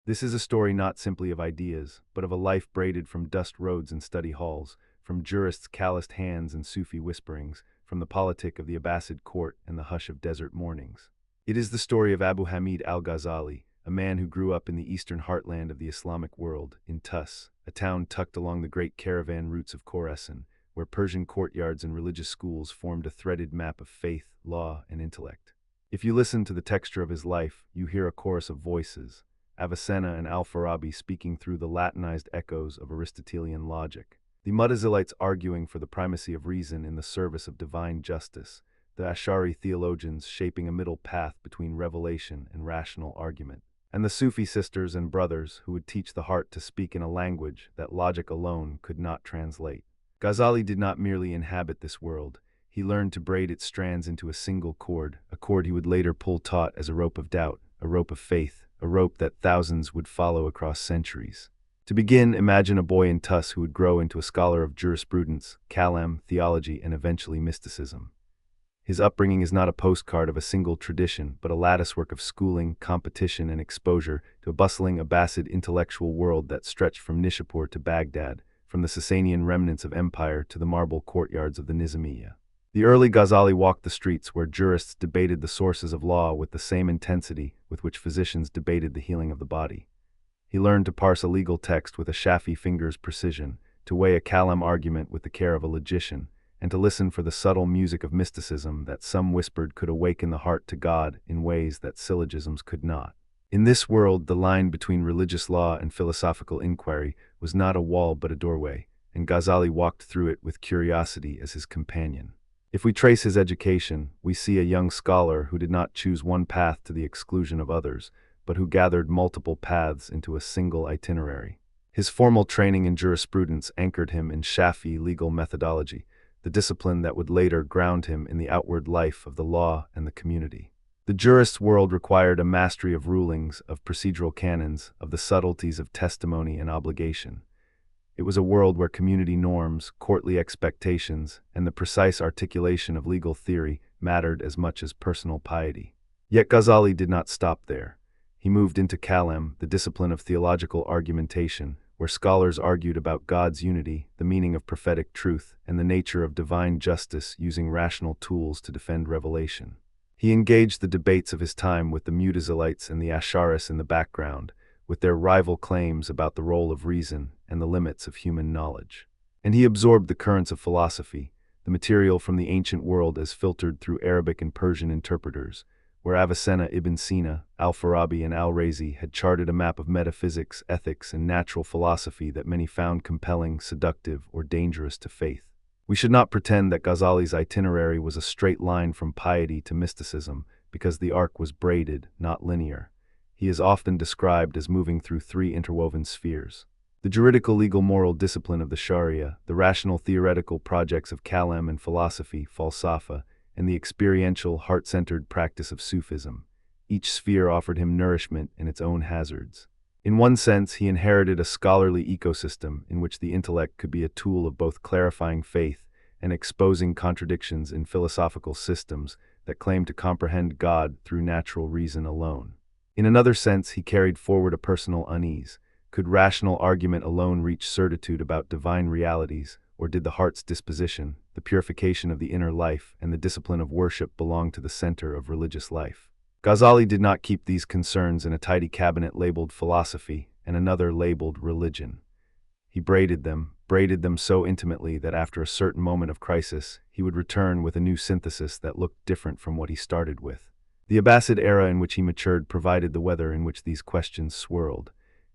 This is a story not simply of ideas, but of a life braided from dust roads and study halls, from jurists' calloused hands and Sufi whisperings, from the politic of the Abbasid court and the hush of desert mornings. It is the story of Abu Hamid al-Ghazali, a man who grew up in the eastern heartland of the Islamic world, in Tus, a town tucked along the great caravan routes of Khorasan, where Persian courtyards and religious schools formed a threaded map of faith, law, and intellect. If you listen to the texture of his life, you hear a chorus of voices, Avicenna and Al-Farabi speaking through the Latinized echoes of Aristotelian logic, the Mutazilites arguing for the primacy of reason in the service of divine justice, the Ash'ari theologians shaping a middle path between revelation and rational argument, and the Sufi sisters and brothers who would teach the heart to speak in a language that logic alone could not translate. Ghazali did not merely inhabit this world, he learned to braid its strands into a single cord, a cord he would later pull taut as a rope of doubt, a rope of faith, a rope that thousands would follow across centuries. To begin, imagine a boy in Tus who would grow into a scholar of jurisprudence, kalam, theology, and eventually mysticism. His upbringing is not a postcard of a single tradition, but a latticework of schooling, competition, and exposure to a bustling Abbasid intellectual world that stretched from Nishapur to Baghdad, from the Sasanian remnants of empire to the marble courtyards of the Nizamiyya. The early Ghazali walked the streets where jurists debated the sources of law with the same intensity with which physicians debated the healing of the body. He learned to parse a legal text with a Shafi finger's precision, to weigh a kalam argument with the care of a logician, and to listen for the subtle music of mysticism that some whispered could awaken the heart to God in ways that syllogisms could not. In this world, the line between religious law and philosophical inquiry was not a wall but a doorway, and Ghazali walked through it with curiosity as his companion. If we trace his education, we see a young scholar who did not choose one path to the exclusion of others, but who gathered multiple paths into a single itinerary. His formal training in jurisprudence anchored him in Shafi legal methodology, the discipline that would later ground him in the outward life of the law and the community. The jurist's world required a mastery of rulings, of procedural canons, of the subtleties of testimony and obligation. It was a world where community norms, courtly expectations, and the precise articulation of legal theory mattered as much as personal piety. Yet Ghazali did not stop there. He moved into kalam, the discipline of theological argumentation, where scholars argued about God's unity, the meaning of prophetic truth, and the nature of divine justice using rational tools to defend revelation. He engaged the debates of his time with the Mutazilites and the Ash'aris in the background, with their rival claims about the role of reason and the limits of human knowledge. And he absorbed the currents of philosophy, the material from the ancient world as filtered through Arabic and Persian interpreters, where Avicenna, Ibn Sina, Al-Farabi, and Al-Razi had charted a map of metaphysics, ethics, and natural philosophy that many found compelling, seductive, or dangerous to faith. We should not pretend that Ghazali's itinerary was a straight line from piety to mysticism, because the arc was braided, not linear. He is often described as moving through three interwoven spheres: the juridical legal moral discipline of the Sharia, the rational theoretical projects of kalam and philosophy, falsafa, and the experiential, heart-centered practice of Sufism. Each sphere offered him nourishment in its own hazards. In one sense, he inherited a scholarly ecosystem in which the intellect could be a tool of both clarifying faith and exposing contradictions in philosophical systems that claim to comprehend God through natural reason alone. In another sense, he carried forward a personal unease. Could rational argument alone reach certitude about divine realities, or did the heart's disposition, the purification of the inner life, and the discipline of worship belong to the center of religious life? Ghazali did not keep these concerns in a tidy cabinet labeled philosophy and another labeled religion. He braided them so intimately that after a certain moment of crisis, he would return with a new synthesis that looked different from what he started with. The Abbasid era in which he matured provided the weather in which these questions swirled.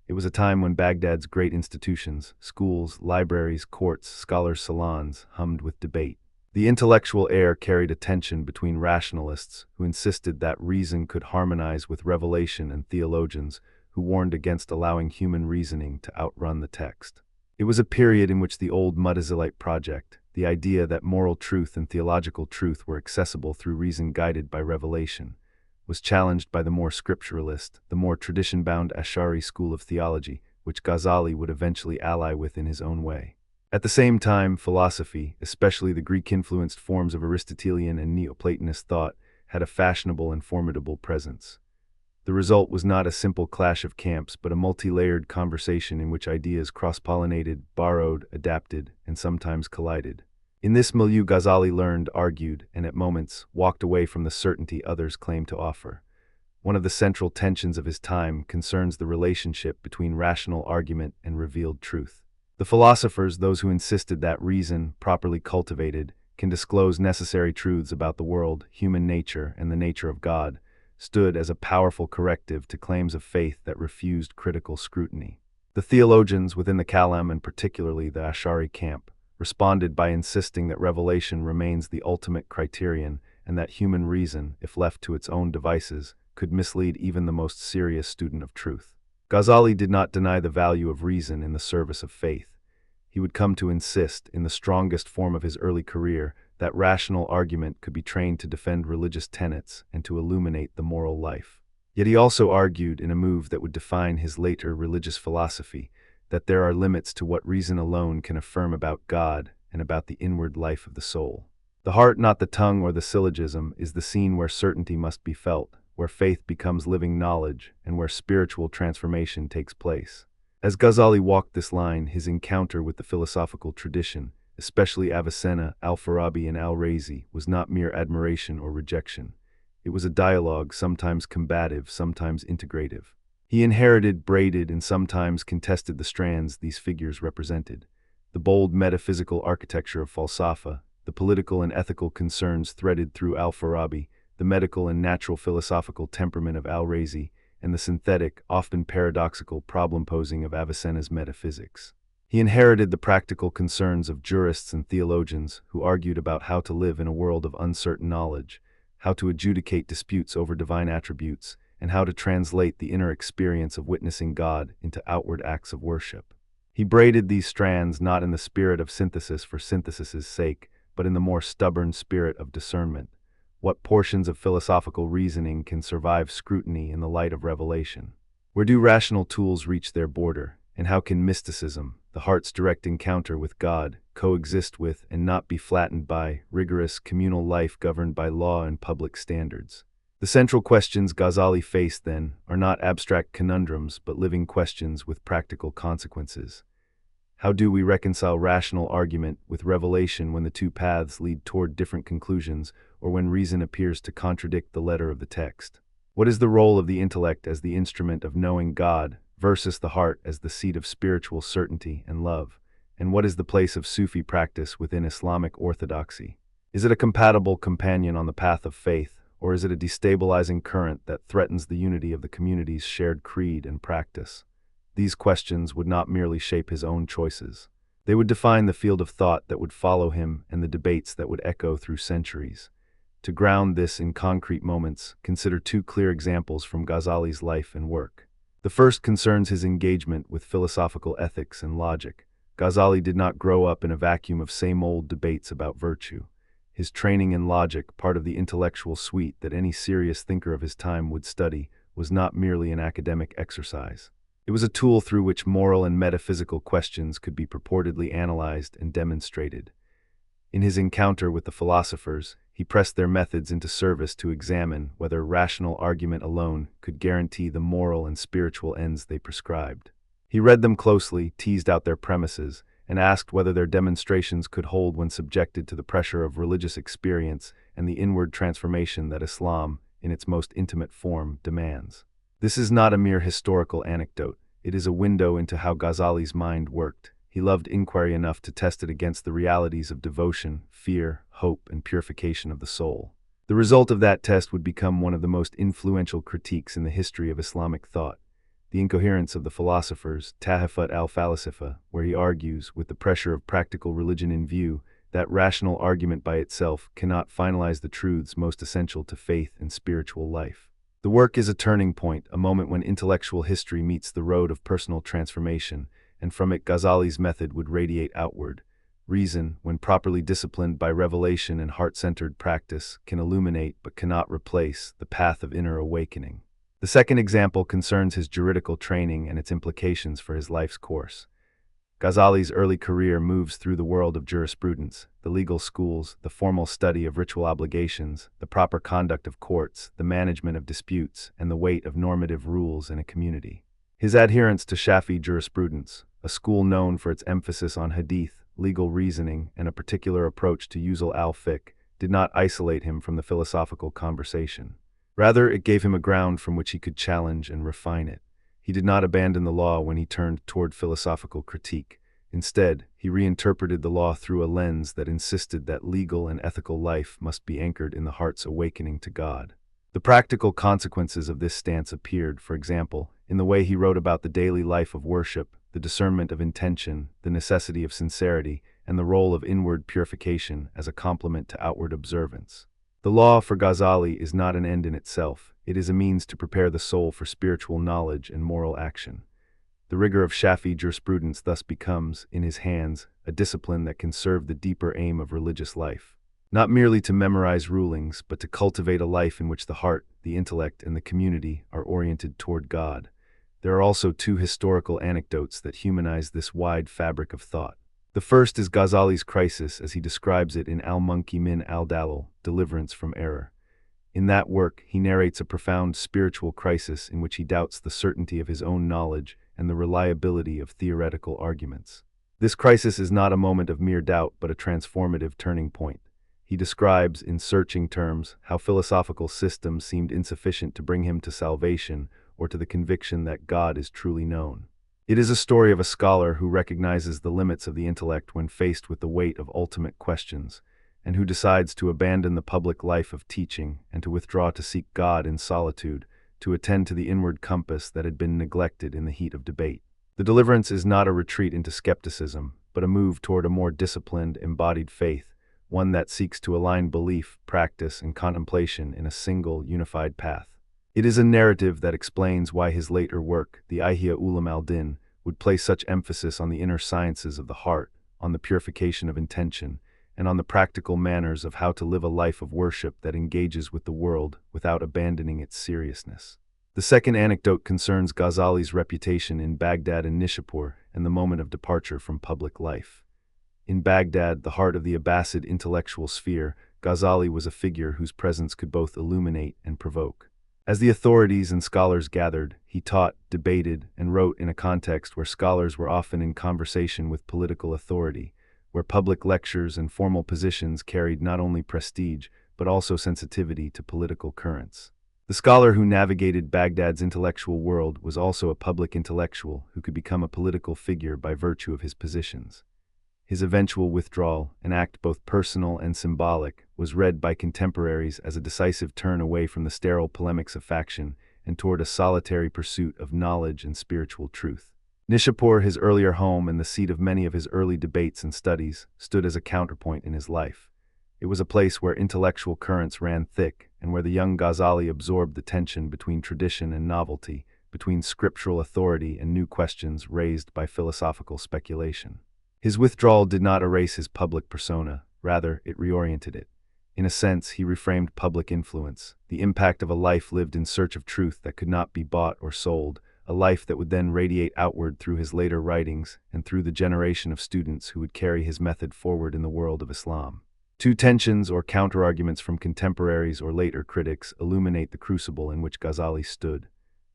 It was a time when Baghdad's great institutions, schools, libraries, courts, scholars' salons, hummed with debate. The intellectual air carried a tension between rationalists, who insisted that reason could harmonize with revelation, and theologians, who warned against allowing human reasoning to outrun the text. It was a period in which the old Mutazilite project, the idea that moral truth and theological truth were accessible through reason guided by revelation, was challenged by the more scripturalist, the more tradition-bound Ash'ari school of theology, which Ghazali would eventually ally with in his own way. At the same time, philosophy, especially the Greek-influenced forms of Aristotelian and Neoplatonist thought, had a fashionable and formidable presence. The result was not a simple clash of camps, but a multi-layered conversation in which ideas cross-pollinated, borrowed, adapted, and sometimes collided. In this milieu, Ghazali learned, argued, and at moments walked away from the certainty others claimed to offer. One of the central tensions of his time concerns the relationship between rational argument and revealed truth. The philosophers, those who insisted that reason, properly cultivated, can disclose necessary truths about the world, human nature, and the nature of God, stood as a powerful corrective to claims of faith that refused critical scrutiny. The theologians within the Kalam, and particularly the Ash'ari camp, responded by insisting that revelation remains the ultimate criterion and that human reason, if left to its own devices, could mislead even the most serious student of truth. Ghazali did not deny the value of reason in the service of faith. He would come to insist, in the strongest form of his early career, that rational argument could be trained to defend religious tenets and to illuminate the moral life. Yet he also argued, in a move that would define his later religious philosophy, that there are limits to what reason alone can affirm about God and about the inward life of the soul. The heart, not the tongue or the syllogism, is the scene where certainty must be felt, where faith becomes living knowledge, and where spiritual transformation takes place. As Ghazali walked this line, his encounter with the philosophical tradition, especially Avicenna, Al-Farabi, and Al-Razi, was not mere admiration or rejection. It was a dialogue, sometimes combative, sometimes integrative. He inherited, braided, and sometimes contested the strands these figures represented: the bold metaphysical architecture of Falsafa, the political and ethical concerns threaded through Al-Farabi, the medical and natural philosophical temperament of Al-Razi, and the synthetic, often paradoxical problem-posing of Avicenna's metaphysics. He inherited the practical concerns of jurists and theologians who argued about how to live in a world of uncertain knowledge, how to adjudicate disputes over divine attributes, and how to translate the inner experience of witnessing God into outward acts of worship. He braided these strands not in the spirit of synthesis for synthesis's sake, but in the more stubborn spirit of discernment. What portions of philosophical reasoning can survive scrutiny in the light of revelation? Where do rational tools reach their border? And how can mysticism, the heart's direct encounter with God, coexist with and not be flattened by rigorous communal life governed by law and public standards? The central questions Ghazali faced, then, are not abstract conundrums but living questions with practical consequences. How do we reconcile rational argument with revelation when the two paths lead toward different conclusions, or when reason appears to contradict the letter of the text? What is the role of the intellect as the instrument of knowing God versus the heart as the seat of spiritual certainty and love? And what is the place of Sufi practice within Islamic orthodoxy? Is it a compatible companion on the path of faith, or is it a destabilizing current that threatens the unity of the community's shared creed and practice? These questions would not merely shape his own choices. They would define the field of thought that would follow him and the debates that would echo through centuries. To ground this in concrete moments, consider two clear examples from Ghazali's life and work. The first concerns his engagement with philosophical ethics and logic. Ghazali did not grow up in a vacuum of same-old debates about virtue. His training in logic, part of the intellectual suite that any serious thinker of his time would study, was not merely an academic exercise. It was a tool through which moral and metaphysical questions could be purportedly analyzed and demonstrated. In his encounter with the philosophers, he pressed their methods into service to examine whether rational argument alone could guarantee the moral and spiritual ends they prescribed. He read them closely, teased out their premises, and asked whether their demonstrations could hold when subjected to the pressure of religious experience and the inward transformation that Islam, in its most intimate form, demands. This is not a mere historical anecdote. It is a window into how Ghazali's mind worked. He loved inquiry enough to test it against the realities of devotion, fear, hope, and purification of the soul. The result of that test would become one of the most influential critiques in the history of Islamic thought, the Incoherence of the Philosophers, Tahafut al-Falasifa, where he argues, with the pressure of practical religion in view, that rational argument by itself cannot finalize the truths most essential to faith and spiritual life. The work is a turning point, a moment when intellectual history meets the road of personal transformation, and from it Ghazali's method would radiate outward. Reason, when properly disciplined by revelation and heart-centered practice, can illuminate but cannot replace the path of inner awakening. The second example concerns his juridical training and its implications for his life's course. Ghazali's early career moves through the world of jurisprudence, the legal schools, the formal study of ritual obligations, the proper conduct of courts, the management of disputes, and the weight of normative rules in a community. His adherence to Shafi jurisprudence, a school known for its emphasis on hadith, legal reasoning, and a particular approach to usul al-fiqh, did not isolate him from the philosophical conversation. Rather, it gave him a ground from which he could challenge and refine it. He did not abandon the law when he turned toward philosophical critique. Instead, he reinterpreted the law through a lens that insisted that legal and ethical life must be anchored in the heart's awakening to God. The practical consequences of this stance appeared, for example, in the way he wrote about the daily life of worship, the discernment of intention, the necessity of sincerity, and the role of inward purification as a complement to outward observance. The law for Ghazali is not an end in itself, it is a means to prepare the soul for spiritual knowledge and moral action. The rigor of Shafi jurisprudence thus becomes, in his hands, a discipline that can serve the deeper aim of religious life. Not merely to memorize rulings, but to cultivate a life in which the heart, the intellect, and the community are oriented toward God. There are also two historical anecdotes that humanize this wide fabric of thought. The first is Ghazali's crisis as he describes it in Al-Munki min al-Dalal, Deliverance from Error. In that work, he narrates a profound spiritual crisis in which he doubts the certainty of his own knowledge and the reliability of theoretical arguments. This crisis is not a moment of mere doubt but a transformative turning point. He describes, in searching terms, how philosophical systems seemed insufficient to bring him to salvation or to the conviction that God is truly known. It is a story of a scholar who recognizes the limits of the intellect when faced with the weight of ultimate questions, and who decides to abandon the public life of teaching and to withdraw to seek God in solitude, to attend to the inward compass that had been neglected in the heat of debate. The deliverance is not a retreat into skepticism, but a move toward a more disciplined, embodied faith, one that seeks to align belief, practice, and contemplation in a single, unified path. It is a narrative that explains why his later work, the Ihya Ulum al-Din, would place such emphasis on the inner sciences of the heart, on the purification of intention, and on the practical manners of how to live a life of worship that engages with the world without abandoning its seriousness. The second anecdote concerns Ghazali's reputation in Baghdad and Nishapur and the moment of departure from public life. In Baghdad, the heart of the Abbasid intellectual sphere, Ghazali was a figure whose presence could both illuminate and provoke. As the authorities and scholars gathered, he taught, debated, and wrote in a context where scholars were often in conversation with political authority, where public lectures and formal positions carried not only prestige, but also sensitivity to political currents. The scholar who navigated Baghdad's intellectual world was also a public intellectual who could become a political figure by virtue of his positions. His eventual withdrawal, an act both personal and symbolic, was read by contemporaries as a decisive turn away from the sterile polemics of faction and toward a solitary pursuit of knowledge and spiritual truth. Nishapur, his earlier home and the seat of many of his early debates and studies, stood as a counterpoint in his life. It was a place where intellectual currents ran thick and where the young Ghazali absorbed the tension between tradition and novelty, between scriptural authority and new questions raised by philosophical speculation. His withdrawal did not erase his public persona, rather, it reoriented it. In a sense, he reframed public influence, the impact of a life lived in search of truth that could not be bought or sold, a life that would then radiate outward through his later writings and through the generation of students who would carry his method forward in the world of Islam. Two tensions or counterarguments from contemporaries or later critics illuminate the crucible in which Ghazali stood.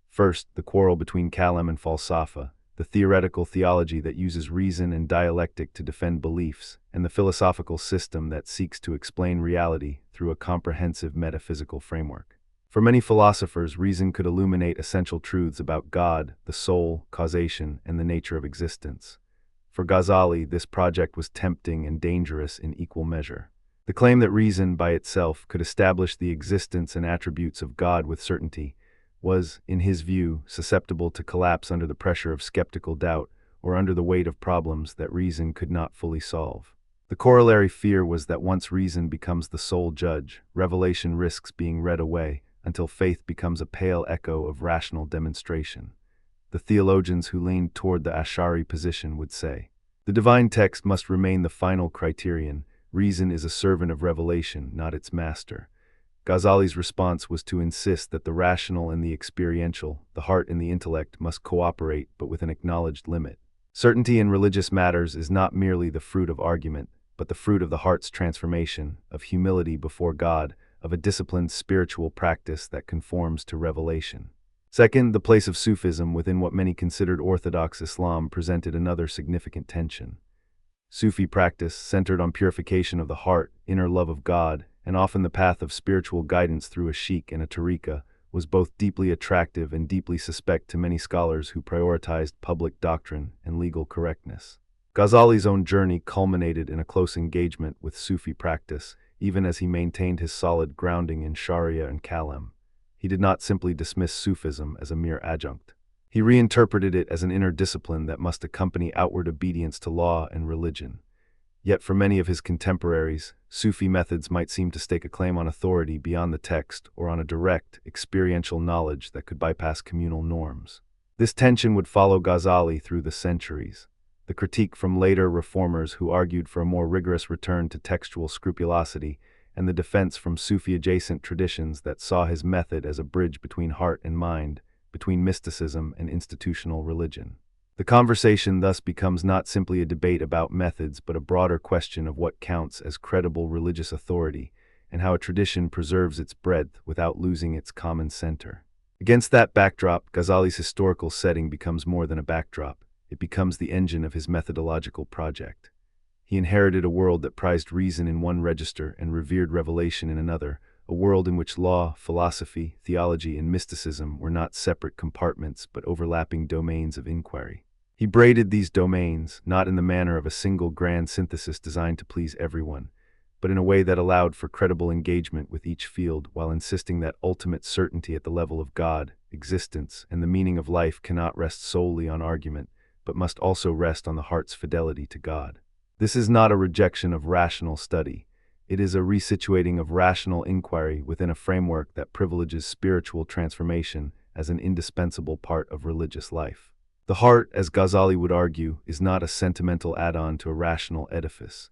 First, the quarrel between Kalam and Falsafa, the theoretical theology that uses reason and dialectic to defend beliefs, and the philosophical system that seeks to explain reality through a comprehensive metaphysical framework. For many philosophers, reason could illuminate essential truths about God, the soul, causation, and the nature of existence. For Ghazali, this project was tempting and dangerous in equal measure. The claim that reason, by itself, could establish the existence and attributes of God with certainty was, in his view, susceptible to collapse under the pressure of skeptical doubt or under the weight of problems that reason could not fully solve. The corollary fear was that once reason becomes the sole judge, revelation risks being read away until faith becomes a pale echo of rational demonstration. The theologians who leaned toward the Ash'ari position would say, the divine text must remain the final criterion. Reason is a servant of revelation, not its master. Ghazali's response was to insist that the rational and the experiential, the heart and the intellect, must cooperate but with an acknowledged limit. Certainty in religious matters is not merely the fruit of argument, but the fruit of the heart's transformation, of humility before God, of a disciplined spiritual practice that conforms to revelation. Second, the place of Sufism within what many considered orthodox Islam presented another significant tension. Sufi practice, centered on purification of the heart, inner love of God, and often the path of spiritual guidance through a sheikh and a tariqah, was both deeply attractive and deeply suspect to many scholars who prioritized public doctrine and legal correctness. Ghazali's own journey culminated in a close engagement with Sufi practice, even as he maintained his solid grounding in Sharia and Kalam. He did not simply dismiss Sufism as a mere adjunct. He reinterpreted it as an inner discipline that must accompany outward obedience to law and religion. Yet for many of his contemporaries, Sufi methods might seem to stake a claim on authority beyond the text or on a direct, experiential knowledge that could bypass communal norms. This tension would follow Ghazali through the centuries. The critique from later reformers who argued for a more rigorous return to textual scrupulosity, and the defense from Sufi-adjacent traditions that saw his method as a bridge between heart and mind, between mysticism and institutional religion. The conversation thus becomes not simply a debate about methods but a broader question of what counts as credible religious authority, and how a tradition preserves its breadth without losing its common center. Against that backdrop, Ghazali's historical setting becomes more than a backdrop. It becomes the engine of his methodological project. He inherited a world that prized reason in one register and revered revelation in another, a world in which law, philosophy, theology, and mysticism were not separate compartments but overlapping domains of inquiry. He braided these domains, not in the manner of a single grand synthesis designed to please everyone, but in a way that allowed for credible engagement with each field while insisting that ultimate certainty at the level of God, existence, and the meaning of life cannot rest solely on argument, but must also rest on the heart's fidelity to God. This is not a rejection of rational study. It is a resituating of rational inquiry within a framework that privileges spiritual transformation as an indispensable part of religious life. The heart, as Ghazali would argue, is not a sentimental add-on to a rational edifice.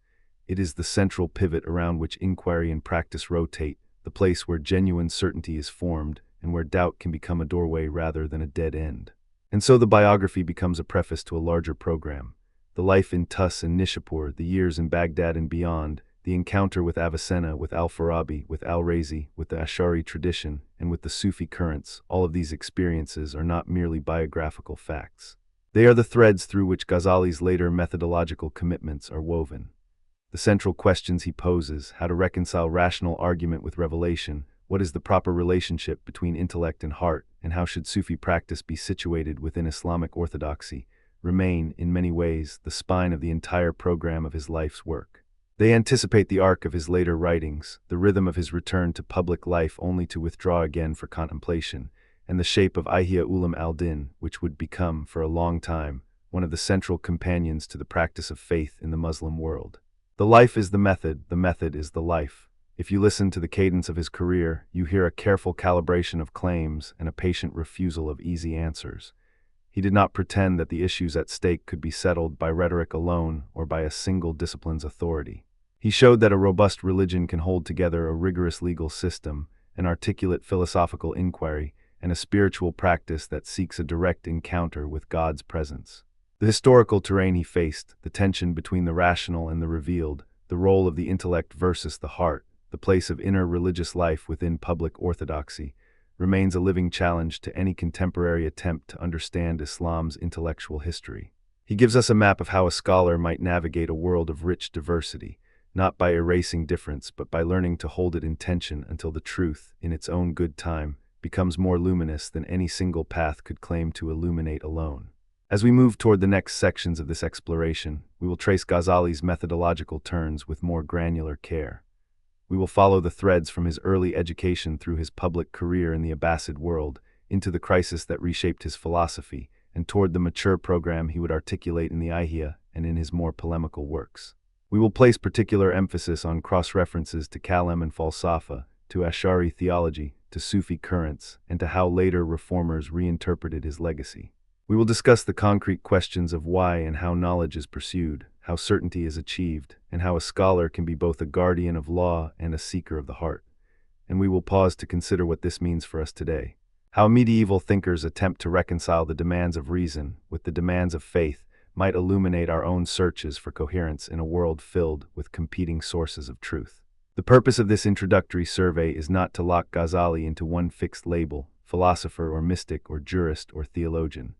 It is the central pivot around which inquiry and practice rotate, the place where genuine certainty is formed and where doubt can become a doorway rather than a dead end. And so the biography becomes a preface to a larger program. The life in Tus and Nishapur, the years in Baghdad and beyond, the encounter with Avicenna, with Al-Farabi, with Al-Razi, with the Ash'ari tradition, and with the Sufi currents, all of these experiences are not merely biographical facts. They are the threads through which Ghazali's later methodological commitments are woven. The central questions he poses, how to reconcile rational argument with revelation, what is the proper relationship between intellect and heart, and how should Sufi practice be situated within Islamic orthodoxy, remain, in many ways, the spine of the entire program of his life's work. They anticipate the arc of his later writings, the rhythm of his return to public life only to withdraw again for contemplation, and the shape of Ihya Ulum al-Din, which would become, for a long time, one of the central companions to the practice of faith in the Muslim world. The life is the method is the life. If you listen to the cadence of his career, you hear a careful calibration of claims and a patient refusal of easy answers. He did not pretend that the issues at stake could be settled by rhetoric alone or by a single discipline's authority. He showed that a robust religion can hold together a rigorous legal system, an articulate philosophical inquiry, and a spiritual practice that seeks a direct encounter with God's presence. The historical terrain he faced, the tension between the rational and the revealed, the role of the intellect versus the heart, the place of inner religious life within public orthodoxy, remains a living challenge to any contemporary attempt to understand Islam's intellectual history. He gives us a map of how a scholar might navigate a world of rich diversity, not by erasing difference but by learning to hold it in tension until the truth, in its own good time, becomes more luminous than any single path could claim to illuminate alone. As we move toward the next sections of this exploration, we will trace Ghazali's methodological turns with more granular care. We will follow the threads from his early education through his public career in the Abbasid world, into the crisis that reshaped his philosophy, and toward the mature program he would articulate in the Ihya and in his more polemical works. We will place particular emphasis on cross-references to Kalam and Falsafa, to Ash'ari theology, to Sufi currents, and to how later reformers reinterpreted his legacy. We will discuss the concrete questions of why and how knowledge is pursued, how certainty is achieved, and how a scholar can be both a guardian of law and a seeker of the heart. And we will pause to consider what this means for us today. How medieval thinkers attempt to reconcile the demands of reason with the demands of faith might illuminate our own searches for coherence in a world filled with competing sources of truth. The purpose of this introductory survey is not to lock Ghazali into one fixed label, philosopher or mystic or jurist or theologian,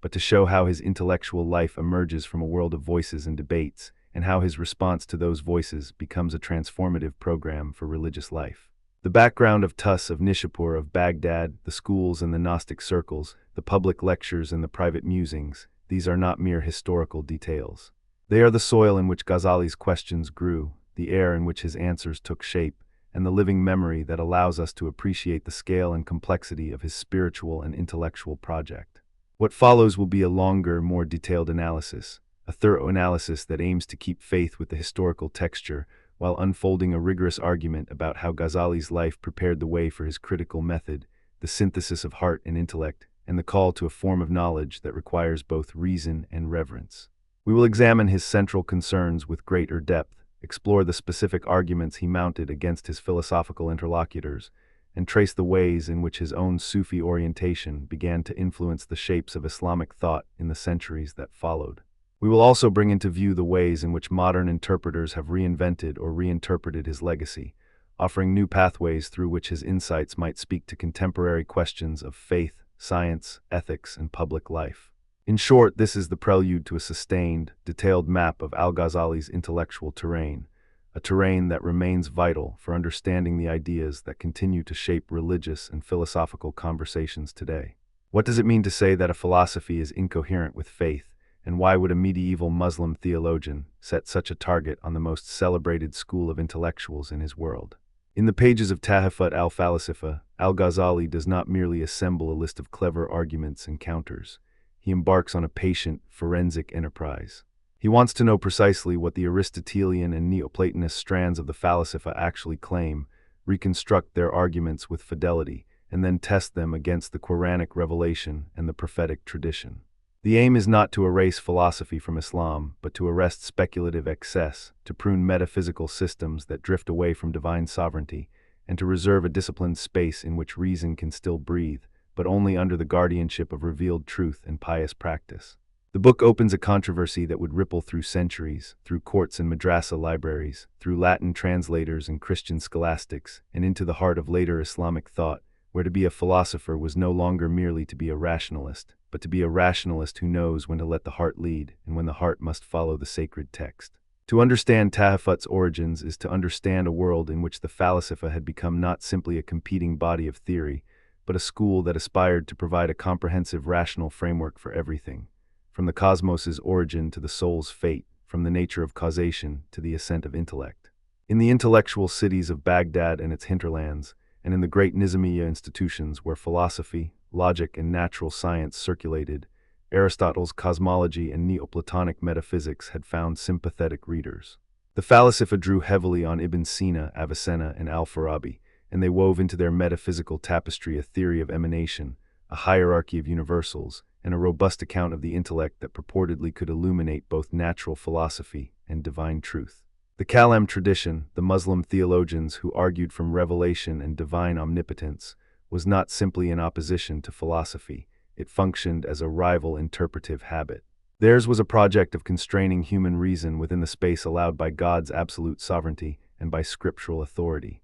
but to show how his intellectual life emerges from a world of voices and debates, and how his response to those voices becomes a transformative program for religious life. The background of Tus of Nishapur of Baghdad, the schools and the Gnostic circles, the public lectures and the private musings, these are not mere historical details. They are the soil in which Ghazali's questions grew, the air in which his answers took shape, and the living memory that allows us to appreciate the scale and complexity of his spiritual and intellectual project. What follows will be a longer, more detailed analysis, a thorough analysis that aims to keep faith with the historical texture while unfolding a rigorous argument about how Ghazali's life prepared the way for his critical method, the synthesis of heart and intellect, and the call to a form of knowledge that requires both reason and reverence. We will examine his central concerns with greater depth, explore the specific arguments he mounted against his philosophical interlocutors, and trace the ways in which his own Sufi orientation began to influence the shapes of Islamic thought in the centuries that followed. We will also bring into view the ways in which modern interpreters have reinvented or reinterpreted his legacy, offering new pathways through which his insights might speak to contemporary questions of faith, science, ethics, and public life. In short, this is the prelude to a sustained, detailed map of Al-Ghazali's intellectual terrain, a terrain that remains vital for understanding the ideas that continue to shape religious and philosophical conversations today. What does it mean to say that a philosophy is incoherent with faith? And why would a medieval Muslim theologian set such a target on the most celebrated school of intellectuals in his world? In the pages of Tahafut al-Falasifa, Al-Ghazali does not merely assemble a list of clever arguments and counters. He embarks on a patient, forensic enterprise. He wants to know precisely what the Aristotelian and Neoplatonist strands of the Falasifa actually claim, reconstruct their arguments with fidelity, and then test them against the Quranic revelation and the prophetic tradition. The aim is not to erase philosophy from Islam, but to arrest speculative excess, to prune metaphysical systems that drift away from divine sovereignty, and to reserve a disciplined space in which reason can still breathe, but only under the guardianship of revealed truth and pious practice. The book opens a controversy that would ripple through centuries, through courts and madrasa libraries, through Latin translators and Christian scholastics, and into the heart of later Islamic thought, where to be a philosopher was no longer merely to be a rationalist, but to be a rationalist who knows when to let the heart lead and when the heart must follow the sacred text. To understand Tahafut's origins is to understand a world in which the Falasifa had become not simply a competing body of theory, but a school that aspired to provide a comprehensive rational framework for everything, from the cosmos's origin to the soul's fate, from the nature of causation to the ascent of intellect. In the intellectual cities of Baghdad and its hinterlands, and in the great Nizamiya institutions where philosophy, logic, and natural science circulated, Aristotle's cosmology and Neoplatonic metaphysics had found sympathetic readers. The Falasifa drew heavily on Ibn Sina, Avicenna, and Al-Farabi, and they wove into their metaphysical tapestry a theory of emanation, a hierarchy of universals, and a robust account of the intellect that purportedly could illuminate both natural philosophy and divine truth. The Kalam tradition, the Muslim theologians who argued from revelation and divine omnipotence, was not simply in opposition to philosophy. It functioned as a rival interpretive habit. Theirs was a project of constraining human reason within the space allowed by God's absolute sovereignty and by scriptural authority.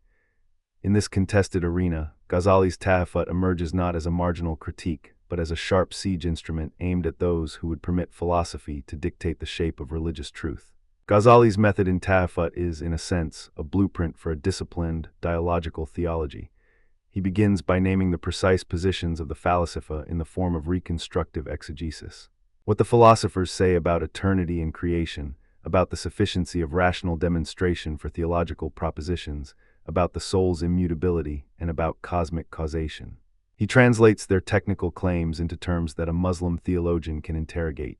In this contested arena, Ghazali's Tahafut emerges not as a marginal critique, but as a sharp siege instrument aimed at those who would permit philosophy to dictate the shape of religious truth. Ghazali's method in Tahafut is, in a sense, a blueprint for a disciplined, dialogical theology. He begins by naming the precise positions of the Falasifa in the form of reconstructive exegesis. What the philosophers say about eternity and creation, about the sufficiency of rational demonstration for theological propositions, about the soul's immutability, and about cosmic causation. He translates their technical claims into terms that a Muslim theologian can interrogate.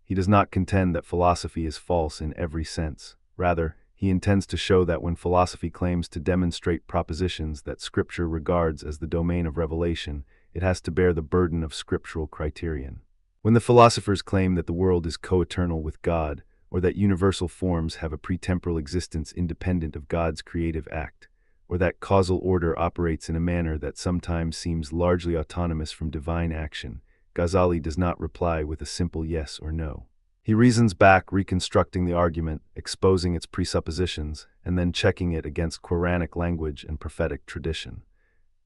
He does not contend that philosophy is false in every sense. Rather, he intends to show that when philosophy claims to demonstrate propositions that Scripture regards as the domain of revelation, it has to bear the burden of scriptural criterion. When the philosophers claim that the world is co-eternal with God, or that universal forms have a pretemporal existence independent of God's creative act, or that causal order operates in a manner that sometimes seems largely autonomous from divine action, Ghazali does not reply with a simple yes or no. He reasons back, reconstructing the argument, exposing its presuppositions, and then checking it against Quranic language and prophetic tradition.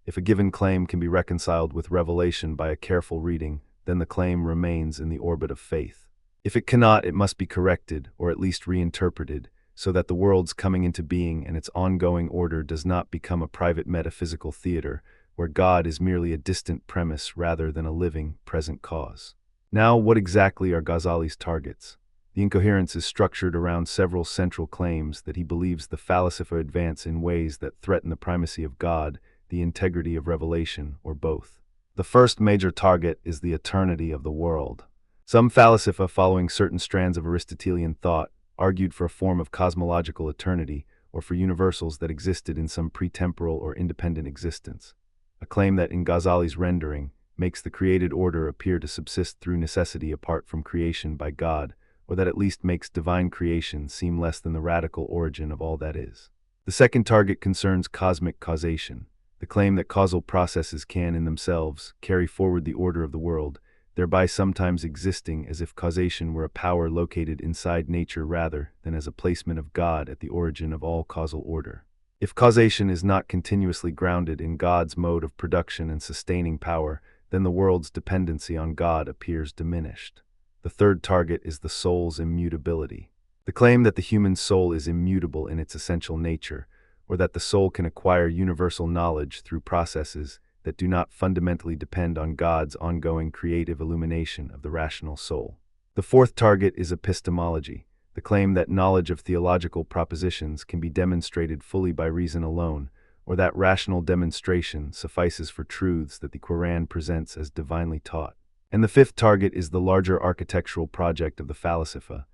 If a given claim can be reconciled with revelation by a careful reading, then the claim remains in the orbit of faith. If it cannot, it must be corrected, or at least reinterpreted, so that the world's coming into being and its ongoing order does not become a private metaphysical theater, where God is merely a distant premise rather than a living, present cause. Now, what exactly are Ghazali's targets? The Incoherence is structured around several central claims that he believes the Falasifa advance in ways that threaten the primacy of God, the integrity of revelation, or both. The first major target is the eternity of the world. Some Falasifa, following certain strands of Aristotelian thought, argued for a form of cosmological eternity, or for universals that existed in some pretemporal or independent existence. A claim that, in Ghazali's rendering, makes the created order appear to subsist through necessity apart from creation by God, or that at least makes divine creation seem less than the radical origin of all that is. The second target concerns cosmic causation, the claim that causal processes can, in themselves, carry forward the order of the world, thereby sometimes existing as if causation were a power located inside nature rather than as a placement of God at the origin of all causal order. If causation is not continuously grounded in God's mode of production and sustaining power, then the world's dependency on God appears diminished. The third target is the soul's immutability. The claim that the human soul is immutable in its essential nature, or that the soul can acquire universal knowledge through processes that do not fundamentally depend on God's ongoing creative illumination of the rational soul. The fourth target is epistemology, the claim that knowledge of theological propositions can be demonstrated fully by reason alone, or that rational demonstration suffices for truths that the Quran presents as divinely taught. And the fifth target is the larger architectural project of the Falasifa,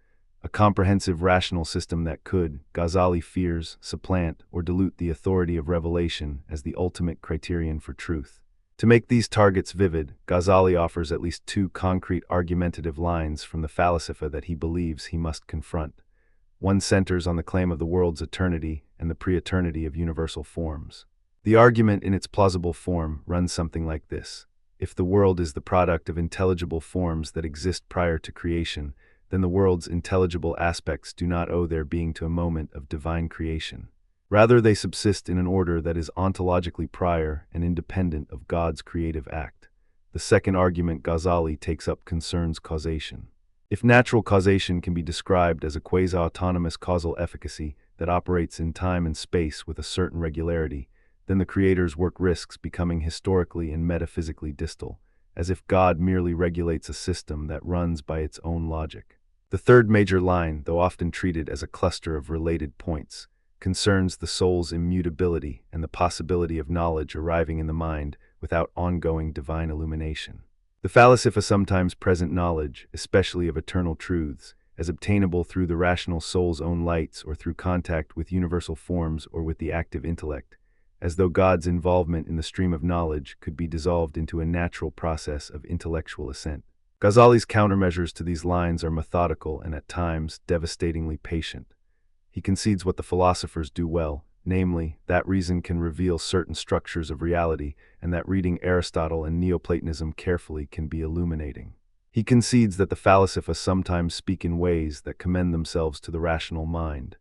a comprehensive rational system that could, Ghazali fears, supplant or dilute the authority of revelation as the ultimate criterion for truth. To make these targets vivid, Ghazali offers at least two concrete argumentative lines from the Falasifa that he believes he must confront. One centers on the claim of the world's eternity and the pre-eternity of universal forms. The argument in its plausible form runs something like this. If the world is the product of intelligible forms that exist prior to creation, then the world's intelligible aspects do not owe their being to a moment of divine creation. Rather, they subsist in an order that is ontologically prior and independent of God's creative act. The second argument Ghazali takes up concerns causation. If natural causation can be described as a quasi-autonomous causal efficacy that operates in time and space with a certain regularity, then the Creator's work risks becoming historically and metaphysically distal, as if God merely regulates a system that runs by its own logic. The third major line, though often treated as a cluster of related points, concerns the soul's immutability and the possibility of knowledge arriving in the mind without ongoing divine illumination. The Falasifa sometimes present knowledge, especially of eternal truths, as obtainable through the rational soul's own lights or through contact with universal forms or with the active intellect, as though God's involvement in the stream of knowledge could be dissolved into a natural process of intellectual ascent. Ghazali's countermeasures to these lines are methodical and at times devastatingly patient. He concedes what the philosophers do well, namely, that reason can reveal certain structures of reality and that reading Aristotle and Neoplatonism carefully can be illuminating. He concedes that the Falasifa sometimes speak in ways that commend themselves to the rational mind.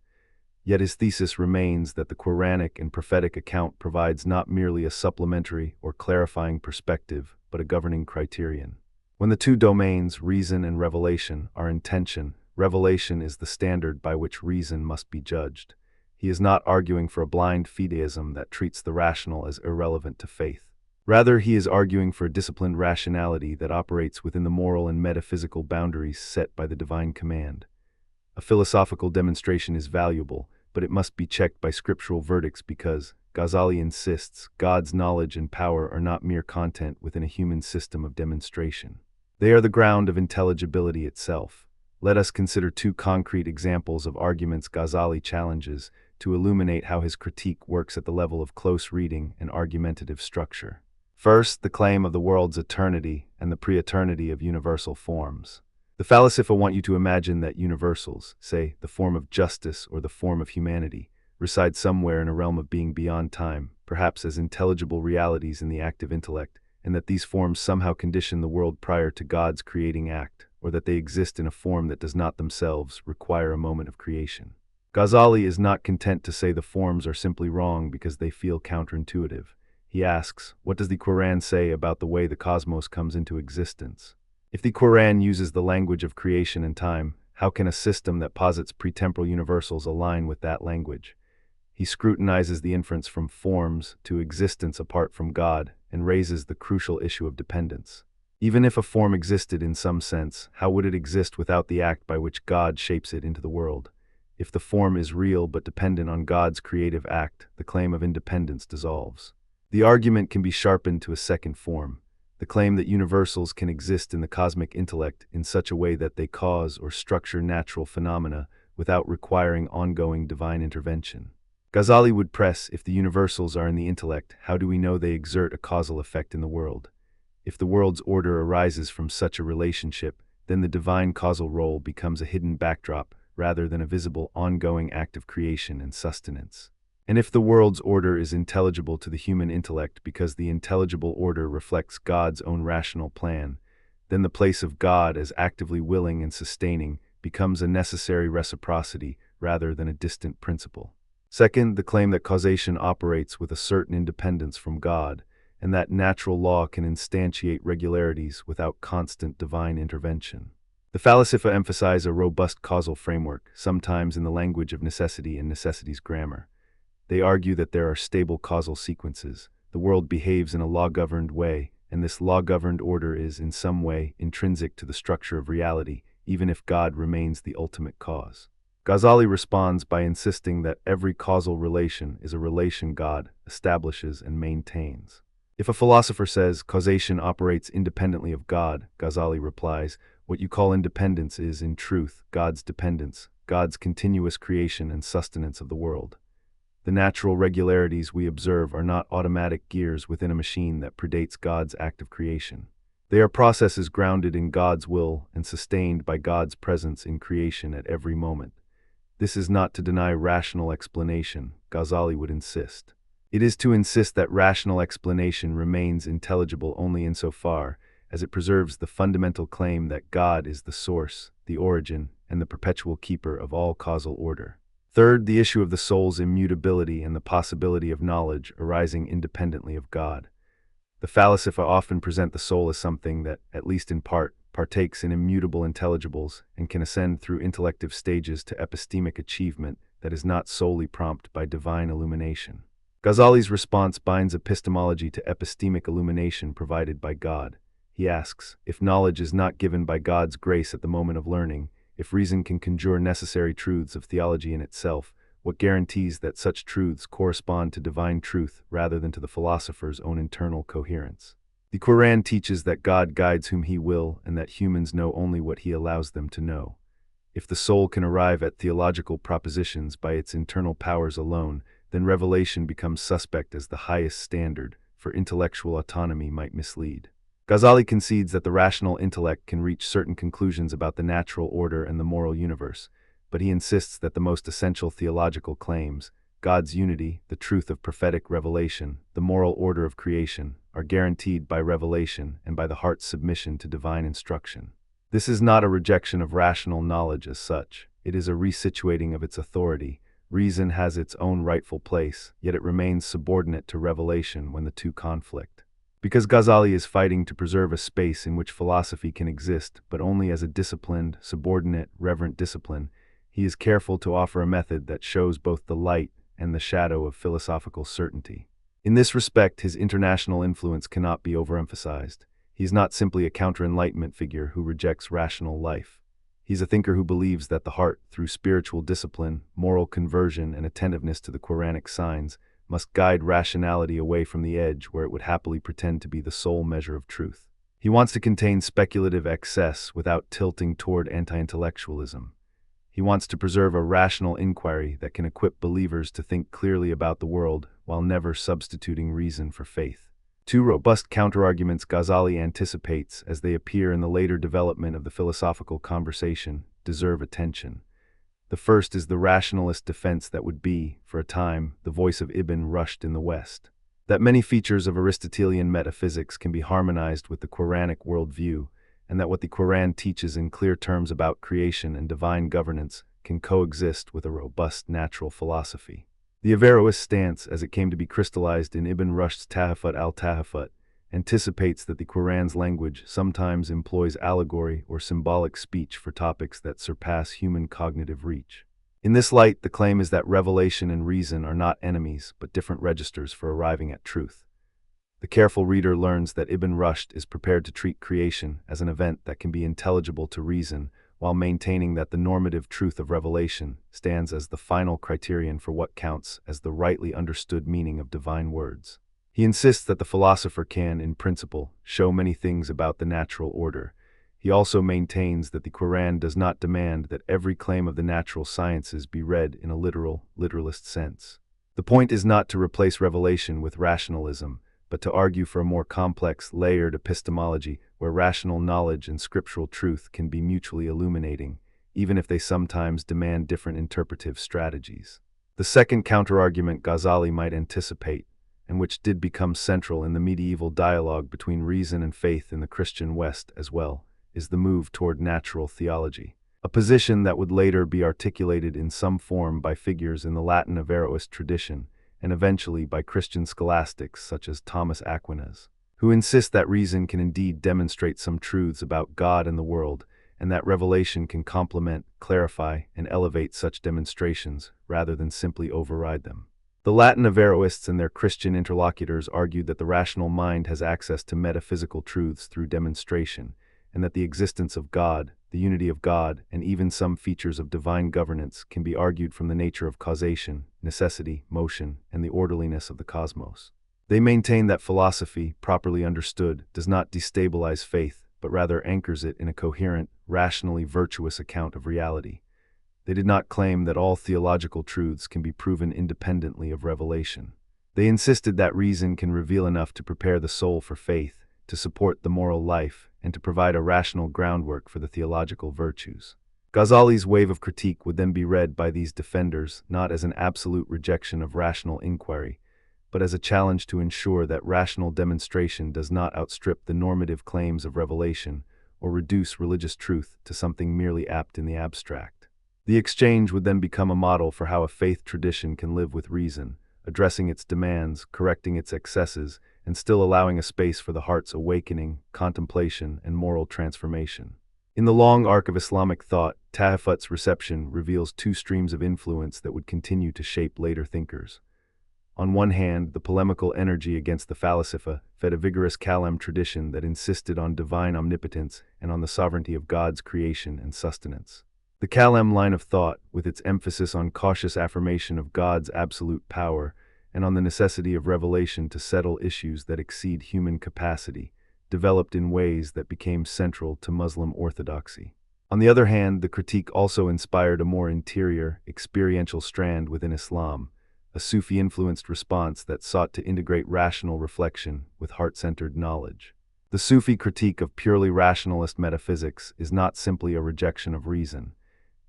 Yet his thesis remains that the Quranic and prophetic account provides not merely a supplementary or clarifying perspective, but a governing criterion. When the two domains, reason and revelation, are in tension, revelation is the standard by which reason must be judged. He is not arguing for a blind fideism that treats the rational as irrelevant to faith. Rather, he is arguing for a disciplined rationality that operates within the moral and metaphysical boundaries set by the divine command. A philosophical demonstration is valuable, but it must be checked by scriptural verdicts because, Ghazali insists, God's knowledge and power are not mere content within a human system of demonstration. They are the ground of intelligibility itself. Let us consider two concrete examples of arguments Ghazali challenges to illuminate how his critique works at the level of close reading and argumentative structure. First, the claim of the world's eternity and the pre-eternity of universal forms. The Falasifa want you to imagine that universals, say, the form of justice or the form of humanity, reside somewhere in a realm of being beyond time, perhaps as intelligible realities in the active intellect, and that these forms somehow condition the world prior to God's creating act, or that they exist in a form that does not themselves require a moment of creation. Ghazali is not content to say the forms are simply wrong because they feel counterintuitive. He asks, what does the Quran say about the way the cosmos comes into existence? If the Quran uses the language of creation and time, how can a system that posits pretemporal universals align with that language? He scrutinizes the inference from forms to existence apart from God and raises the crucial issue of dependence. Even if a form existed in some sense, how would it exist without the act by which God shapes it into the world? If the form is real but dependent on God's creative act, the claim of independence dissolves. The argument can be sharpened to a second form, the claim that universals can exist in the cosmic intellect in such a way that they cause or structure natural phenomena without requiring ongoing divine intervention. Ghazali would press, if the universals are in the intellect, how do we know they exert a causal effect in the world? If the world's order arises from such a relationship, then the divine causal role becomes a hidden backdrop rather than a visible, ongoing act of creation and sustenance. And if the world's order is intelligible to the human intellect because the intelligible order reflects God's own rational plan, then the place of God as actively willing and sustaining becomes a necessary reciprocity rather than a distant principle. Second, the claim that causation operates with a certain independence from God, and that natural law can instantiate regularities without constant divine intervention. The Falasifa emphasize a robust causal framework, sometimes in the language of necessity and necessity's grammar. They argue that there are stable causal sequences. The world behaves in a law-governed way, and this law-governed order is, in some way, intrinsic to the structure of reality, even if God remains the ultimate cause. Ghazali responds by insisting that every causal relation is a relation God establishes and maintains. If a philosopher says causation operates independently of God, Ghazali replies, what you call independence is, in truth, God's dependence, God's continuous creation and sustenance of the world. The natural regularities we observe are not automatic gears within a machine that predates God's act of creation. They are processes grounded in God's will and sustained by God's presence in creation at every moment. This is not to deny rational explanation, Ghazali would insist. It is to insist that rational explanation remains intelligible only insofar as it preserves the fundamental claim that God is the source, the origin, and the perpetual keeper of all causal order. Third, the issue of the soul's immutability and the possibility of knowledge arising independently of God. The Falasifa often present the soul as something that, at least in part, partakes in immutable intelligibles and can ascend through intellective stages to epistemic achievement that is not solely prompted by divine illumination. Ghazali's response binds epistemology to epistemic illumination provided by God. He asks, if knowledge is not given by God's grace at the moment of learning, if reason can conjure necessary truths of theology in itself, what guarantees that such truths correspond to divine truth rather than to the philosopher's own internal coherence? The Quran teaches that God guides whom He will and that humans know only what He allows them to know. If the soul can arrive at theological propositions by its internal powers alone, then revelation becomes suspect as the highest standard, for intellectual autonomy might mislead. Ghazali concedes that the rational intellect can reach certain conclusions about the natural order and the moral universe, but he insists that the most essential theological claims, God's unity, the truth of prophetic revelation, the moral order of creation, are guaranteed by revelation and by the heart's submission to divine instruction. This is not a rejection of rational knowledge as such, it is a resituating of its authority. Reason has its own rightful place, yet it remains subordinate to revelation when the two conflict. Because Ghazali is fighting to preserve a space in which philosophy can exist, but only as a disciplined, subordinate, reverent discipline, he is careful to offer a method that shows both the light and the shadow of philosophical certainty. In this respect, his international influence cannot be overemphasized. He is not simply a counter-enlightenment figure who rejects rational life. He's a thinker who believes that the heart, through spiritual discipline, moral conversion, and attentiveness to the Quranic signs, must guide rationality away from the edge where it would happily pretend to be the sole measure of truth. He wants to contain speculative excess without tilting toward anti-intellectualism. He wants to preserve a rational inquiry that can equip believers to think clearly about the world while never substituting reason for faith. Two robust counterarguments Ghazali anticipates as they appear in the later development of the philosophical conversation deserve attention. The first is the rationalist defense that would be, for a time, the voice of Ibn Rushd in the West. That many features of Aristotelian metaphysics can be harmonized with the Quranic worldview, and that what the Quran teaches in clear terms about creation and divine governance can coexist with a robust natural philosophy. The Averroist stance, as it came to be crystallized in Ibn Rushd's Tahafut al-Tahafut, anticipates that the Quran's language sometimes employs allegory or symbolic speech for topics that surpass human cognitive reach. In this light, the claim is that revelation and reason are not enemies, but different registers for arriving at truth. The careful reader learns that Ibn Rushd is prepared to treat creation as an event that can be intelligible to reason, while maintaining that the normative truth of revelation stands as the final criterion for what counts as the rightly understood meaning of divine words. He insists that the philosopher can, in principle, show many things about the natural order. He also maintains that the Quran does not demand that every claim of the natural sciences be read in a literalist sense. The point is not to replace revelation with rationalism, but to argue for a more complex, layered epistemology where rational knowledge and scriptural truth can be mutually illuminating, even if they sometimes demand different interpretive strategies. The second counterargument Ghazali might anticipate, and which did become central in the medieval dialogue between reason and faith in the Christian West as well, is the move toward natural theology, a position that would later be articulated in some form by figures in the Latin Averroist tradition, and eventually by Christian scholastics such as Thomas Aquinas, who insist that reason can indeed demonstrate some truths about God and the world, and that revelation can complement, clarify, and elevate such demonstrations rather than simply override them. The Latin Averroists and their Christian interlocutors argued that the rational mind has access to metaphysical truths through demonstration, and that the existence of God, the unity of God, and even some features of divine governance can be argued from the nature of causation, necessity, motion, and the orderliness of the cosmos. They maintain that philosophy, properly understood, does not destabilize faith, but rather anchors it in a coherent, rationally virtuous account of reality. They did not claim that all theological truths can be proven independently of revelation. They insisted that reason can reveal enough to prepare the soul for faith, to support the moral life, and to provide a rational groundwork for the theological virtues. Ghazali's wave of critique would then be read by these defenders not as an absolute rejection of rational inquiry, but as a challenge to ensure that rational demonstration does not outstrip the normative claims of revelation or reduce religious truth to something merely apt in the abstract. The exchange would then become a model for how a faith tradition can live with reason, addressing its demands, correcting its excesses, and still allowing a space for the heart's awakening, contemplation, and moral transformation. In the long arc of Islamic thought, Tahafut's reception reveals two streams of influence that would continue to shape later thinkers. On one hand, the polemical energy against the Falasifa fed a vigorous Kalam tradition that insisted on divine omnipotence and on the sovereignty of God's creation and sustenance. The Kalam line of thought, with its emphasis on cautious affirmation of God's absolute power and on the necessity of revelation to settle issues that exceed human capacity, developed in ways that became central to Muslim orthodoxy. On the other hand, the critique also inspired a more interior, experiential strand within Islam, a Sufi-influenced response that sought to integrate rational reflection with heart-centered knowledge. The Sufi critique of purely rationalist metaphysics is not simply a rejection of reason.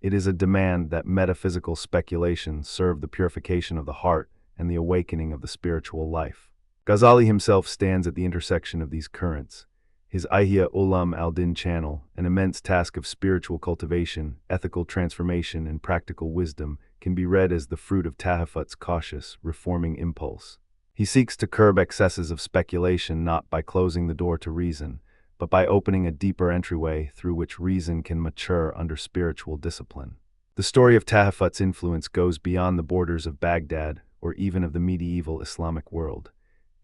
It is a demand that metaphysical speculation serve the purification of the heart and the awakening of the spiritual life. Ghazali himself stands at the intersection of these currents. His Ihya Ulum al-Din channel, an immense task of spiritual cultivation, ethical transformation, and practical wisdom, can be read as the fruit of Tahafut's cautious, reforming impulse. He seeks to curb excesses of speculation not by closing the door to reason, but by opening a deeper entryway through which reason can mature under spiritual discipline. The story of Tahafut's influence goes beyond the borders of Baghdad or even of the medieval Islamic world.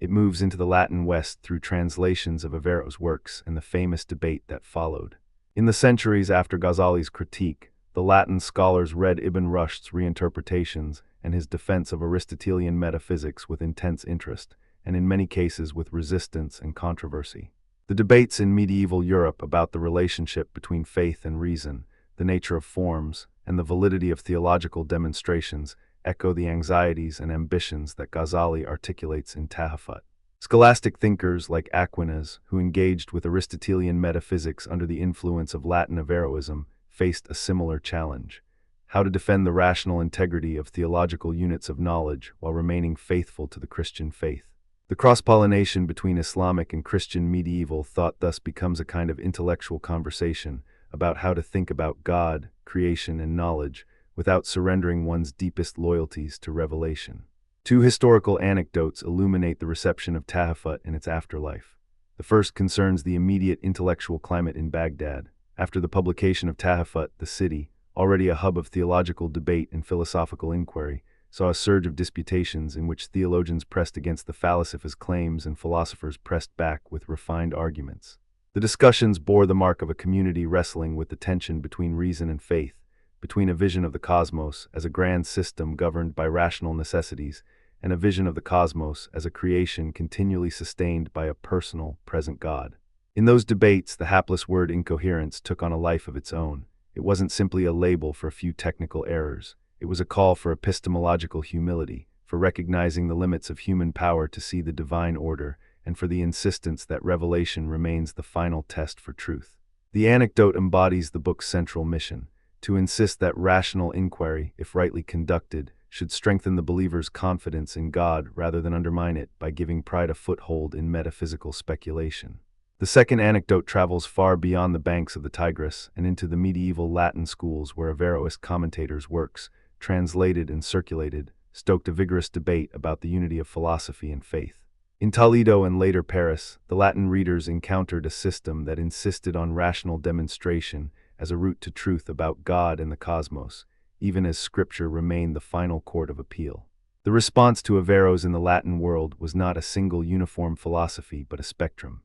It moves into the Latin West through translations of Averro's works and the famous debate that followed. In the centuries after Ghazali's critique, the Latin scholars read Ibn Rushd's reinterpretations and his defense of Aristotelian metaphysics with intense interest, and in many cases with resistance and controversy. The debates in medieval Europe about the relationship between faith and reason, the nature of forms, and the validity of theological demonstrations echo the anxieties and ambitions that Ghazali articulates in Tahafut. Scholastic thinkers like Aquinas, who engaged with Aristotelian metaphysics under the influence of Latin Averroism, faced a similar challenge: how to defend the rational integrity of theological units of knowledge while remaining faithful to the Christian faith. The cross-pollination between Islamic and Christian medieval thought thus becomes a kind of intellectual conversation about how to think about God, creation, and knowledge without surrendering one's deepest loyalties to revelation. Two historical anecdotes illuminate the reception of Tahafut in its afterlife. The first concerns the immediate intellectual climate in Baghdad. After the publication of Tahafut, the city, already a hub of theological debate and philosophical inquiry, saw a surge of disputations in which theologians pressed against the Falasifa's claims and philosophers pressed back with refined arguments. The discussions bore the mark of a community wrestling with the tension between reason and faith, between a vision of the cosmos as a grand system governed by rational necessities and a vision of the cosmos as a creation continually sustained by a personal, present God. In those debates, the hapless word incoherence took on a life of its own. It wasn't simply a label for a few technical errors. It was a call for epistemological humility, for recognizing the limits of human power to see the divine order, and for the insistence that revelation remains the final test for truth. The anecdote embodies the book's central mission, to insist that rational inquiry, if rightly conducted, should strengthen the believer's confidence in God rather than undermine it by giving pride a foothold in metaphysical speculation. The second anecdote travels far beyond the banks of the Tigris and into the medieval Latin schools where Averroist commentators' works, translated and circulated, stoked a vigorous debate about the unity of philosophy and faith. In Toledo and later Paris, the Latin readers encountered a system that insisted on rational demonstration as a route to truth about God and the cosmos, even as Scripture remained the final court of appeal. The response to Averroes in the Latin world was not a single uniform philosophy but a spectrum.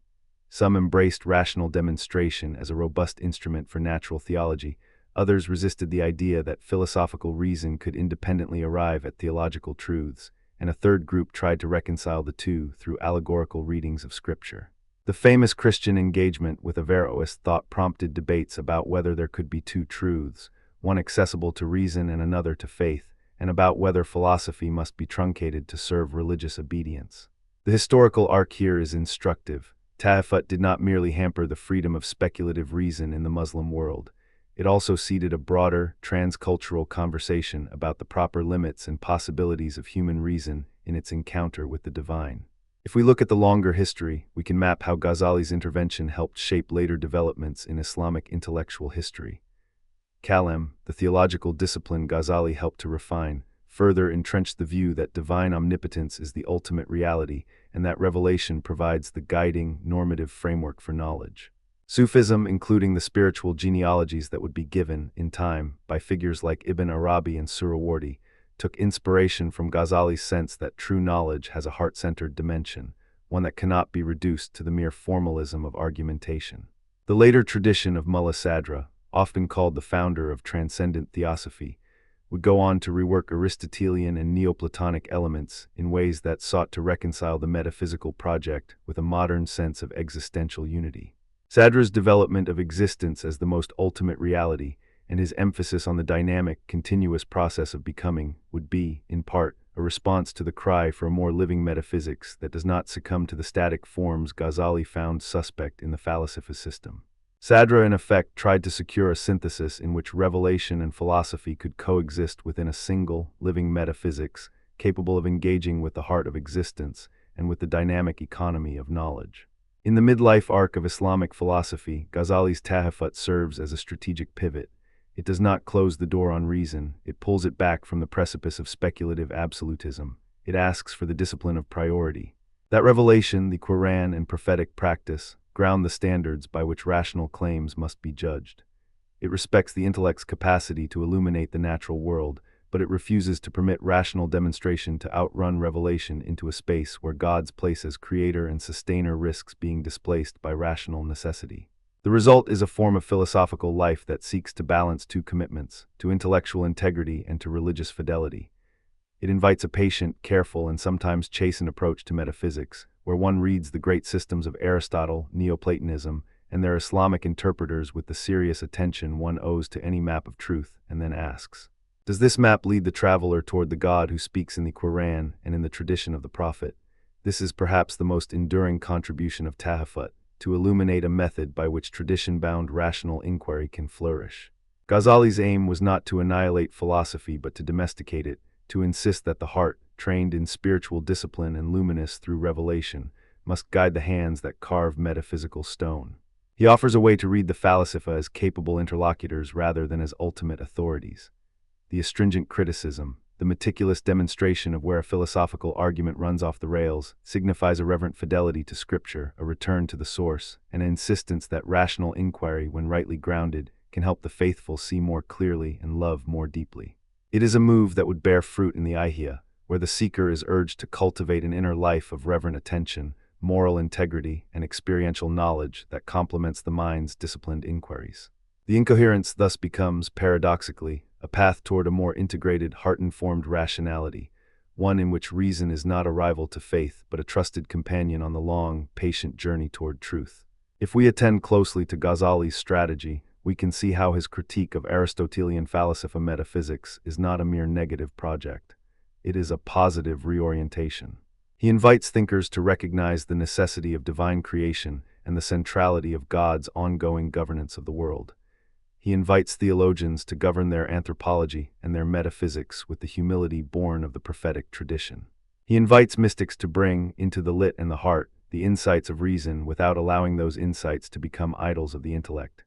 Some embraced rational demonstration as a robust instrument for natural theology. Others resisted the idea that philosophical reason could independently arrive at theological truths, and a third group tried to reconcile the two through allegorical readings of Scripture. The famous Christian engagement with Averroist thought prompted debates about whether there could be two truths, one accessible to reason and another to faith, and about whether philosophy must be truncated to serve religious obedience. The historical arc here is instructive. Tahafut did not merely hamper the freedom of speculative reason in the Muslim world. It also seeded a broader, transcultural conversation about the proper limits and possibilities of human reason in its encounter with the divine. If we look at the longer history, we can map how Ghazali's intervention helped shape later developments in Islamic intellectual history. Kalam, the theological discipline Ghazali helped to refine, further entrenched the view that divine omnipotence is the ultimate reality and that revelation provides the guiding, normative framework for knowledge. Sufism, including the spiritual genealogies that would be given, in time, by figures like Ibn Arabi and Suhrawardi, took inspiration from Ghazali's sense that true knowledge has a heart-centered dimension, one that cannot be reduced to the mere formalism of argumentation. The later tradition of Mulla Sadra, often called the founder of transcendent theosophy, would go on to rework Aristotelian and Neoplatonic elements in ways that sought to reconcile the metaphysical project with a modern sense of existential unity. Sadra's development of existence as the most ultimate reality and his emphasis on the dynamic, continuous process of becoming would be, in part, a response to the cry for a more living metaphysics that does not succumb to the static forms Ghazali found suspect in the Falasifa system. Sadra, in effect, tried to secure a synthesis in which revelation and philosophy could coexist within a single, living metaphysics capable of engaging with the heart of existence and with the dynamic economy of knowledge. In the midlife arc of Islamic philosophy, Ghazali's Tahafut serves as a strategic pivot. It does not close the door on reason, it pulls it back from the precipice of speculative absolutism. It asks for the discipline of priority. That revelation, the Quran, and prophetic practice ground the standards by which rational claims must be judged. It respects the intellect's capacity to illuminate the natural world, but it refuses to permit rational demonstration to outrun revelation into a space where God's place as creator and sustainer risks being displaced by rational necessity. The result is a form of philosophical life that seeks to balance two commitments, to intellectual integrity and to religious fidelity. It invites a patient, careful, and sometimes chastened approach to metaphysics, where one reads the great systems of Aristotle, Neoplatonism, and their Islamic interpreters with the serious attention one owes to any map of truth, and then asks, does this map lead the traveler toward the God who speaks in the Quran and in the tradition of the Prophet? This is perhaps the most enduring contribution of Tahafut, to illuminate a method by which tradition-bound rational inquiry can flourish. Ghazali's aim was not to annihilate philosophy but to domesticate it, to insist that the heart, trained in spiritual discipline and luminous through revelation, must guide the hands that carve metaphysical stone. He offers a way to read the Falasifa as capable interlocutors rather than as ultimate authorities. The astringent criticism, the meticulous demonstration of where a philosophical argument runs off the rails, signifies a reverent fidelity to Scripture, a return to the source, and an insistence that rational inquiry, when rightly grounded, can help the faithful see more clearly and love more deeply. It is a move that would bear fruit in the Ihya, where the seeker is urged to cultivate an inner life of reverent attention, moral integrity, and experiential knowledge that complements the mind's disciplined inquiries. The Incoherence thus becomes, paradoxically, a path toward a more integrated, heart-informed rationality, one in which reason is not a rival to faith, but a trusted companion on the long, patient journey toward truth. If we attend closely to Ghazali's strategy, we can see how his critique of Aristotelian Falasifa metaphysics is not a mere negative project. It is a positive reorientation. He invites thinkers to recognize the necessity of divine creation and the centrality of God's ongoing governance of the world. He invites theologians to govern their anthropology and their metaphysics with the humility born of the prophetic tradition. He invites mystics to bring, into the lit and the heart, the insights of reason without allowing those insights to become idols of the intellect.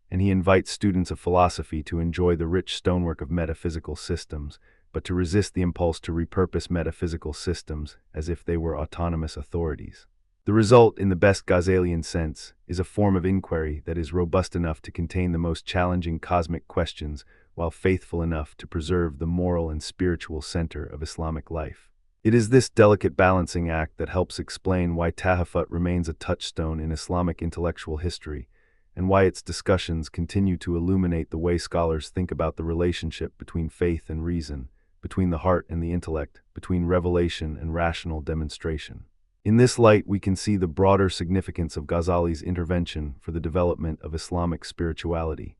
And he invites students of philosophy to enjoy the rich stonework of metaphysical systems, but to resist the impulse to repurpose metaphysical systems as if they were autonomous authorities. The result, in the best Ghazalian sense, is a form of inquiry that is robust enough to contain the most challenging cosmic questions while faithful enough to preserve the moral and spiritual center of Islamic life. It is this delicate balancing act that helps explain why Tahafut remains a touchstone in Islamic intellectual history, and why its discussions continue to illuminate the way scholars think about the relationship between faith and reason, between the heart and the intellect, between revelation and rational demonstration. In this light, we can see the broader significance of Ghazali's intervention for the development of Islamic spirituality.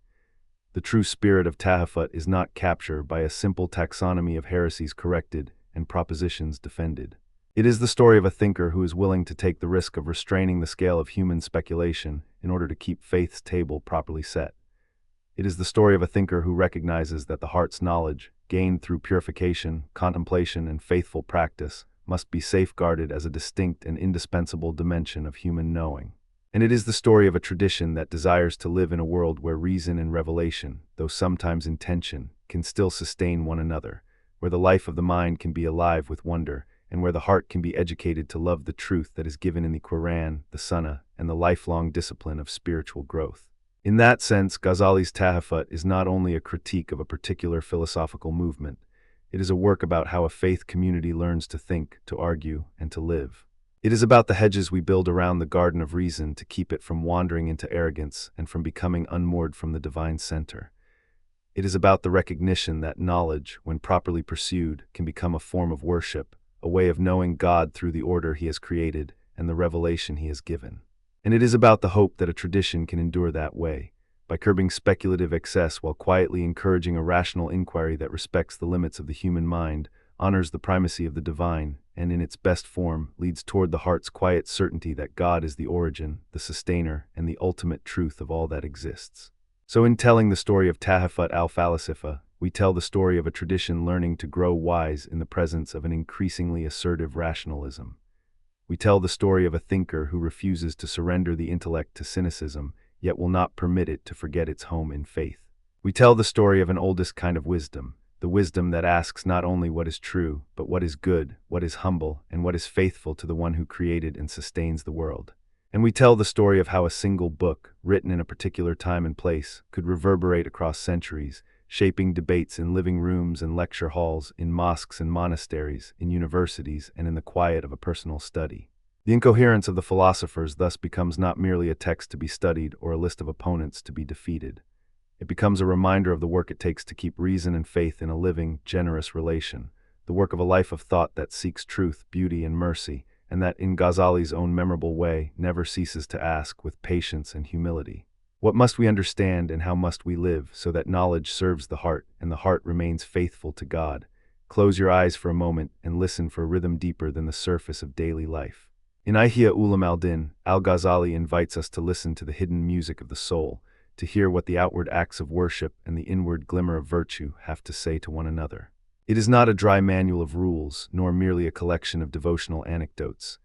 The true spirit of Tahafut is not captured by a simple taxonomy of heresies corrected and propositions defended. It is the story of a thinker who is willing to take the risk of restraining the scale of human speculation in order to keep faith's table properly set. It is the story of a thinker who recognizes that the heart's knowledge, gained through purification, contemplation, and faithful practice, must be safeguarded as a distinct and indispensable dimension of human knowing. And it is the story of a tradition that desires to live in a world where reason and revelation, though sometimes in tension, can still sustain one another, where the life of the mind can be alive with wonder, and where the heart can be educated to love the truth that is given in the Quran, the Sunnah, and the lifelong discipline of spiritual growth. In that sense, Ghazali's Tahafut is not only a critique of a particular philosophical movement, it is a work about how a faith community learns to think, to argue, and to live. It is about the hedges we build around the garden of reason to keep it from wandering into arrogance and from becoming unmoored from the divine center. It is about the recognition that knowledge, when properly pursued, can become a form of worship, a way of knowing God through the order He has created and the revelation He has given. And it is about the hope that a tradition can endure that way, by curbing speculative excess while quietly encouraging a rational inquiry that respects the limits of the human mind, honors the primacy of the divine, and in its best form leads toward the heart's quiet certainty that God is the origin, the sustainer, and the ultimate truth of all that exists. So in telling the story of Tahafut al-Falasifa, we tell the story of a tradition learning to grow wise in the presence of an increasingly assertive rationalism. We tell the story of a thinker who refuses to surrender the intellect to cynicism, yet will not permit it to forget its home in faith. We tell the story of an oldest kind of wisdom, the wisdom that asks not only what is true, but what is good, what is humble, and what is faithful to the one who created and sustains the world. And we tell the story of how a single book, written in a particular time and place, could reverberate across centuries, shaping debates in living rooms and lecture halls, in mosques and monasteries, in universities, and in the quiet of a personal study. The Incoherence of the Philosophers thus becomes not merely a text to be studied or a list of opponents to be defeated. It becomes a reminder of the work it takes to keep reason and faith in a living, generous relation, the work of a life of thought that seeks truth, beauty, and mercy, and that, in Ghazali's own memorable way, never ceases to ask, with patience and humility, what must we understand and how must we live so that knowledge serves the heart and the heart remains faithful to God? Close your eyes for a moment and listen for a rhythm deeper than the surface of daily life. In Ihya Ulum al-Din, Al-Ghazali invites us to listen to the hidden music of the soul, to hear what the outward acts of worship and the inward glimmer of virtue have to say to one another. It is not a dry manual of rules, nor merely a collection of devotional anecdotes.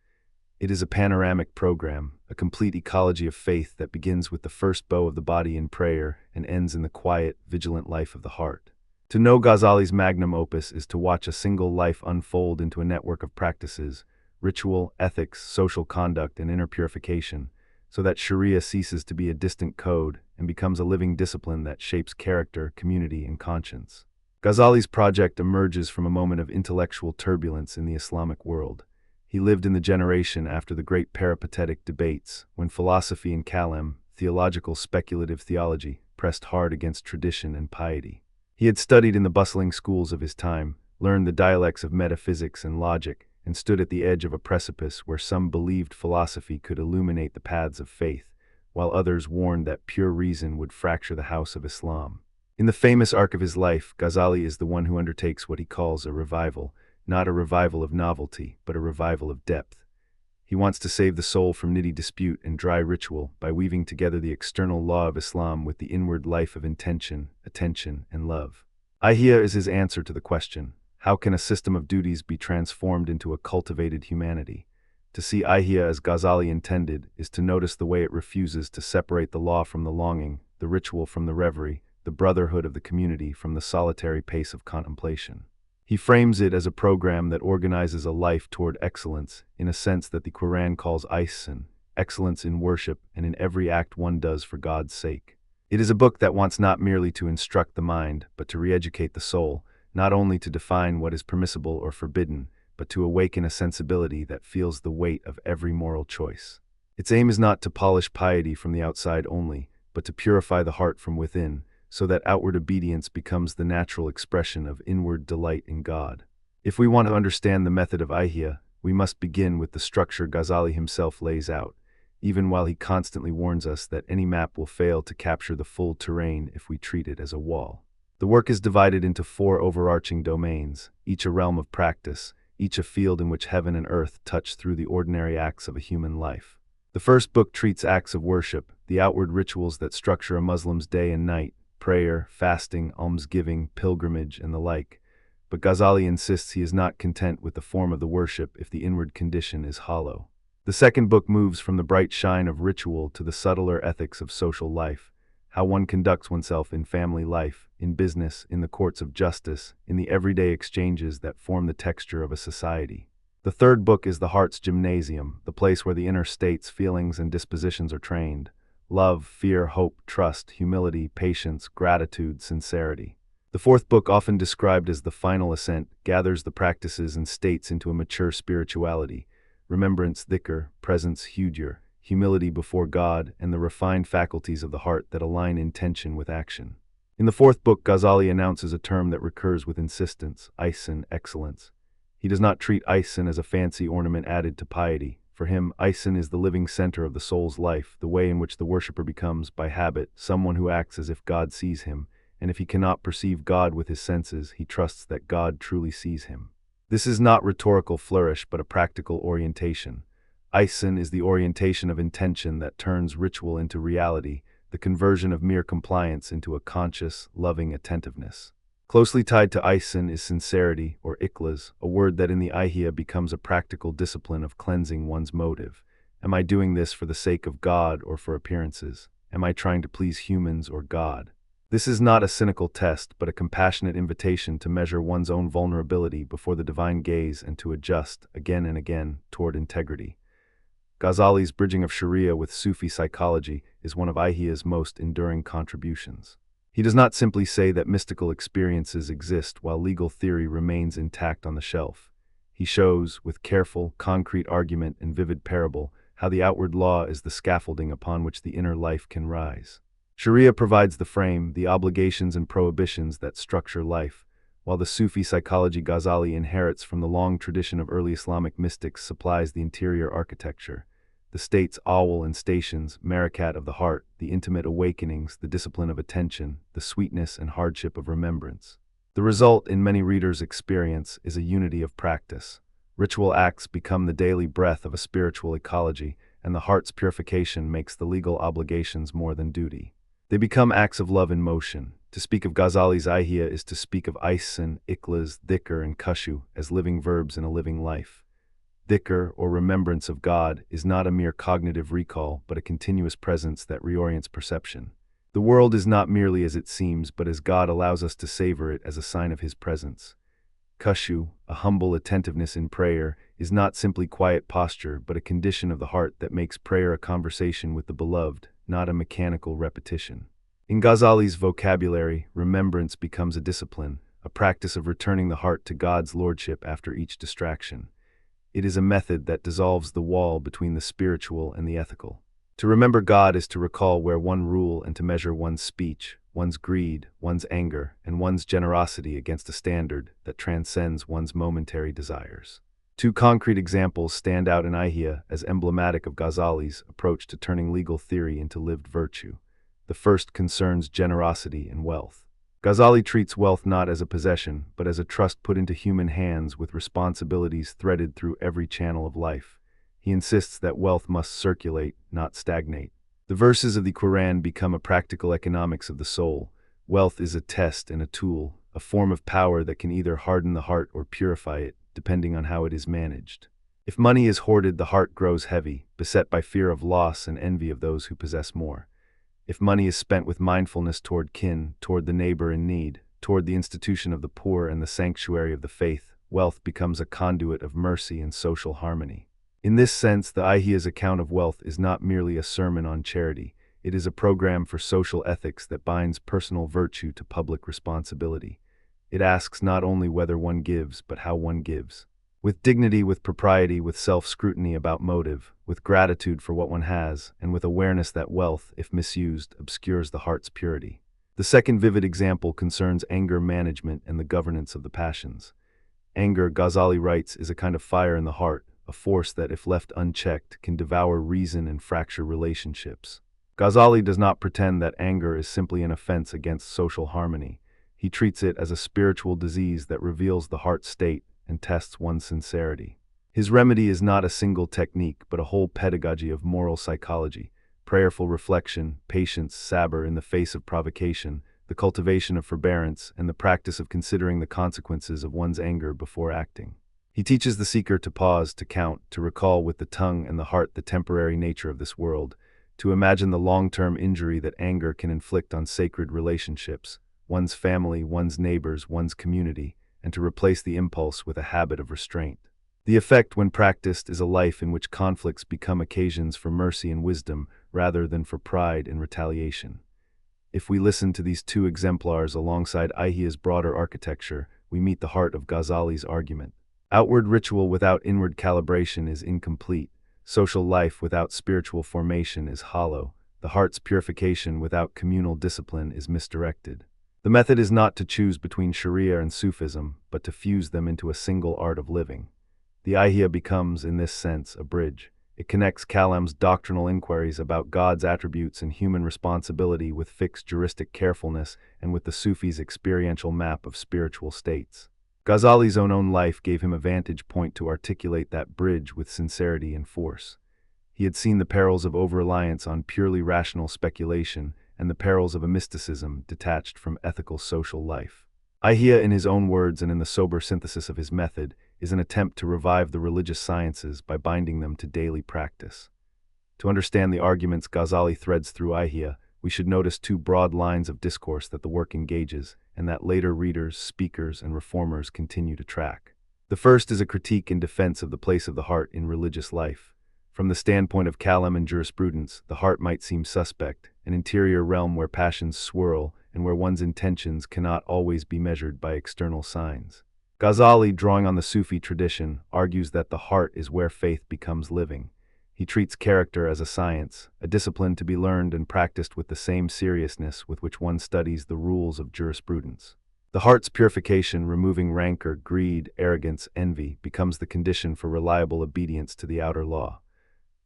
It is a panoramic program, a complete ecology of faith that begins with the first bow of the body in prayer and ends in the quiet, vigilant life of the heart. To know Ghazali's magnum opus is to watch a single life unfold into a network of practices, ritual, ethics, social conduct, and inner purification, so that Sharia ceases to be a distant code and becomes a living discipline that shapes character, community, and conscience. Ghazali's project emerges from a moment of intellectual turbulence in the Islamic world. He lived in the generation after the great peripatetic debates, when philosophy and kalam, theological speculative theology, pressed hard against tradition and piety. He had studied in the bustling schools of his time, learned the dialects of metaphysics and logic, and stood at the edge of a precipice where some believed philosophy could illuminate the paths of faith, while others warned that pure reason would fracture the house of Islam. In the famous arc of his life, Ghazali is the one who undertakes what he calls a revival, not a revival of novelty, but a revival of depth. He wants to save the soul from nitty dispute and dry ritual by weaving together the external law of Islam with the inward life of intention, attention, and love. Ihya is his answer to the question, how can a system of duties be transformed into a cultivated humanity? To see Ihya as Ghazali intended is to notice the way it refuses to separate the law from the longing, the ritual from the reverie, the brotherhood of the community from the solitary pace of contemplation. He frames it as a program that organizes a life toward excellence, in a sense that the Quran calls ihsan, excellence in worship and in every act one does for God's sake. It is a book that wants not merely to instruct the mind, but to re-educate the soul, not only to define what is permissible or forbidden, but to awaken a sensibility that feels the weight of every moral choice. Its aim is not to polish piety from the outside only, but to purify the heart from within, so that outward obedience becomes the natural expression of inward delight in God. If we want to understand the method of Ihya, we must begin with the structure Ghazali himself lays out, even while he constantly warns us that any map will fail to capture the full terrain if we treat it as a wall. The work is divided into 4 overarching domains, each a realm of practice, each a field in which heaven and earth touch through the ordinary acts of a human life. The first book treats acts of worship, the outward rituals that structure a Muslim's day and night, prayer, fasting, almsgiving, pilgrimage, and the like. But Ghazali insists he is not content with the form of the worship if the inward condition is hollow. The second book moves from the bright shine of ritual to the subtler ethics of social life, how one conducts oneself in family life, in business, in the courts of justice, in the everyday exchanges that form the texture of a society. The third book is the heart's gymnasium, the place where the inner states, feelings, and dispositions are trained. Love, fear, hope, trust, humility, patience, gratitude, sincerity. The fourth book, often described as the final ascent, gathers the practices and states into a mature spirituality, remembrance, dhikr, presence, hujur, humility before God, and the refined faculties of the heart that align intention with action. In the fourth book, Ghazali announces a term that recurs with insistence, ihsan, excellence. He does not treat ihsan as a fancy ornament added to piety. For him, ihsan is the living center of the soul's life, the way in which the worshipper becomes, by habit, someone who acts as if God sees him, and if he cannot perceive God with his senses, he trusts that God truly sees him. This is not rhetorical flourish, but a practical orientation. Ihsan is the orientation of intention that turns ritual into reality, the conversion of mere compliance into a conscious, loving attentiveness. Closely tied to ihsan is sincerity, or ikhlas, a word that in the Ihya becomes a practical discipline of cleansing one's motive. Am I doing this for the sake of God or for appearances? Am I trying to please humans or God? This is not a cynical test, but a compassionate invitation to measure one's own vulnerability before the divine gaze and to adjust, again and again, toward integrity. Ghazali's bridging of Sharia with Sufi psychology is one of Ihya's most enduring contributions. He does not simply say that mystical experiences exist while legal theory remains intact on the shelf. He shows, with careful, concrete argument and vivid parable, how the outward law is the scaffolding upon which the inner life can rise. Sharia provides the frame, the obligations and prohibitions that structure life, while the Sufi psychology Ghazali inherits from the long tradition of early Islamic mystics supplies the interior architecture. The states, awal and stations, marakat of the heart, the intimate awakenings, the discipline of attention, the sweetness and hardship of remembrance. The result, in many readers' experience, is a unity of practice. Ritual acts become the daily breath of a spiritual ecology, and the heart's purification makes the legal obligations more than duty. They become acts of love in motion, To speak of Ghazali's Ihya is to speak of Ihsan, Ikhlas, dhikr, and khushu as living verbs in a living life. Dhikr, or remembrance of God, is not a mere cognitive recall, but a continuous presence that reorients perception. The world is not merely as it seems, but as God allows us to savor it as a sign of His presence. Khushu, a humble attentiveness in prayer, is not simply quiet posture, but a condition of the heart that makes prayer a conversation with the beloved, not a mechanical repetition. In Ghazali's vocabulary, remembrance becomes a discipline, a practice of returning the heart to God's lordship after each distraction. It is a method that dissolves the wall between the spiritual and the ethical. To remember God is to recall where one rule and to measure one's speech, one's greed, one's anger, and one's generosity against a standard that transcends one's momentary desires. Two concrete examples stand out in Ihya as emblematic of Ghazali's approach to turning legal theory into lived virtue. The first concerns generosity and wealth. Ghazali treats wealth not as a possession, but as a trust put into human hands with responsibilities threaded through every channel of life. He insists that wealth must circulate, not stagnate. The verses of the Quran become a practical economics of the soul. Wealth is a test and a tool, a form of power that can either harden the heart or purify it, depending on how it is managed. If money is hoarded, the heart grows heavy, beset by fear of loss and envy of those who possess more. If money is spent with mindfulness toward kin, toward the neighbor in need, toward the institution of the poor and the sanctuary of the faith, wealth becomes a conduit of mercy and social harmony. In this sense, the Ihya's account of wealth is not merely a sermon on charity. It is a program for social ethics that binds personal virtue to public responsibility. It asks not only whether one gives, but how one gives. With dignity, with propriety, with self-scrutiny about motive, with gratitude for what one has, and with awareness that wealth, if misused, obscures the heart's purity. The second vivid example concerns anger management and the governance of the passions. Anger, Ghazali writes, is a kind of fire in the heart, a force that, if left unchecked, can devour reason and fracture relationships. Ghazali does not pretend that anger is simply an offense against social harmony. He treats it as a spiritual disease that reveals the heart state and tests one's sincerity. His remedy is not a single technique, but a whole pedagogy of moral psychology, prayerful reflection, patience, sabr in the face of provocation, the cultivation of forbearance, and the practice of considering the consequences of one's anger before acting. He teaches the seeker to pause, to count, to recall with the tongue and the heart the temporary nature of this world, to imagine the long-term injury that anger can inflict on sacred relationships, one's family, one's neighbors, one's community, and to replace the impulse with a habit of restraint. The effect, when practiced, is a life in which conflicts become occasions for mercy and wisdom rather than for pride and retaliation. If we listen to these two exemplars alongside Ihya's broader architecture, we meet the heart of Ghazali's argument. Outward ritual without inward calibration is incomplete. Social life without spiritual formation is hollow. The heart's purification without communal discipline is misdirected. The method is not to choose between Sharia and Sufism, but to fuse them into a single art of living. The Ihya becomes, in this sense, a bridge. It connects Kalam's doctrinal inquiries about God's attributes and human responsibility with fixed juristic carefulness and with the Sufi's experiential map of spiritual states. Ghazali's own life gave him a vantage point to articulate that bridge with sincerity and force. He had seen the perils of over-reliance on purely rational speculation and the perils of a mysticism detached from ethical social life. Ihya, in his own words and in the sober synthesis of his method, is an attempt to revive the religious sciences by binding them to daily practice. To understand the arguments Ghazali threads through Ihya, we should notice two broad lines of discourse that the work engages, and that later readers, speakers, and reformers continue to track. The first is a critique in defense of the place of the heart in religious life. From the standpoint of Kalam and jurisprudence, the heart might seem suspect, an interior realm where passions swirl and where one's intentions cannot always be measured by external signs. Ghazali, drawing on the Sufi tradition, argues that the heart is where faith becomes living. He treats character as a science, a discipline to be learned and practiced with the same seriousness with which one studies the rules of jurisprudence. The heart's purification, removing rancor, greed, arrogance, envy, becomes the condition for reliable obedience to the outer law.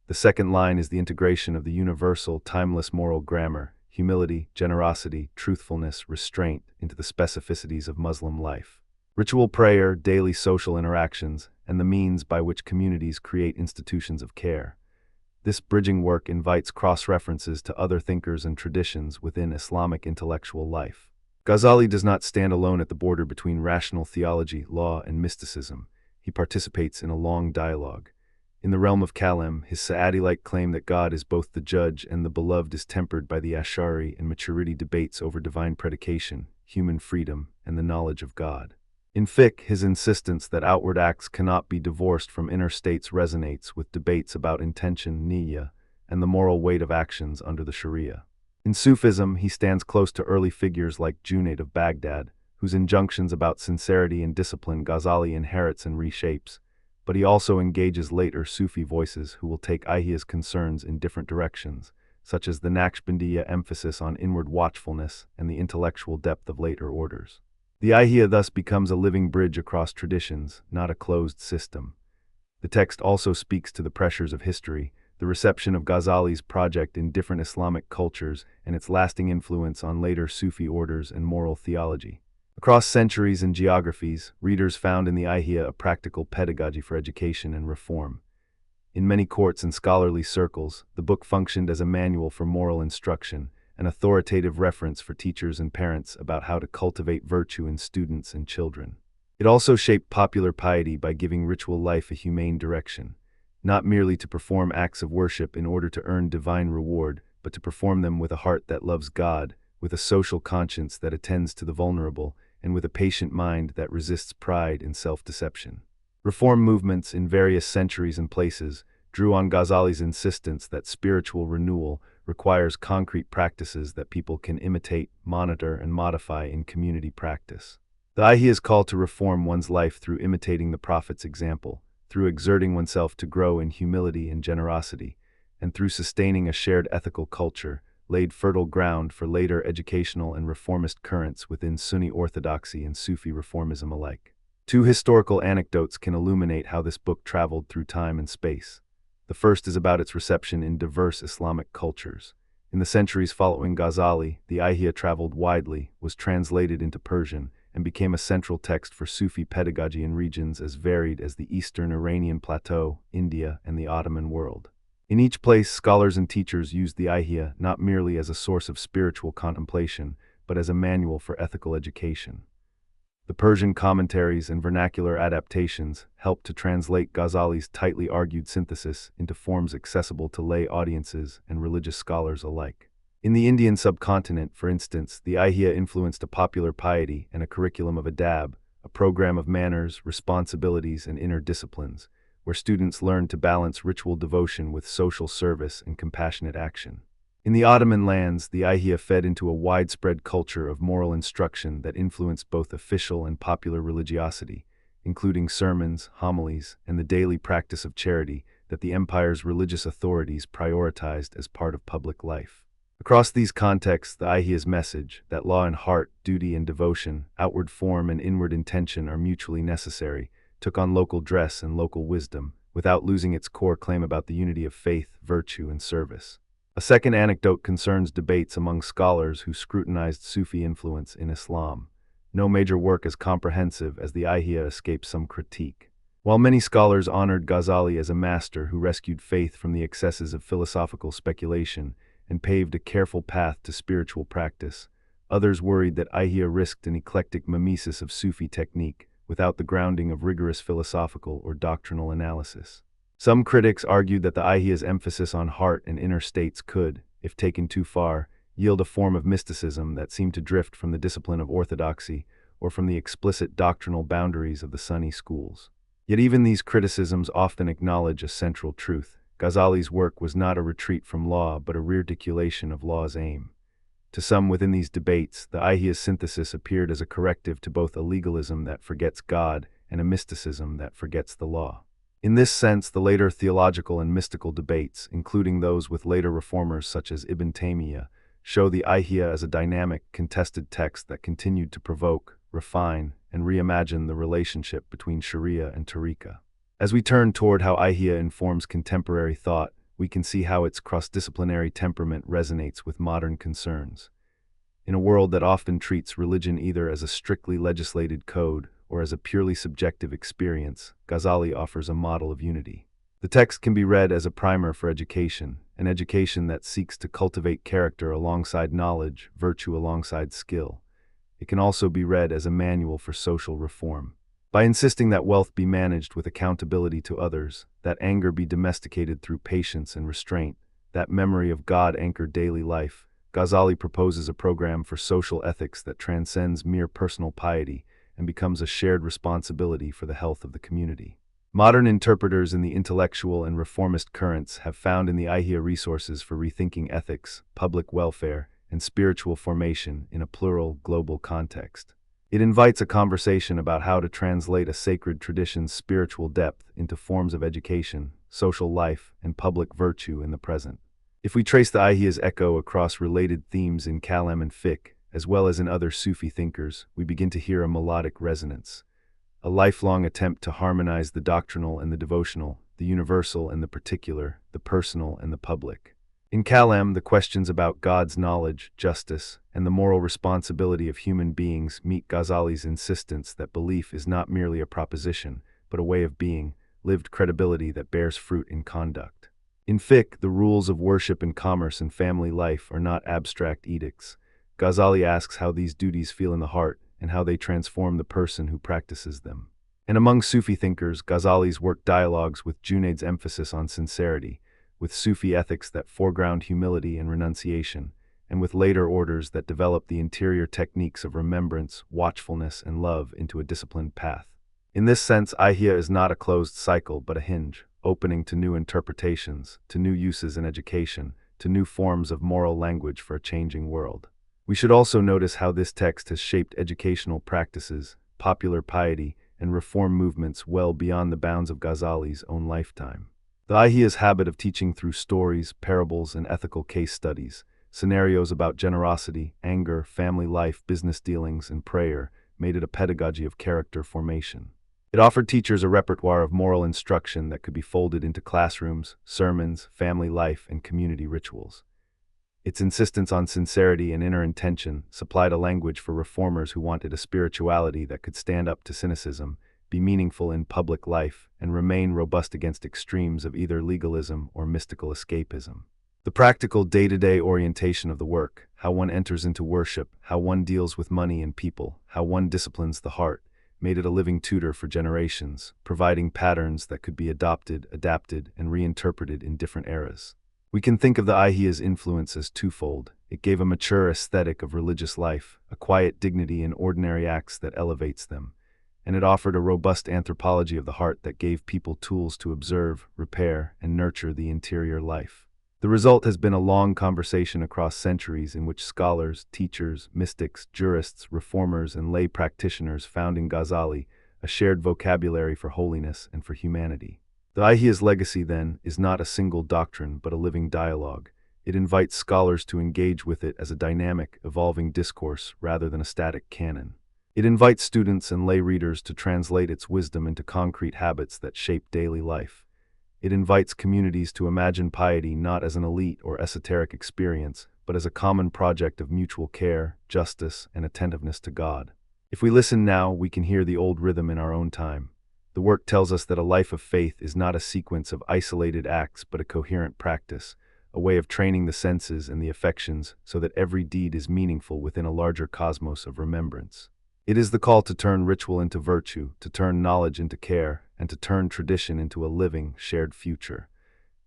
The second line is the integration of the universal, timeless moral grammar, humility, generosity, truthfulness, restraint, into the specificities of Muslim life. Ritual prayer, daily social interactions, and the means by which communities create institutions of care. This bridging work invites cross-references to other thinkers and traditions within Islamic intellectual life. Ghazali does not stand alone at the border between rational theology, law, and mysticism. He participates in a long dialogue. In the realm of Kalam, his Sa'adi-like claim that God is both the judge and the beloved is tempered by the Ash'ari and Maturidi debates over divine predication, human freedom, and the knowledge of God. In fiqh, his insistence that outward acts cannot be divorced from inner states resonates with debates about intention, niyya, and the moral weight of actions under the Sharia. In Sufism, he stands close to early figures like Junaid of Baghdad, whose injunctions about sincerity and discipline Ghazali inherits and reshapes, but he also engages later Sufi voices who will take Ihya's concerns in different directions, such as the Naqshbandiya emphasis on inward watchfulness and the intellectual depth of later orders. The Ihya thus becomes a living bridge across traditions, not a closed system. The text also speaks to the pressures of history, the reception of Ghazali's project in different Islamic cultures, and its lasting influence on later Sufi orders and moral theology. Across centuries and geographies, readers found in the Ihya a practical pedagogy for education and reform. In many courts and scholarly circles, the book functioned as a manual for moral instruction, an authoritative reference for teachers and parents about how to cultivate virtue in students and children. It also shaped popular piety by giving ritual life a humane direction, not merely to perform acts of worship in order to earn divine reward, but to perform them with a heart that loves God, with a social conscience that attends to the vulnerable, and with a patient mind that resists pride and self-deception. Reform movements in various centuries and places drew on Ghazali's insistence that spiritual renewal requires concrete practices that people can imitate, monitor, and modify in community practice. The Ihya's call to reform one's life through imitating the Prophet's example, through exerting oneself to grow in humility and generosity, and through sustaining a shared ethical culture, laid fertile ground for later educational and reformist currents within Sunni orthodoxy and Sufi reformism alike. Two historical anecdotes can illuminate how this book traveled through time and space. The first is about its reception in diverse Islamic cultures. In the centuries following Ghazali, the Ihya traveled widely, was translated into Persian, and became a central text for Sufi pedagogy in regions as varied as the eastern Iranian plateau, India, and the Ottoman world. In each place, scholars and teachers used the Ihya not merely as a source of spiritual contemplation, but as a manual for ethical education. The Persian commentaries and vernacular adaptations helped to translate Ghazali's tightly argued synthesis into forms accessible to lay audiences and religious scholars alike. In the Indian subcontinent, for instance, the Ihya influenced a popular piety and a curriculum of adab, a program of manners, responsibilities, and inner disciplines, where students learned to balance ritual devotion with social service and compassionate action. In the Ottoman lands, the Ihya fed into a widespread culture of moral instruction that influenced both official and popular religiosity, including sermons, homilies, and the daily practice of charity that the empire's religious authorities prioritized as part of public life. Across these contexts, the Ihya's message, that law and heart, duty and devotion, outward form and inward intention are mutually necessary, took on local dress and local wisdom, without losing its core claim about the unity of faith, virtue, and service. A second anecdote concerns debates among scholars who scrutinized Sufi influence in Islam. No major work as comprehensive as the Ihya escapes some critique. While many scholars honored Ghazali as a master who rescued faith from the excesses of philosophical speculation and paved a careful path to spiritual practice, others worried that Ihya risked an eclectic mimesis of Sufi technique, without the grounding of rigorous philosophical or doctrinal analysis. Some critics argued that the Ihya's emphasis on heart and inner states could, if taken too far, yield a form of mysticism that seemed to drift from the discipline of orthodoxy or from the explicit doctrinal boundaries of the Sunni schools. Yet even these criticisms often acknowledge a central truth. Ghazali's work was not a retreat from law, but a rearticulation of law's aim. To some within these debates, the Ihya's synthesis appeared as a corrective to both a legalism that forgets God and a mysticism that forgets the law. In this sense, the later theological and mystical debates, including those with later reformers such as Ibn Taymiyyah, show the Ihya as a dynamic, contested text that continued to provoke, refine, and reimagine the relationship between Sharia and Tariqah. As we turn toward how Ihya informs contemporary thought, we can see how its cross-disciplinary temperament resonates with modern concerns. In a world that often treats religion either as a strictly legislated code or as a purely subjective experience, Ghazali offers a model of unity. The text can be read as a primer for education, an education that seeks to cultivate character alongside knowledge, virtue alongside skill. it can also be read as a manual for social reform. By insisting that wealth be managed with accountability to others, that anger be domesticated through patience and restraint, that memory of God anchor daily life, Ghazali proposes a program for social ethics that transcends mere personal piety and becomes a shared responsibility for the health of the community. Modern interpreters in the intellectual and reformist currents have found in the Ihya resources for rethinking ethics, public welfare, and spiritual formation in a plural, global context. It invites a conversation about how to translate a sacred tradition's spiritual depth into forms of education, social life, and public virtue in the present. If we trace the Ihya's echo across related themes in Kalam and Fiqh, as well as in other Sufi thinkers, we begin to hear a melodic resonance, a lifelong attempt to harmonize the doctrinal and the devotional, the universal and the particular, the personal and the public. In Kalam, the questions about God's knowledge, justice, and the moral responsibility of human beings meet Ghazali's insistence that belief is not merely a proposition, but a way of being, lived credibility that bears fruit in conduct. In Fiqh, the rules of worship and commerce and family life are not abstract edicts. Ghazali asks how these duties feel in the heart and how they transform the person who practices them. And among Sufi thinkers, Ghazali's work dialogues with Junaid's emphasis on sincerity, with Sufi ethics that foreground humility and renunciation, and with later orders that develop the interior techniques of remembrance, watchfulness, and love into a disciplined path. In this sense, Ihya is not a closed cycle but a hinge, opening to new interpretations, to new uses in education, to new forms of moral language for a changing world. We should also notice how this text has shaped educational practices, popular piety, and reform movements well beyond the bounds of Ghazali's own lifetime. The Ihya's habit of teaching through stories, parables, and ethical case studies, scenarios about generosity, anger, family life, business dealings, and prayer, made it a pedagogy of character formation. It offered teachers a repertoire of moral instruction that could be folded into classrooms, sermons, family life, and community rituals. Its insistence on sincerity and inner intention supplied a language for reformers who wanted a spirituality that could stand up to cynicism, be meaningful in public life, and remain robust against extremes of either legalism or mystical escapism. The practical day-to-day orientation of the work, how one enters into worship, how one deals with money and people, how one disciplines the heart, made it a living tutor for generations, providing patterns that could be adopted, adapted, and reinterpreted in different eras. We can think of the Ihya's influence as twofold. It gave a mature aesthetic of religious life, a quiet dignity in ordinary acts that elevates them, and it offered a robust anthropology of the heart that gave people tools to observe, repair, and nurture the interior life. The result has been a long conversation across centuries in which scholars, teachers, mystics, jurists, reformers, and lay practitioners found in Ghazali a shared vocabulary for holiness and for humanity. The Ihya's legacy, then, is not a single doctrine but a living dialogue. It invites scholars to engage with it as a dynamic, evolving discourse rather than a static canon. It invites students and lay readers to translate its wisdom into concrete habits that shape daily life. It invites communities to imagine piety not as an elite or esoteric experience, but as a common project of mutual care, justice, and attentiveness to God. If we listen now, we can hear the old rhythm in our own time. The work tells us that a life of faith is not a sequence of isolated acts but a coherent practice, a way of training the senses and the affections so that every deed is meaningful within a larger cosmos of remembrance. It is the call to turn ritual into virtue, to turn knowledge into care, and to turn tradition into a living, shared future.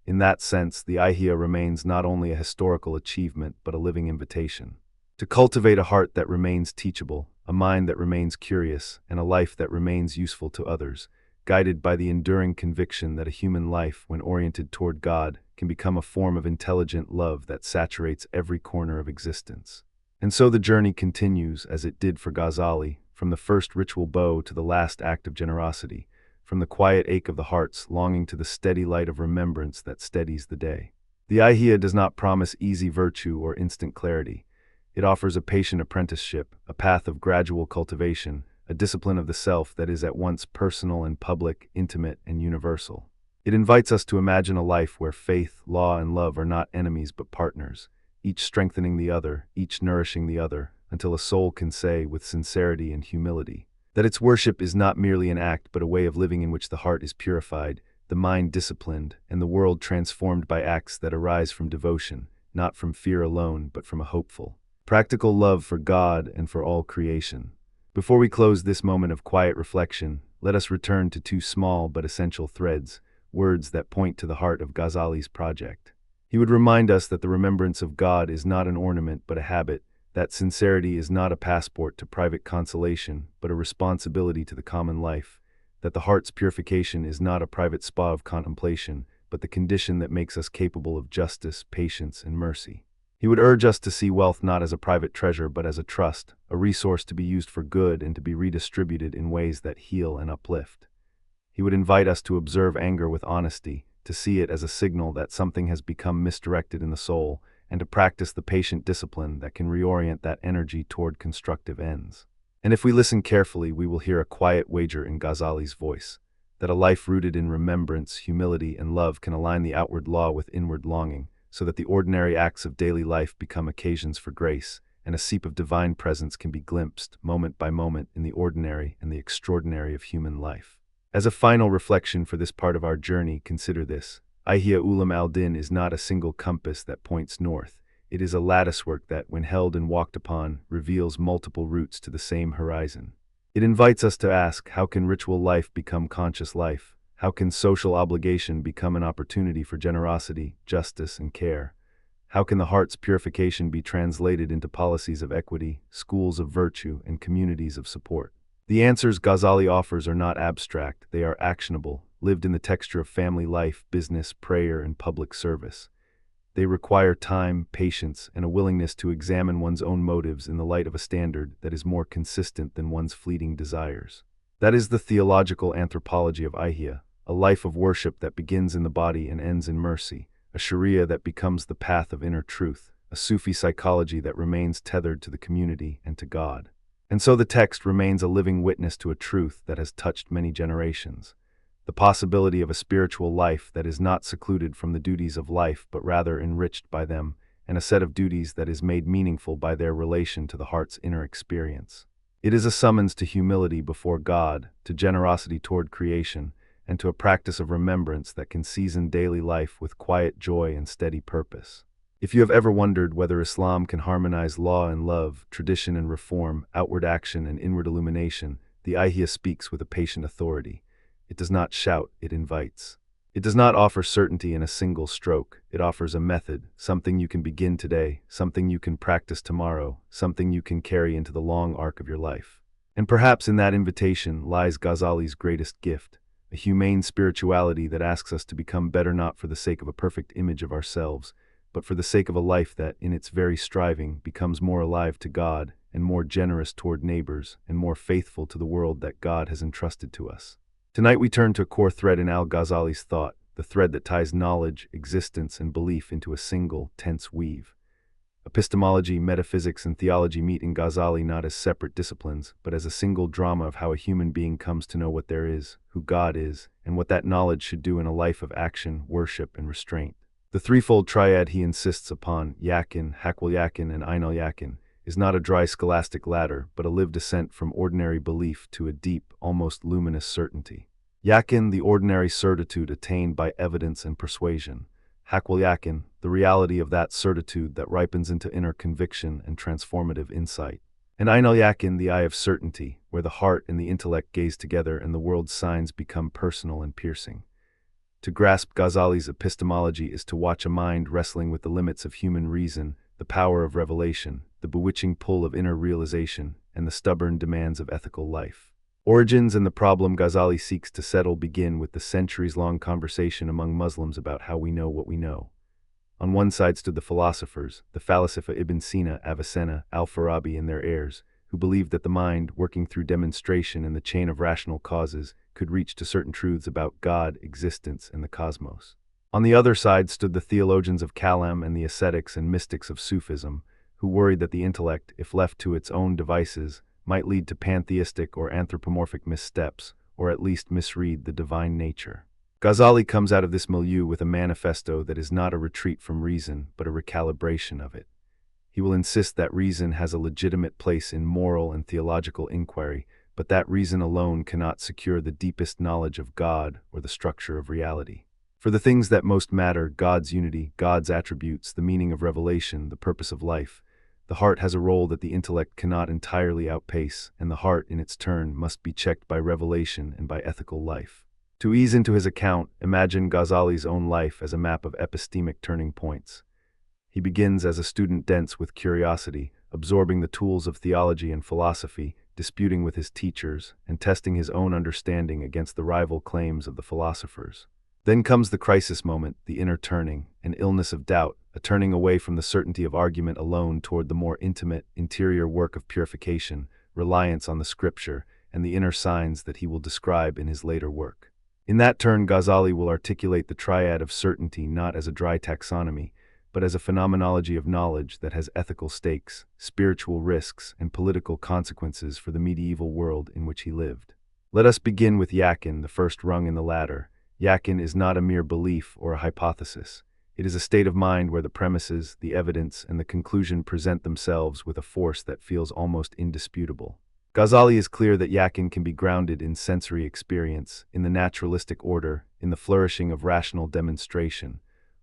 In that sense, the Ihya remains not only a historical achievement but a living invitation to cultivate a heart that remains teachable, a mind that remains curious, and a life that remains useful to others, guided by the enduring conviction that a human life, when oriented toward God, can become a form of intelligent love that saturates every corner of existence. And so the journey continues, as it did for Ghazali, from the first ritual bow to the last act of generosity, from the quiet ache of the heart's longing to the steady light of remembrance that steadies the day. The Ihya does not promise easy virtue or instant clarity. It offers a patient apprenticeship, a path of gradual cultivation, a discipline of the self that is at once personal and public, intimate and universal. It invites us to imagine a life where faith, law, and love are not enemies but partners, each strengthening the other, each nourishing the other, until a soul can say with sincerity and humility that its worship is not merely an act but a way of living in which the heart is purified, the mind disciplined, and the world transformed by acts that arise from devotion, not from fear alone but from a hopeful, practical love for God and for all creation. Before we close this moment of quiet reflection, let us return to two small but essential threads, words that point to the heart of Ghazali's project. He would remind us that the remembrance of God is not an ornament but a habit, that sincerity is not a passport to private consolation but a responsibility to the common life, that the heart's purification is not a private spa of contemplation but the condition that makes us capable of justice, patience, and mercy. He would urge us to see wealth not as a private treasure but as a trust, a resource to be used for good and to be redistributed in ways that heal and uplift. He would invite us to observe anger with honesty, to see it as a signal that something has become misdirected in the soul, and to practice the patient discipline that can reorient that energy toward constructive ends. And if we listen carefully, we will hear a quiet wager in Ghazali's voice, that a life rooted in remembrance, humility, and love can align the outward law with inward longing, so that the ordinary acts of daily life become occasions for grace, and a seep of divine presence can be glimpsed, moment by moment, in the ordinary and the extraordinary of human life. As a final reflection for this part of our journey, consider this. Ihya Ulum al-Din is not a single compass that points north. It is a latticework that, when held and walked upon, reveals multiple routes to the same horizon. It invites us to ask, how can ritual life become conscious life? How can social obligation become an opportunity for generosity, justice, and care? How can the heart's purification be translated into policies of equity, schools of virtue, and communities of support? The answers Ghazali offers are not abstract, they are actionable, lived in the texture of family life, business, prayer, and public service. They require time, patience, and a willingness to examine one's own motives in the light of a standard that is more consistent than one's fleeting desires. That is the theological anthropology of Ihya, a life of worship that begins in the body and ends in mercy, a Sharia that becomes the path of inner truth, a Sufi psychology that remains tethered to the community and to God. And so the text remains a living witness to a truth that has touched many generations, the possibility of a spiritual life that is not secluded from the duties of life but rather enriched by them, and a set of duties that is made meaningful by their relation to the heart's inner experience. It is a summons to humility before God, to generosity toward creation, and to a practice of remembrance that can season daily life with quiet joy and steady purpose. If you have ever wondered whether Islam can harmonize law and love, tradition and reform, outward action and inward illumination, the Ihya speaks with a patient authority. It does not shout, it invites. It does not offer certainty in a single stroke. It offers a method, something you can begin today, something you can practice tomorrow, something you can carry into the long arc of your life. And perhaps in that invitation lies Ghazali's greatest gift, a humane spirituality that asks us to become better not for the sake of a perfect image of ourselves, but for the sake of a life that, in its very striving, becomes more alive to God, and more generous toward neighbors, and more faithful to the world that God has entrusted to us. Tonight we turn to a core thread in Al-Ghazali's thought, the thread that ties knowledge, existence, and belief into a single, tense weave. Epistemology, metaphysics, and theology meet in Ghazali not as separate disciplines, but as a single drama of how a human being comes to know what there is, who God is, and what that knowledge should do in a life of action, worship, and restraint. The threefold triad he insists upon, yakin, hakwal yakin, and ainal yakin, is not a dry scholastic ladder, but a lived ascent from ordinary belief to a deep, almost luminous certainty. Yakin, the ordinary certitude attained by evidence and persuasion. Hakwal yakin, the reality of that certitude that ripens into inner conviction and transformative insight. And ainal yakin, the eye of certainty, where the heart and the intellect gaze together and the world's signs become personal and piercing. To grasp Ghazali's epistemology is to watch a mind wrestling with the limits of human reason, the power of revelation, the bewitching pull of inner realization, and the stubborn demands of ethical life. Origins and the problem Ghazali seeks to settle begin with the centuries-long conversation among Muslims about how we know what we know. On one side stood the philosophers, the Falasifa Ibn Sina, Avicenna, Al-Farabi, and their heirs, who believed that the mind, working through demonstration and the chain of rational causes, could reach to certain truths about God, existence, and the cosmos. On the other side stood the theologians of Kalam and the ascetics and mystics of Sufism, who worried that the intellect, if left to its own devices, might lead to pantheistic or anthropomorphic missteps, or at least misread the divine nature. Ghazali comes out of this milieu with a manifesto that is not a retreat from reason, but a recalibration of it. He will insist that reason has a legitimate place in moral and theological inquiry, but that reason alone cannot secure the deepest knowledge of God or the structure of reality. For the things that most matter, God's unity, God's attributes, the meaning of revelation, the purpose of life, The heart has a role that the intellect cannot entirely outpace, and the heart, in its turn, must be checked by revelation and by ethical life. To ease into his account, imagine Ghazali's own life as a map of epistemic turning points. He begins as a student dense with curiosity, absorbing the tools of theology and philosophy, disputing with his teachers, and testing his own understanding against the rival claims of the philosophers. Then comes the crisis moment, the inner turning, an illness of doubt, a turning away from the certainty of argument alone toward the more intimate, interior work of purification, reliance on the scripture, and the inner signs that he will describe in his later work. In that turn, Ghazali will articulate the triad of certainty not as a dry taxonomy, but as a phenomenology of knowledge that has ethical stakes, spiritual risks, and political consequences for the medieval world in which he lived. Let us begin with yakin, the first rung in the ladder. Yakin is not a mere belief or a hypothesis. It is a state of mind where the premises, the evidence, and the conclusion present themselves with a force that feels almost indisputable. Ghazali is clear that yakin can be grounded in sensory experience, in the naturalistic order, in the flourishing of rational demonstration,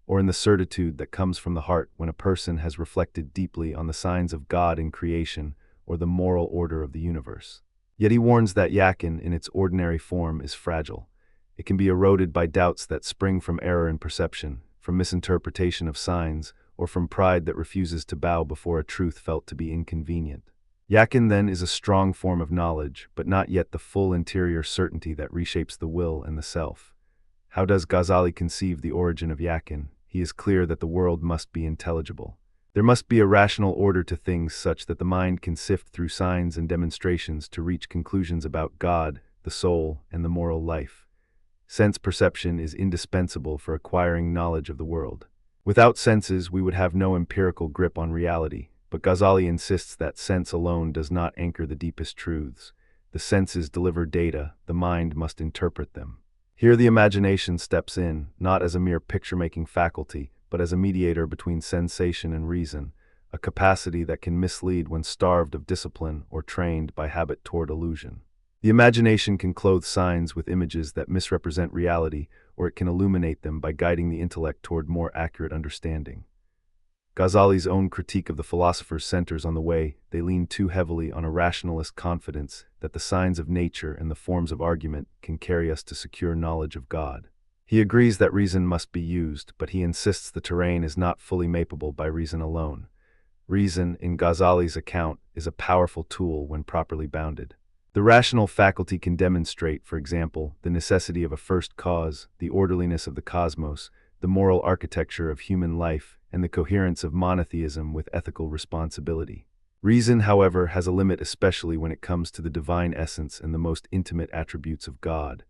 or in the certitude that comes from the heart when a person has reflected deeply on the signs of God in creation or the moral order of the universe. Yet he warns that yakin, in its ordinary form, is fragile. It can be eroded by doubts that spring from error in perception, from misinterpretation of signs, or from pride that refuses to bow before a truth felt to be inconvenient. Yakin, then, is a strong form of knowledge, but not yet the full interior certainty that reshapes the will and the self. How does Ghazali conceive the origin of yakin? He is clear that the world must be intelligible. There must be a rational order to things such that the mind can sift through signs and demonstrations to reach conclusions about God, the soul, and the moral life. Sense perception is indispensable for acquiring knowledge of the world. Without senses, we would have no empirical grip on reality, but Ghazali insists that sense alone does not anchor the deepest truths. The senses deliver data, the mind must interpret them. Here the imagination steps in, not as a mere picture-making faculty, but as a mediator between sensation and reason, a capacity that can mislead when starved of discipline or trained by habit toward illusion. The imagination can clothe signs with images that misrepresent reality, or it can illuminate them by guiding the intellect toward more accurate understanding. Ghazali's own critique of the philosophers centers on the way they lean too heavily on a rationalist confidence that the signs of nature and the forms of argument can carry us to secure knowledge of God. He agrees that reason must be used, but he insists the terrain is not fully mapeable by reason alone. Reason, in Ghazali's account, is a powerful tool when properly bounded. The rational faculty can demonstrate, for example, the necessity of a first cause, the orderliness of the cosmos, the moral architecture of human life, and the coherence of monotheism with ethical responsibility. Reason, however, has a limit, especially when it comes to the divine essence and the most intimate attributes of God.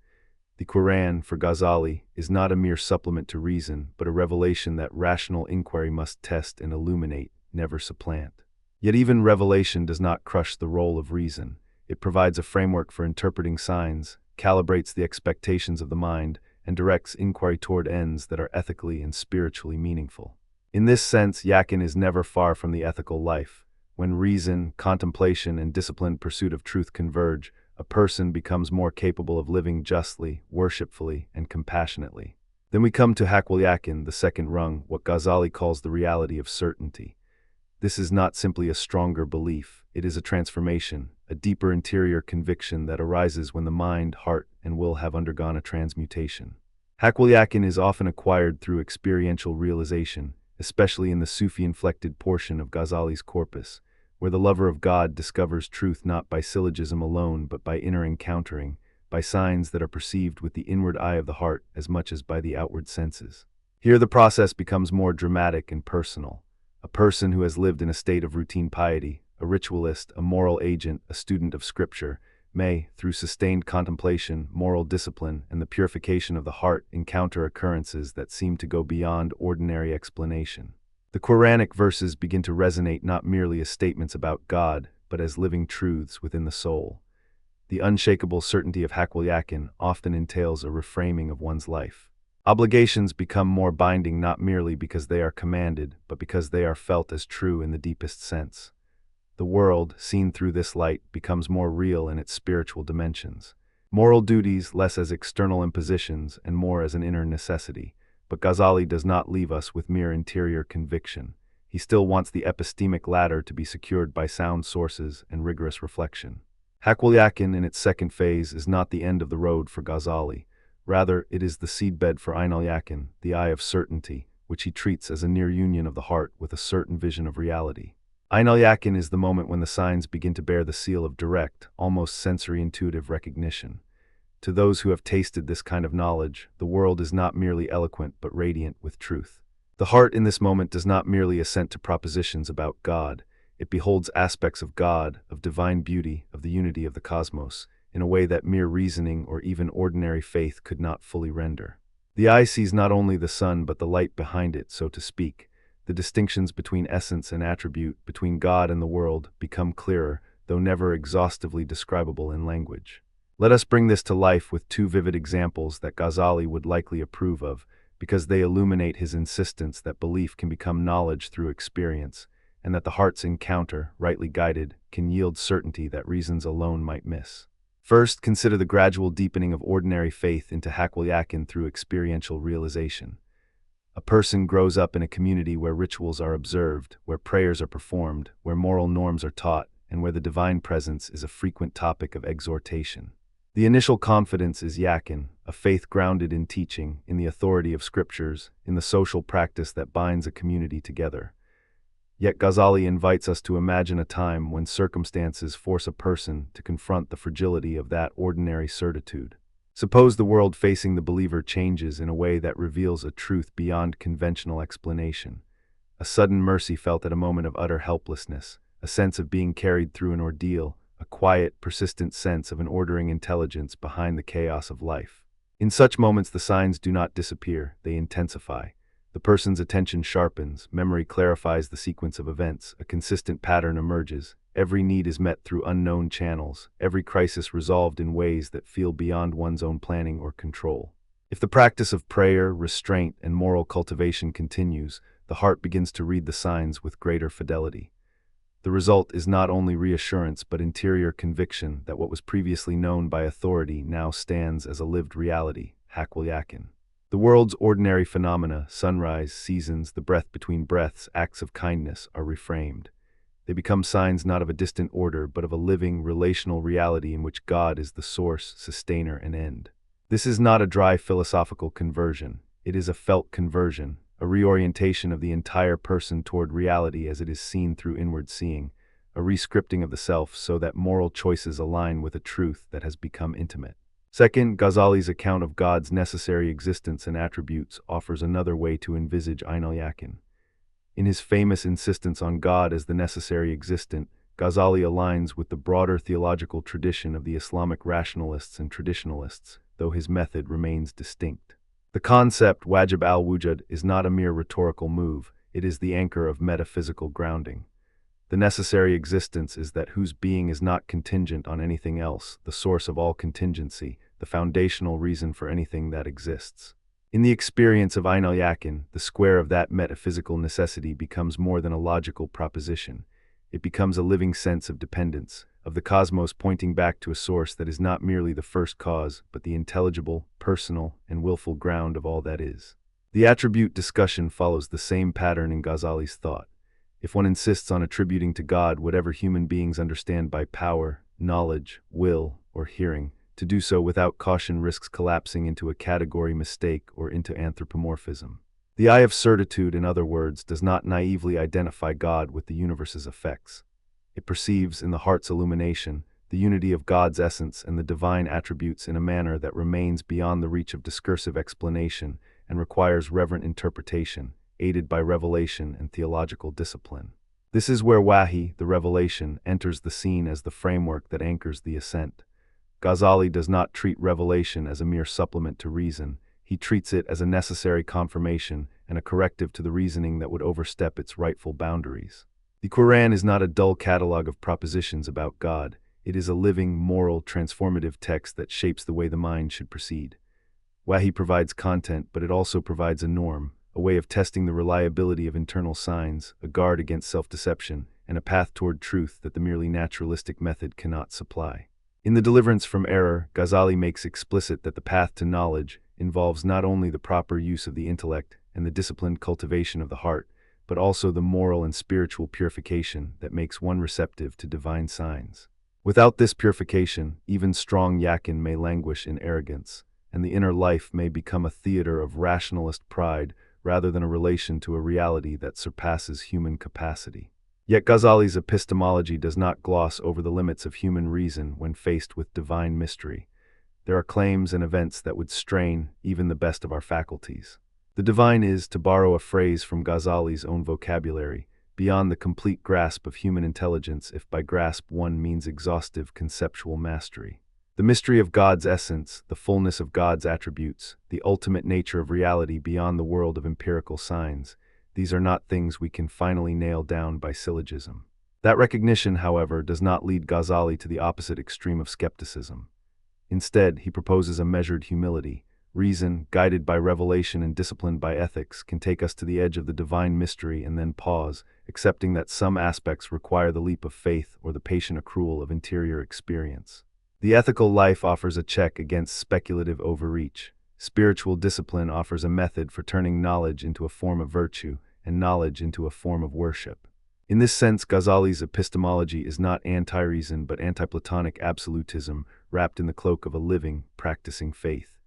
The Quran, for Ghazali, is not a mere supplement to reason, but a revelation that rational inquiry must test and illuminate, never supplant. Yet even revelation does not crush the role of reason. It provides a framework for interpreting signs, calibrates the expectations of the mind, and directs inquiry toward ends that are ethically and spiritually meaningful. In this sense, yakin is never far from the ethical life. When reason, contemplation, and disciplined pursuit of truth converge, a person becomes more capable of living justly, worshipfully, and compassionately. Then we come to haqqul yakin, the second rung, what Ghazali calls the reality of certainty. This is not simply a stronger belief, it is a transformation, a deeper interior conviction that arises when the mind, heart, and will have undergone a transmutation. Haqqul yakin is often acquired through experiential realization, especially in the Sufi-inflected portion of Ghazali's corpus, where the lover of God discovers truth not by syllogism alone but by inner encountering, by signs that are perceived with the inward eye of the heart as much as by the outward senses. Here the process becomes more dramatic and personal. A person who has lived in a state of routine piety, a ritualist, a moral agent, a student of scripture, may, through sustained contemplation, moral discipline, and the purification of the heart, encounter occurrences that seem to go beyond ordinary explanation. The Quranic verses begin to resonate not merely as statements about God, but as living truths within the soul. The unshakable certainty of haqqul yakin often entails a reframing of one's life. Obligations become more binding not merely because they are commanded, but because they are felt as true in the deepest sense. The world, seen through this light, becomes more real in its spiritual dimensions. Moral duties less as external impositions and more as an inner necessity. But Ghazali does not leave us with mere interior conviction. He He still wants the epistemic ladder to be secured by sound sources and rigorous reflection. Hakul-Yakin, in its second phase, is not the end of the road for Ghazali. Rather, it is the seedbed for Ain-al-Yakin, the eye of certainty, which he treats as a near union of the heart with a certain vision of reality. Ain-al-Yakin is the moment when the signs begin to bear the seal of direct, almost sensory-intuitive recognition. To those who have tasted this kind of knowledge, the world is not merely eloquent but radiant with truth. The heart in this moment does not merely assent to propositions about God. It beholds aspects of God, of divine beauty, of the unity of the cosmos, in a way that mere reasoning or even ordinary faith could not fully render. The eye sees not only the sun but the light behind it, so to speak. The distinctions between essence and attribute, between God and the world, become clearer, though never exhaustively describable in language. Let us bring this to life with two vivid examples that Ghazali would likely approve of, because they illuminate his insistence that belief can become knowledge through experience, and that the heart's encounter, rightly guided, can yield certainty that reasons alone might miss. First, consider the gradual deepening of ordinary faith into Hakul-Yakin through experiential realization. A person grows up in a community where rituals are observed, where prayers are performed, where moral norms are taught, and where the divine presence is a frequent topic of exhortation. The initial confidence is yakin, a faith grounded in teaching, in the authority of scriptures, in the social practice that binds a community together. Yet Ghazali invites us to imagine a time when circumstances force a person to confront the fragility of that ordinary certitude. Suppose the world facing the believer changes in a way that reveals a truth beyond conventional explanation. A sudden mercy felt at a moment of utter helplessness, a sense of being carried through an ordeal, a quiet, persistent sense of an ordering intelligence behind the chaos of life. In such moments the signs do not disappear, they intensify. The person's attention sharpens, memory clarifies the sequence of events, a consistent pattern emerges, every need is met through unknown channels, every crisis resolved in ways that feel beyond one's own planning or control. If the practice of prayer, restraint, and moral cultivation continues, the heart begins to read the signs with greater fidelity. The result is not only reassurance but interior conviction that what was previously known by authority now stands as a lived reality, Hakul-Yakin. The world's ordinary phenomena, sunrise, seasons, the breath between breaths, acts of kindness, are reframed. They become signs not of a distant order, but of a living, relational reality in which God is the source, sustainer, and end. This is not a dry philosophical conversion. It is a felt conversion, a reorientation of the entire person toward reality as it is seen through inward seeing, a rescripting of the self so that moral choices align with a truth that has become intimate. Second, Ghazali's account of God's necessary existence and attributes offers another way to envisage Ain-al-Yakin. In his famous insistence on God as the necessary existent, Ghazali aligns with the broader theological tradition of the Islamic rationalists and traditionalists, though his method remains distinct. The concept, wajib al-wujud, is not a mere rhetorical move, it is the anchor of metaphysical grounding. The necessary existence is that whose being is not contingent on anything else, the source of all contingency, the foundational reason for anything that exists. In the experience of Ain-al-Yakin, the square of that metaphysical necessity becomes more than a logical proposition. It becomes a living sense of dependence, of the cosmos pointing back to a source that is not merely the first cause, but the intelligible, personal, and willful ground of all that is. The attribute discussion follows the same pattern in Ghazali's thought. If one insists on attributing to God whatever human beings understand by power, knowledge, will, or hearing, to do so without caution risks collapsing into a category mistake or into anthropomorphism. The eye of certitude, in other words, does not naively identify God with the universe's effects. It perceives, in the heart's illumination, the unity of God's essence and the divine attributes in a manner that remains beyond the reach of discursive explanation and requires reverent interpretation, aided by revelation and theological discipline. This is where wahi, the revelation, enters the scene as the framework that anchors the ascent. Ghazali does not treat revelation as a mere supplement to reason. He treats it as a necessary confirmation and a corrective to the reasoning that would overstep its rightful boundaries. The Quran is not a dull catalogue of propositions about God. It is a living, moral, transformative text that shapes the way the mind should proceed. Wahi provides content, but it also provides a norm, a way of testing the reliability of internal signs, a guard against self-deception, and a path toward truth that the merely naturalistic method cannot supply. In The Deliverance from Error, Ghazali makes explicit that the path to knowledge involves not only the proper use of the intellect and the disciplined cultivation of the heart, but also the moral and spiritual purification that makes one receptive to divine signs. Without this purification, even strong yakin may languish in arrogance, and the inner life may become a theater of rationalist pride rather than a relation to a reality that surpasses human capacity. Yet Ghazali's epistemology does not gloss over the limits of human reason when faced with divine mystery. There are claims and events that would strain even the best of our faculties. The divine is, to borrow a phrase from Ghazali's own vocabulary, beyond the complete grasp of human intelligence if by grasp one means exhaustive conceptual mastery. The mystery of God's essence, the fullness of God's attributes, the ultimate nature of reality beyond the world of empirical signs, these are not things we can finally nail down by syllogism. That recognition, however, does not lead Ghazali to the opposite extreme of skepticism. Instead, he proposes a measured humility. Reason, guided by revelation and disciplined by ethics, can take us to the edge of the divine mystery and then pause, accepting that some aspects require the leap of faith or the patient accrual of interior experience. The ethical life offers a check against speculative overreach. Spiritual discipline offers a method for turning knowledge into a form of virtue, and knowledge into a form of worship. In this sense, Ghazali's epistemology is not anti-reason but anti-Platonic absolutism wrapped in the cloak of a living, practicing faith.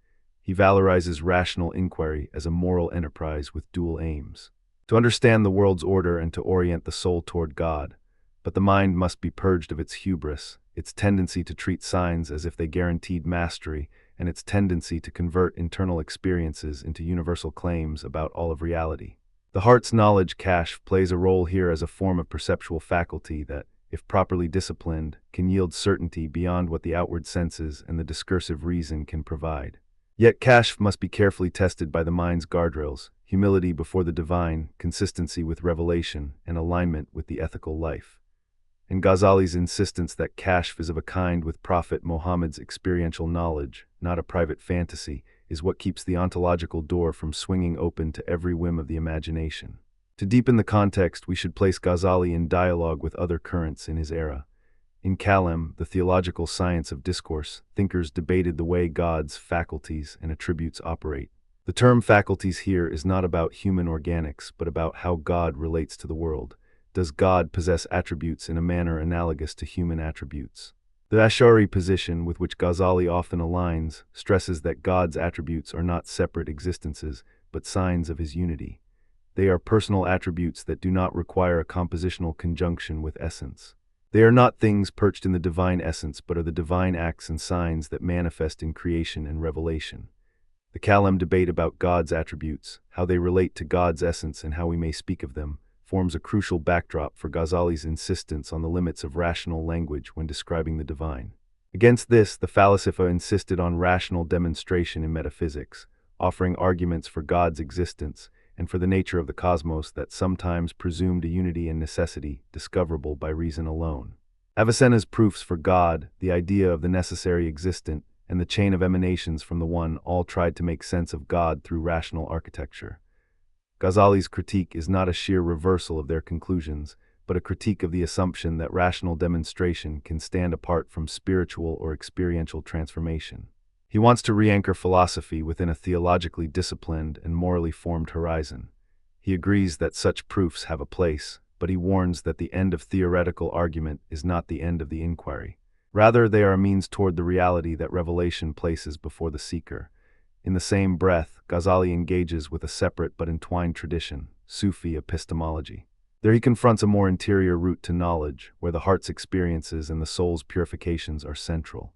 He valorizes rational inquiry as a moral enterprise with dual aims: to understand the world's order and to orient the soul toward God. But the mind must be purged of its hubris, its tendency to treat signs as if they guaranteed mastery, and its tendency to convert internal experiences into universal claims about all of reality. The heart's knowledge cache plays a role here as a form of perceptual faculty that, if properly disciplined, can yield certainty beyond what the outward senses and the discursive reason can provide. Yet cache must be carefully tested by the mind's guardrails: humility before the divine, consistency with revelation, and alignment with the ethical life. And Ghazali's insistence that Kashf is of a kind with Prophet Muhammad's experiential knowledge, not a private fantasy, is what keeps the ontological door from swinging open to every whim of the imagination. To deepen the context, we should place Ghazali in dialogue with other currents in his era. In Kalam, the theological science of discourse, thinkers debated the way God's faculties and attributes operate. The term faculties here is not about human organics, but about how God relates to the world. Does God possess attributes in a manner analogous to human attributes? The Ash'ari position, with which Ghazali often aligns, stresses that God's attributes are not separate existences, but signs of his unity. They are personal attributes that do not require a compositional conjunction with essence. They are not things perched in the divine essence, but are the divine acts and signs that manifest in creation and revelation. The Kalam debate about God's attributes, how they relate to God's essence and how we may speak of them, forms a crucial backdrop for Ghazali's insistence on the limits of rational language when describing the divine. Against this, the Falasifa insisted on rational demonstration in metaphysics, offering arguments for God's existence and for the nature of the cosmos that sometimes presumed a unity and necessity discoverable by reason alone. Avicenna's proofs for God, the idea of the necessary existent, and the chain of emanations from the One all tried to make sense of God through rational architecture. Ghazali's critique is not a sheer reversal of their conclusions, but a critique of the assumption that rational demonstration can stand apart from spiritual or experiential transformation. He wants to re-anchor philosophy within a theologically disciplined and morally formed horizon. He agrees that such proofs have a place, but he warns that the end of theoretical argument is not the end of the inquiry. Rather, they are a means toward the reality that revelation places before the seeker. In the same breath, Ghazali engages with a separate but entwined tradition, Sufi epistemology. There he confronts a more interior route to knowledge, where the heart's experiences and the soul's purifications are central.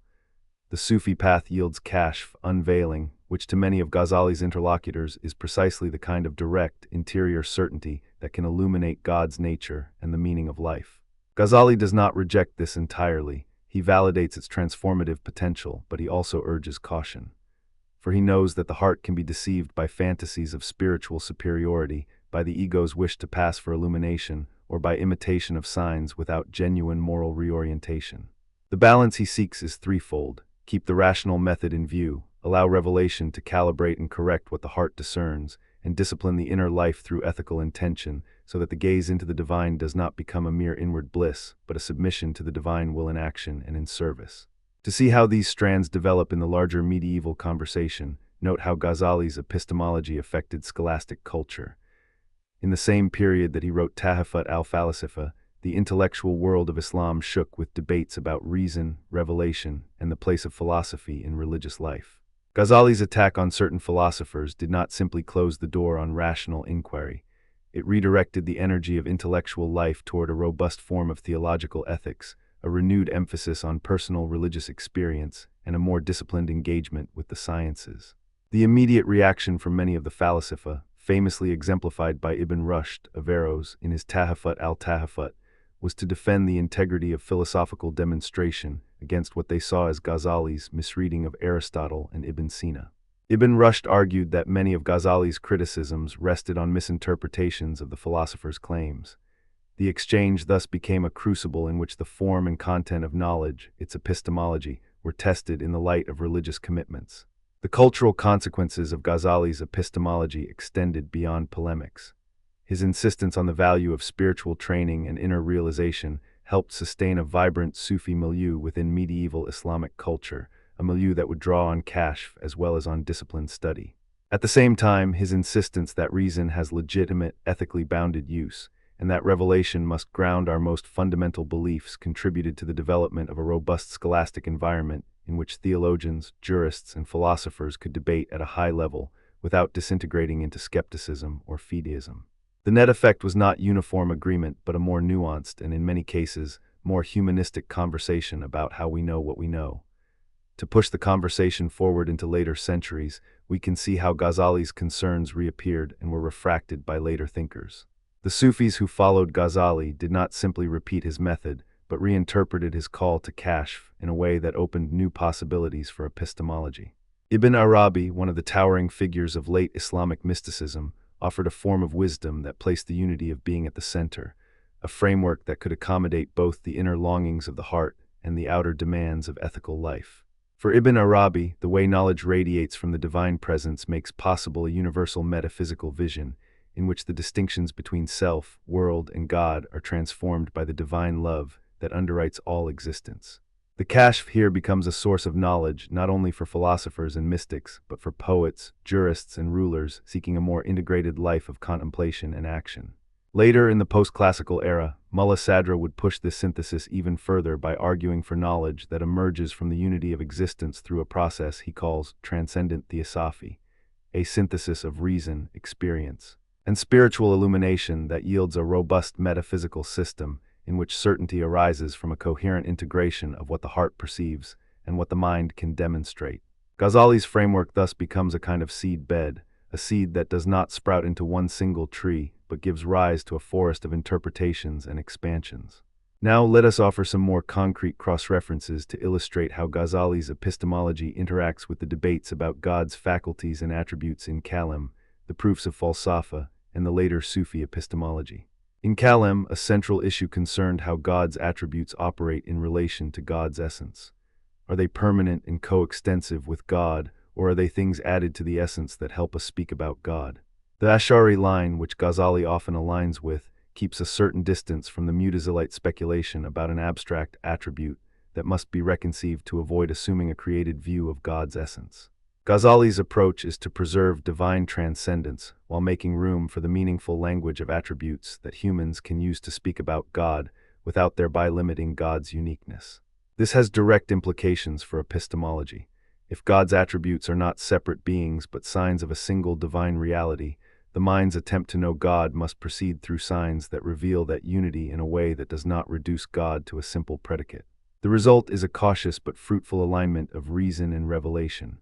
The Sufi path yields kashf, unveiling, which to many of Ghazali's interlocutors is precisely the kind of direct, interior certainty that can illuminate God's nature and the meaning of life. Ghazali does not reject this entirely. He validates its transformative potential, but he also urges caution. For he knows that the heart can be deceived by fantasies of spiritual superiority, by the ego's wish to pass for illumination, or by imitation of signs without genuine moral reorientation. The balance he seeks is threefold: keep the rational method in view, allow revelation to calibrate and correct what the heart discerns, and discipline the inner life through ethical intention, so that the gaze into the divine does not become a mere inward bliss, but a submission to the divine will in action and in service. To see how these strands develop in the larger medieval conversation, note how Ghazali's epistemology affected scholastic culture. In the same period that he wrote Tahafut al-Falasifa, the intellectual world of Islam shook with debates about reason, revelation, and the place of philosophy in religious life. Ghazali's attack on certain philosophers did not simply close the door on rational inquiry. It redirected the energy of intellectual life toward a robust form of theological ethics, a renewed emphasis on personal religious experience, and a more disciplined engagement with the sciences. The immediate reaction from many of the Falasifa, famously exemplified by Ibn Rushd, Averroes, in his Tahafut al-Tahafut, was to defend the integrity of philosophical demonstration against what they saw as Ghazali's misreading of Aristotle and Ibn Sina. Ibn Rushd argued that many of Ghazali's criticisms rested on misinterpretations of the philosopher's claims. The exchange thus became a crucible in which the form and content of knowledge, its epistemology, were tested in the light of religious commitments. The cultural consequences of Ghazali's epistemology extended beyond polemics. His insistence on the value of spiritual training and inner realization helped sustain a vibrant Sufi milieu within medieval Islamic culture, a milieu that would draw on kashf as well as on disciplined study. At the same time, his insistence that reason has legitimate, ethically bounded use, and that revelation must ground our most fundamental beliefs contributed to the development of a robust scholastic environment in which theologians, jurists, and philosophers could debate at a high level without disintegrating into skepticism or fideism. The net effect was not uniform agreement, but a more nuanced and, in many cases, more humanistic conversation about how we know what we know. To push the conversation forward into later centuries, we can see how Ghazali's concerns reappeared and were refracted by later thinkers. The Sufis who followed Ghazali did not simply repeat his method, but reinterpreted his call to kashf in a way that opened new possibilities for epistemology. Ibn Arabi, one of the towering figures of late Islamic mysticism, offered a form of wisdom that placed the unity of being at the center, a framework that could accommodate both the inner longings of the heart and the outer demands of ethical life. For Ibn Arabi, the way knowledge radiates from the divine presence makes possible a universal metaphysical vision, in which the distinctions between self, world, and God are transformed by the divine love that underwrites all existence. The kashf here becomes a source of knowledge not only for philosophers and mystics, but for poets, jurists, and rulers seeking a more integrated life of contemplation and action. Later in the post-classical era, Mullah Sadra would push this synthesis even further by arguing for knowledge that emerges from the unity of existence through a process he calls transcendent theosophy, a synthesis of reason, experience, and spiritual illumination that yields a robust metaphysical system in which certainty arises from a coherent integration of what the heart perceives and what the mind can demonstrate. Ghazali's framework thus becomes a kind of seed bed, a seed that does not sprout into one single tree, but gives rise to a forest of interpretations and expansions. Now let us offer some more concrete cross-references to illustrate how Ghazali's epistemology interacts with the debates about God's faculties and attributes in Kalam, the proofs of Falsafa, and the later Sufi epistemology. In Kalam, a central issue concerned how God's attributes operate in relation to God's essence. Are they permanent and coextensive with God, or are they things added to the essence that help us speak about God? The Ash'ari line, which Ghazali often aligns with, keeps a certain distance from the Mutazilite speculation about an abstract attribute that must be reconceived to avoid assuming a created view of God's essence. Ghazali's approach is to preserve divine transcendence while making room for the meaningful language of attributes that humans can use to speak about God without thereby limiting God's uniqueness. This has direct implications for epistemology. If God's attributes are not separate beings but signs of a single divine reality, the mind's attempt to know God must proceed through signs that reveal that unity in a way that does not reduce God to a simple predicate. The result is a cautious but fruitful alignment of reason and revelation.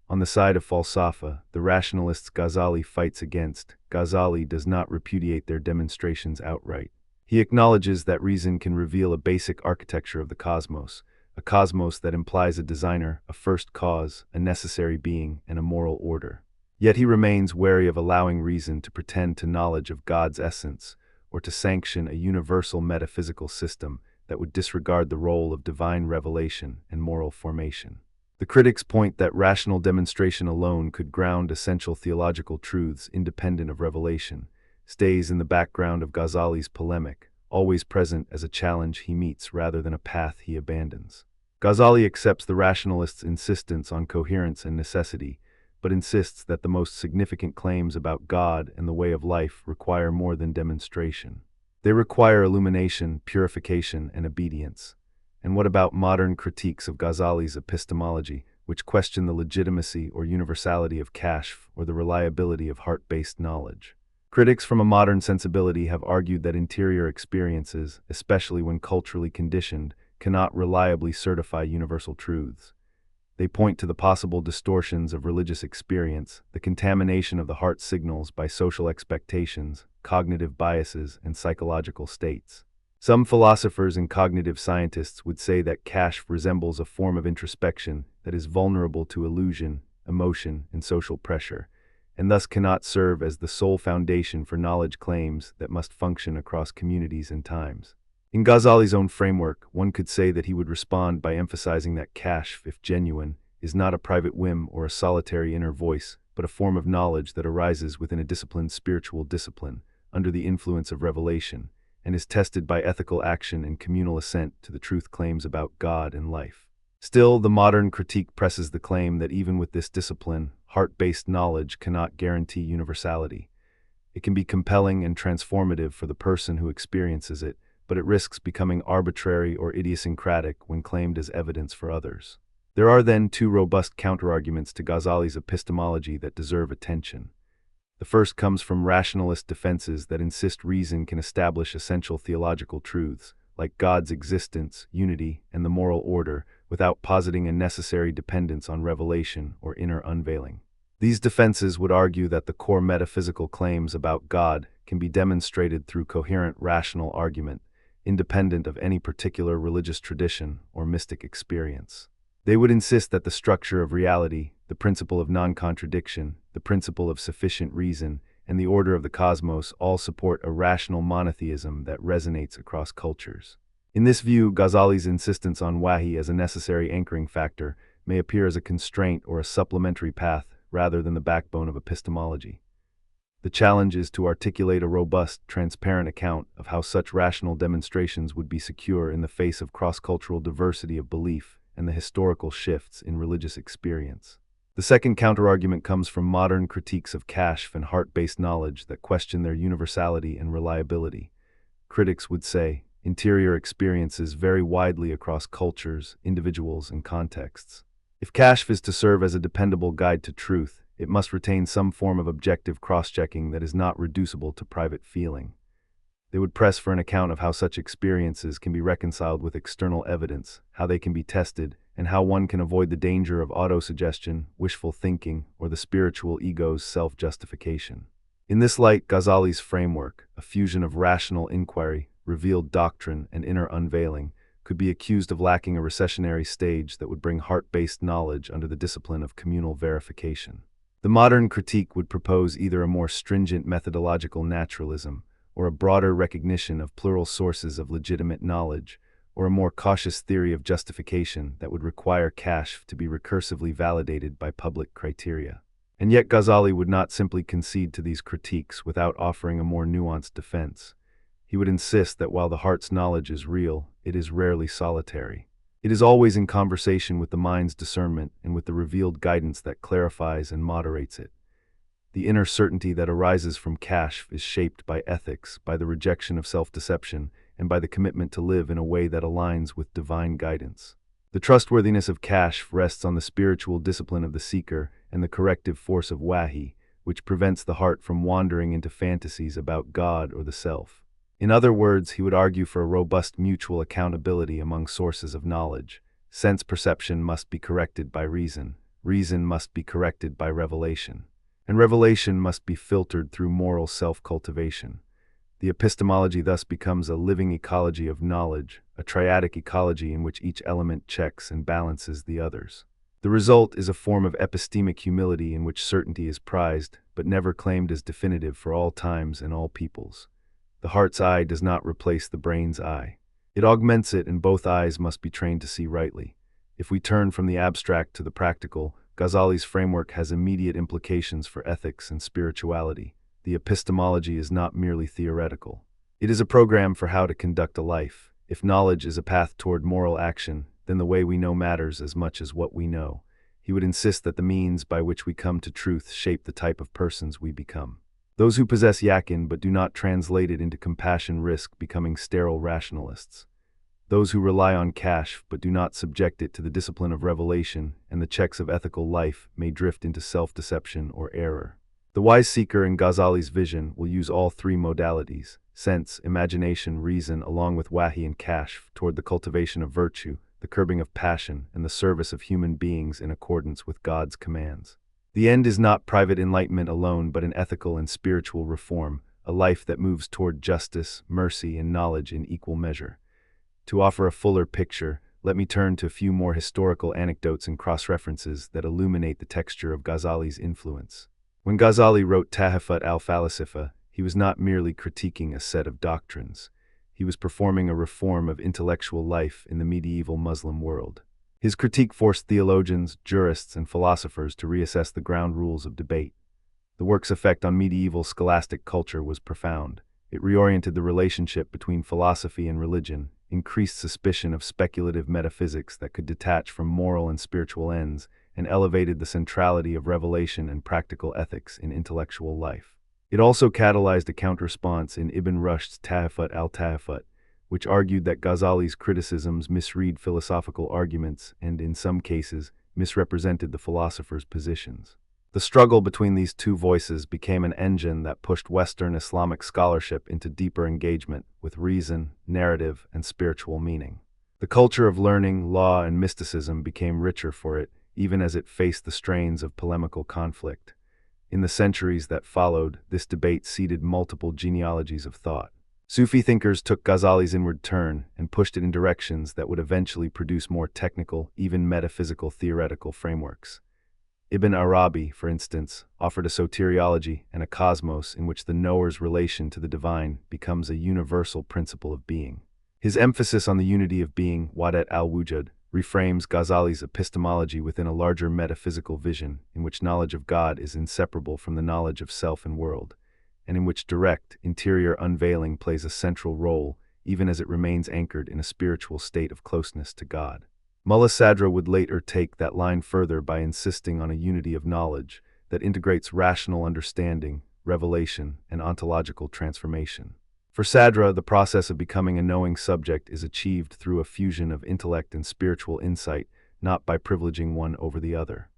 On the side of Falsafa, the rationalists Ghazali fights against, Ghazali does not repudiate their demonstrations outright. He acknowledges that reason can reveal a basic architecture of the cosmos, a cosmos that implies a designer, a first cause, a necessary being, and a moral order. Yet he remains wary of allowing reason to pretend to knowledge of God's essence, or to sanction a universal metaphysical system that would disregard the role of divine revelation and moral formation. The critics point that rational demonstration alone could ground essential theological truths independent of revelation, stays in the background of Ghazali's polemic, always present as a challenge he meets rather than a path he abandons. Ghazali accepts the rationalists' insistence on coherence and necessity, but insists that the most significant claims about God and the way of life require more than demonstration. They require illumination, purification, and obedience. And what about modern critiques of Ghazali's epistemology, which question the legitimacy or universality of kashf or the reliability of heart-based knowledge? Critics from a modern sensibility have argued that interior experiences, especially when culturally conditioned, cannot reliably certify universal truths. They point to the possible distortions of religious experience, the contamination of the heart signals by social expectations, cognitive biases, and psychological states. Some philosophers and cognitive scientists would say that kashf resembles a form of introspection that is vulnerable to illusion, emotion, and social pressure, and thus cannot serve as the sole foundation for knowledge claims that must function across communities and times. In Ghazali's own framework, one could say that he would respond by emphasizing that kashf, if genuine, is not a private whim or a solitary inner voice, but a form of knowledge that arises within a disciplined spiritual discipline, under the influence of revelation, and is tested by ethical action and communal assent to the truth claims about God and life. Still, the modern critique presses the claim that even with this discipline, heart-based knowledge cannot guarantee universality. It can be compelling and transformative for the person who experiences it, but it risks becoming arbitrary or idiosyncratic when claimed as evidence for others. There are then two robust counterarguments to Ghazali's epistemology that deserve attention. The first comes from rationalist defenses that insist reason can establish essential theological truths, like God's existence, unity, and the moral order, without positing a necessary dependence on revelation or inner unveiling. These defenses would argue that the core metaphysical claims about God can be demonstrated through coherent rational argument, independent of any particular religious tradition or mystic experience. They would insist that the structure of reality, the principle of non-contradiction, the principle of sufficient reason, and the order of the cosmos all support a rational monotheism that resonates across cultures. In this view, Ghazali's insistence on wahi as a necessary anchoring factor may appear as a constraint or a supplementary path rather than the backbone of epistemology. The challenge is to articulate a robust, transparent account of how such rational demonstrations would be secure in the face of cross-cultural diversity of belief and the historical shifts in religious experience. The second counterargument comes from modern critiques of kashf and heart-based knowledge that question their universality and reliability. Critics would say, interior experiences vary widely across cultures, individuals, and contexts. If kashf is to serve as a dependable guide to truth, it must retain some form of objective cross-checking that is not reducible to private feeling. They would press for an account of how such experiences can be reconciled with external evidence, how they can be tested, and how one can avoid the danger of autosuggestion, wishful thinking, or the spiritual ego's self-justification. In this light, Ghazali's framework, a fusion of rational inquiry, revealed doctrine, and inner unveiling, could be accused of lacking a recessionary stage that would bring heart-based knowledge under the discipline of communal verification. The modern critique would propose either a more stringent methodological naturalism, or a broader recognition of plural sources of legitimate knowledge, or a more cautious theory of justification that would require kashf to be recursively validated by public criteria. And yet Ghazali would not simply concede to these critiques without offering a more nuanced defense. He would insist that while the heart's knowledge is real, it is rarely solitary. It is always in conversation with the mind's discernment and with the revealed guidance that clarifies and moderates it. The inner certainty that arises from kashf is shaped by ethics, by the rejection of self-deception, and by the commitment to live in a way that aligns with divine guidance. The trustworthiness of kashf rests on the spiritual discipline of the seeker and the corrective force of wahi, which prevents the heart from wandering into fantasies about God or the self. In other words, he would argue for a robust mutual accountability among sources of knowledge. Sense perception must be corrected by reason, reason must be corrected by revelation, and revelation must be filtered through moral self-cultivation. The epistemology thus becomes a living ecology of knowledge, a triadic ecology in which each element checks and balances the others. The result is a form of epistemic humility in which certainty is prized, but never claimed as definitive for all times and all peoples. The heart's eye does not replace the brain's eye. It augments it, and both eyes must be trained to see rightly. If we turn from the abstract to the practical, Ghazali's framework has immediate implications for ethics and spirituality. The epistemology is not merely theoretical. It is a program for how to conduct a life. If knowledge is a path toward moral action, then the way we know matters as much as what we know. He would insist that the means by which we come to truth shape the type of persons we become. Those who possess yakin but do not translate it into compassion risk becoming sterile rationalists. Those who rely on kashf but do not subject it to the discipline of revelation and the checks of ethical life may drift into self-deception or error. The wise seeker in Ghazali's vision will use all three modalities, sense, imagination, reason, along with wahi and kashf, toward the cultivation of virtue, the curbing of passion, and the service of human beings in accordance with God's commands. The end is not private enlightenment alone but an ethical and spiritual reform, a life that moves toward justice, mercy, and knowledge in equal measure. To offer a fuller picture, let me turn to a few more historical anecdotes and cross-references that illuminate the texture of Ghazali's influence. When Ghazali wrote Tahafut al-Falasifa, he was not merely critiquing a set of doctrines. He was performing a reform of intellectual life in the medieval Muslim world. His critique forced theologians, jurists, and philosophers to reassess the ground rules of debate. The work's effect on medieval scholastic culture was profound. It reoriented the relationship between philosophy and religion, increased suspicion of speculative metaphysics that could detach from moral and spiritual ends, and elevated the centrality of revelation and practical ethics in intellectual life. It also catalyzed a counter-response in Ibn Rushd's Tahafut al-Tahafut, which argued that Ghazali's criticisms misread philosophical arguments and, in some cases, misrepresented the philosopher's positions. The struggle between these two voices became an engine that pushed Western Islamic scholarship into deeper engagement with reason, narrative, and spiritual meaning. The culture of learning, law, and mysticism became richer for it, even as it faced the strains of polemical conflict. In the centuries that followed, this debate seeded multiple genealogies of thought. Sufi thinkers took Ghazali's inward turn and pushed it in directions that would eventually produce more technical, even metaphysical theoretical frameworks. Ibn Arabi, for instance, offered a soteriology and a cosmos in which the knower's relation to the divine becomes a universal principle of being. His emphasis on the unity of being, Wahdat al-Wujud, reframes Ghazali's epistemology within a larger metaphysical vision in which knowledge of God is inseparable from the knowledge of self and world, and in which direct, interior unveiling plays a central role even as it remains anchored in a spiritual state of closeness to God. Mullah Sadra would later take that line further by insisting on a unity of knowledge that integrates rational understanding, revelation, and ontological transformation. For Sadra, the process of becoming a knowing subject is achieved through a fusion of intellect and spiritual insight, not by privileging one over the other.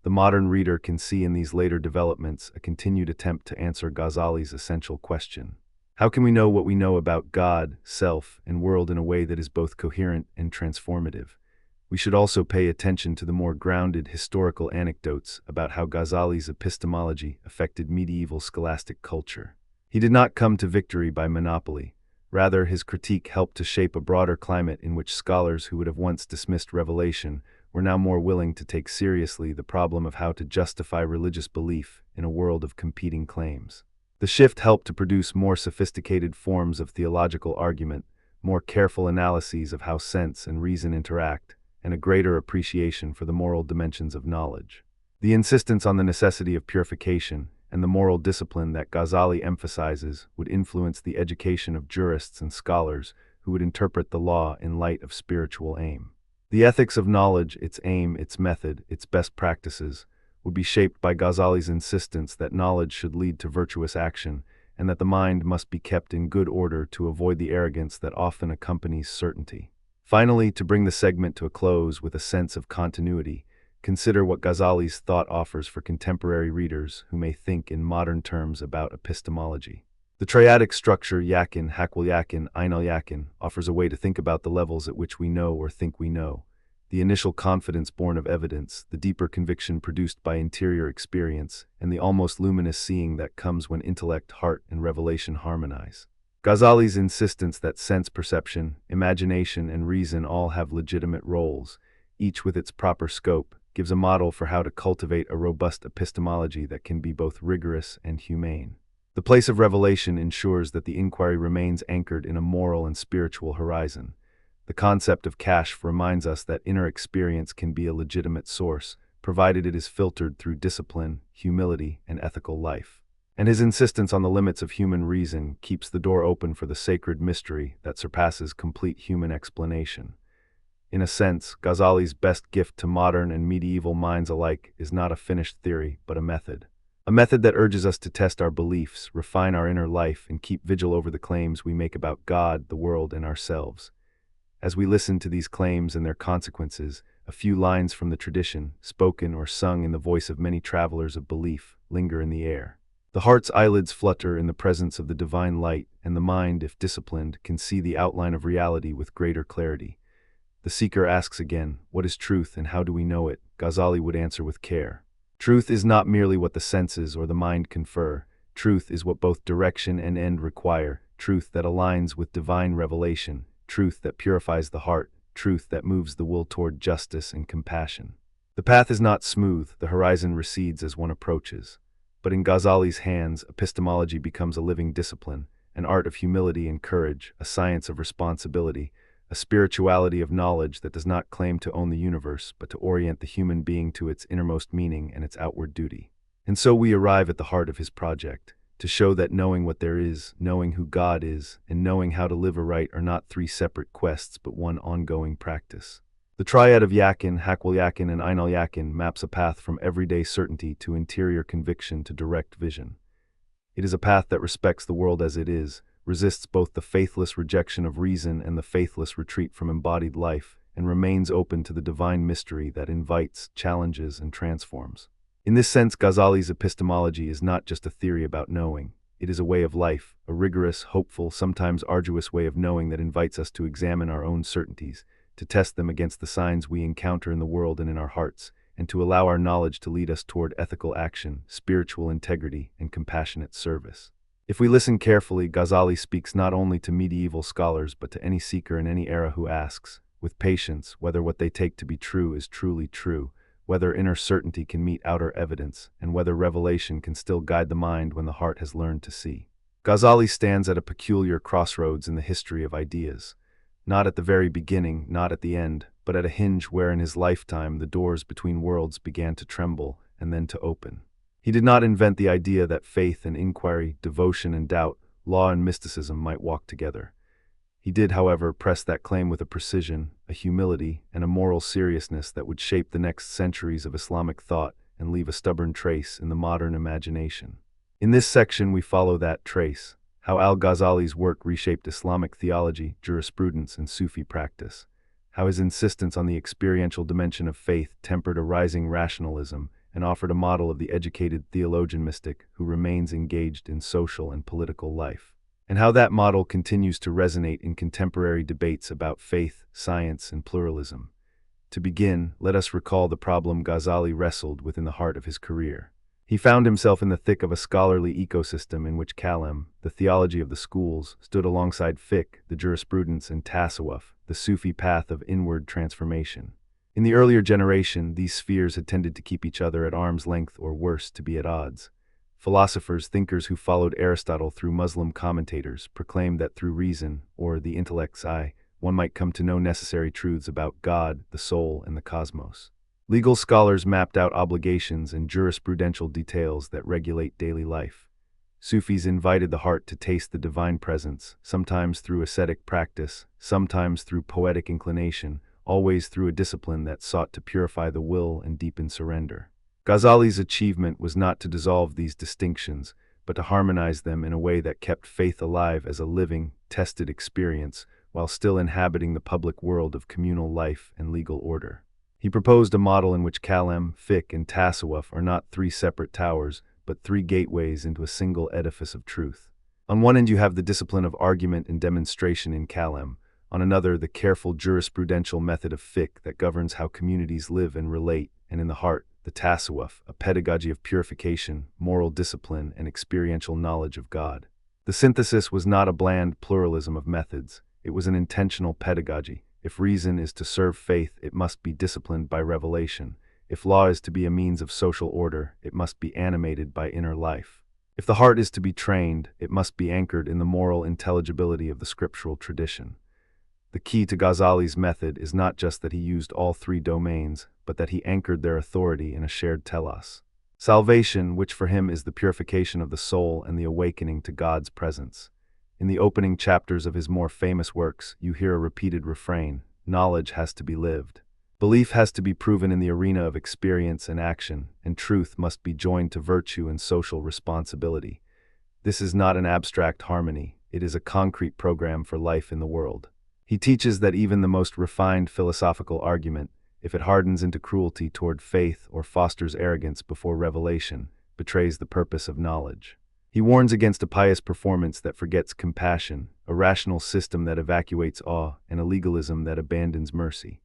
The modern reader can see in these later developments a continued attempt to answer Ghazali's essential question. How can we know what we know about God, self, and world in a way that is both coherent and transformative? We should also pay attention to the more grounded historical anecdotes about how Ghazali's epistemology affected medieval scholastic culture. He did not come to victory by monopoly. Rather, his critique helped to shape a broader climate in which scholars who would have once dismissed revelation were now more willing to take seriously the problem of how to justify religious belief in a world of competing claims. The shift helped to produce more sophisticated forms of theological argument, more careful analyses of how sense and reason interact, and a greater appreciation for the moral dimensions of knowledge. The insistence on the necessity of purification and the moral discipline that Ghazali emphasizes would influence the education of jurists and scholars who would interpret the law in light of spiritual aim. The ethics of knowledge, its aim, its method, its best practices, would be shaped by Ghazali's insistence that knowledge should lead to virtuous action and that the mind must be kept in good order to avoid the arrogance that often accompanies certainty. Finally, to bring the segment to a close with a sense of continuity, consider what Ghazali's thought offers for contemporary readers who may think in modern terms about epistemology. The triadic structure yakin, hakwal yakin, ainal yakin offers a way to think about the levels at which we know or think we know. The initial confidence born of evidence, the deeper conviction produced by interior experience, and the almost luminous seeing that comes when intellect, heart, and revelation harmonize. Ghazali's insistence that sense perception, imagination, and reason all have legitimate roles, each with its proper scope, gives a model for how to cultivate a robust epistemology that can be both rigorous and humane. The place of revelation ensures that the inquiry remains anchored in a moral and spiritual horizon. The concept of kashf reminds us that inner experience can be a legitimate source, provided it is filtered through discipline, humility, and ethical life. And his insistence on the limits of human reason keeps the door open for the sacred mystery that surpasses complete human explanation. In a sense, Ghazali's best gift to modern and medieval minds alike is not a finished theory, but a method. A method that urges us to test our beliefs, refine our inner life, and keep vigil over the claims we make about God, the world, and ourselves. As we listen to these claims and their consequences, a few lines from the tradition, spoken or sung in the voice of many travelers of belief, linger in the air. The heart's eyelids flutter in the presence of the divine light, and the mind, if disciplined, can see the outline of reality with greater clarity. The seeker asks again, what is truth and how do we know it? Ghazali would answer with care. Truth is not merely what the senses or the mind confer. Truth is what both direction and end require, truth that aligns with divine revelation, truth that purifies the heart, truth that moves the will toward justice and compassion. The path is not smooth, the horizon recedes as one approaches. But in Ghazali's hands, epistemology becomes a living discipline, an art of humility and courage, a science of responsibility, a spirituality of knowledge that does not claim to own the universe, but to orient the human being to its innermost meaning and its outward duty. And so we arrive at the heart of his project, to show that knowing what there is, knowing who God is, and knowing how to live aright are not three separate quests but one ongoing practice. The triad of yakin, hakwal yakin, and ainal yakin maps a path from everyday certainty to interior conviction to direct vision. It is a path that respects the world as it is, resists both the faithless rejection of reason and the faithless retreat from embodied life, and remains open to the divine mystery that invites, challenges, and transforms. In this sense, Ghazali's epistemology is not just a theory about knowing. It is a way of life, a rigorous, hopeful, sometimes arduous way of knowing that invites us to examine our own certainties, to test them against the signs we encounter in the world and in our hearts, and to allow our knowledge to lead us toward ethical action, spiritual integrity, and compassionate service. If we listen carefully, Ghazali speaks not only to medieval scholars but to any seeker in any era who asks, with patience, whether what they take to be true is truly true, whether inner certainty can meet outer evidence, and whether revelation can still guide the mind when the heart has learned to see. Ghazali stands at a peculiar crossroads in the history of ideas. Not at the very beginning, not at the end, but at a hinge where in his lifetime the doors between worlds began to tremble and then to open. He did not invent the idea that faith and inquiry, devotion and doubt, law and mysticism might walk together. He did, however, press that claim with a precision, a humility, and a moral seriousness that would shape the next centuries of Islamic thought and leave a stubborn trace in the modern imagination. In this section we follow that trace, how Al-Ghazali's work reshaped Islamic theology, jurisprudence, and Sufi practice, how his insistence on the experiential dimension of faith tempered a rising rationalism and offered a model of the educated theologian mystic who remains engaged in social and political life, and how that model continues to resonate in contemporary debates about faith, science, and pluralism. To begin, let us recall the problem Ghazali wrestled with in the heart of his career. He found himself in the thick of a scholarly ecosystem in which kalam, the theology of the schools, stood alongside fiqh, the jurisprudence, and tasawwuf, the Sufi path of inward transformation. In the earlier generation, these spheres had tended to keep each other at arm's length or worse, to be at odds. Philosophers, thinkers who followed Aristotle through Muslim commentators, proclaimed that through reason, or the intellect's eye, one might come to know necessary truths about God, the soul, and the cosmos. Legal scholars mapped out obligations and jurisprudential details that regulate daily life. Sufis invited the heart to taste the divine presence, sometimes through ascetic practice, sometimes through poetic inclination, always through a discipline that sought to purify the will and deepen surrender. Ghazali's achievement was not to dissolve these distinctions, but to harmonize them in a way that kept faith alive as a living, tested experience, while still inhabiting the public world of communal life and legal order. He proposed a model in which kalam, fiqh, and tasawwuf are not three separate towers, but three gateways into a single edifice of truth. On one end you have the discipline of argument and demonstration in kalam, on another the careful jurisprudential method of fiqh that governs how communities live and relate, and in the heart, the tasawwuf, a pedagogy of purification, moral discipline, and experiential knowledge of God. The synthesis was not a bland pluralism of methods, it was an intentional pedagogy. If reason is to serve faith, it must be disciplined by revelation. If law is to be a means of social order, it must be animated by inner life. If the heart is to be trained, it must be anchored in the moral intelligibility of the scriptural tradition. The key to Ghazali's method is not just that he used all three domains, but that he anchored their authority in a shared telos. Salvation, which for him is the purification of the soul and the awakening to God's presence. In the opening chapters of his more famous works, you hear a repeated refrain, knowledge has to be lived. Belief has to be proven in the arena of experience and action, and truth must be joined to virtue and social responsibility. This is not an abstract harmony, it is a concrete program for life in the world. He teaches that even the most refined philosophical argument, if it hardens into cruelty toward faith or fosters arrogance before revelation, betrays the purpose of knowledge. He warns against a pious performance that forgets compassion, a rational system that evacuates awe, and a legalism that abandons mercy.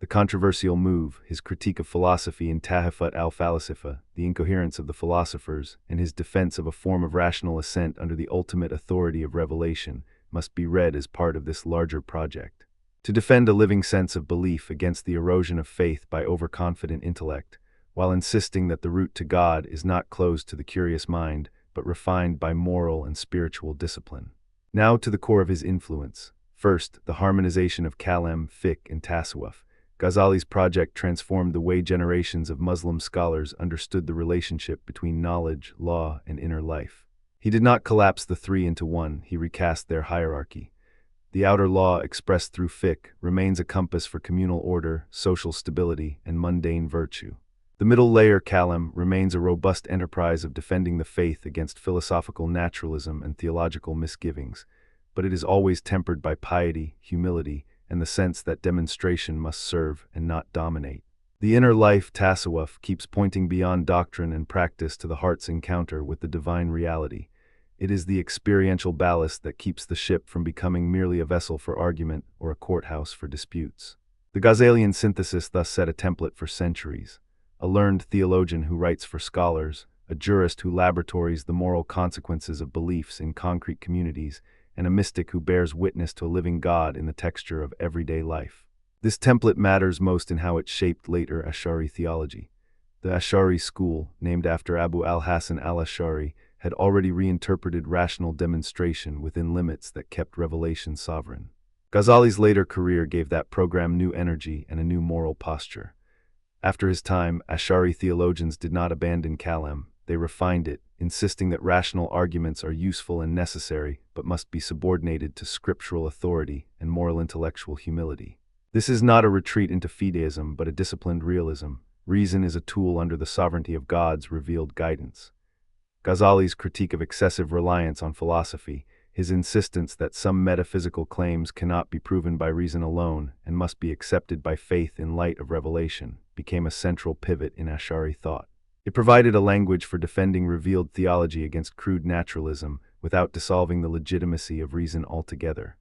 The controversial move, his critique of philosophy in Tahafut al-Falasifa, the Incoherence of the Philosophers, and his defense of a form of rational assent under the ultimate authority of revelation, must be read as part of this larger project. To defend a living sense of belief against the erosion of faith by overconfident intellect, while insisting that the route to God is not closed to the curious mind, but refined by moral and spiritual discipline. Now to the core of his influence. First, the harmonization of kalam, fiqh, and tasawwuf. Ghazali's project transformed the way generations of Muslim scholars understood the relationship between knowledge, law, and inner life. He did not collapse the three into one, he recast their hierarchy. The outer law, expressed through fiqh, remains a compass for communal order, social stability, and mundane virtue. The middle layer, kalam, remains a robust enterprise of defending the faith against philosophical naturalism and theological misgivings, but it is always tempered by piety, humility, and the sense that demonstration must serve and not dominate. The inner life, tasawwuf, keeps pointing beyond doctrine and practice to the heart's encounter with the divine reality. It is the experiential ballast that keeps the ship from becoming merely a vessel for argument or a courthouse for disputes. The Ghazalian synthesis thus set a template for centuries. A learned theologian who writes for scholars, a jurist who laboratories the moral consequences of beliefs in concrete communities, and a mystic who bears witness to a living God in the texture of everyday life. This template matters most in how it shaped later Ash'ari theology. The Ash'ari school, named after Abu al-Hasan al-Ash'ari, had already reinterpreted rational demonstration within limits that kept revelation sovereign. Ghazali's later career gave that program new energy and a new moral posture. After his time, Ash'ari theologians did not abandon kalam, they refined it, insisting that rational arguments are useful and necessary, but must be subordinated to scriptural authority and moral intellectual humility. This is not a retreat into fideism, but a disciplined realism. Reason is a tool under the sovereignty of God's revealed guidance. Ghazali's critique of excessive reliance on philosophy, his insistence that some metaphysical claims cannot be proven by reason alone and must be accepted by faith in light of revelation, became a central pivot in Ash'ari thought. It provided a language for defending revealed theology against crude naturalism without dissolving the legitimacy of reason altogether.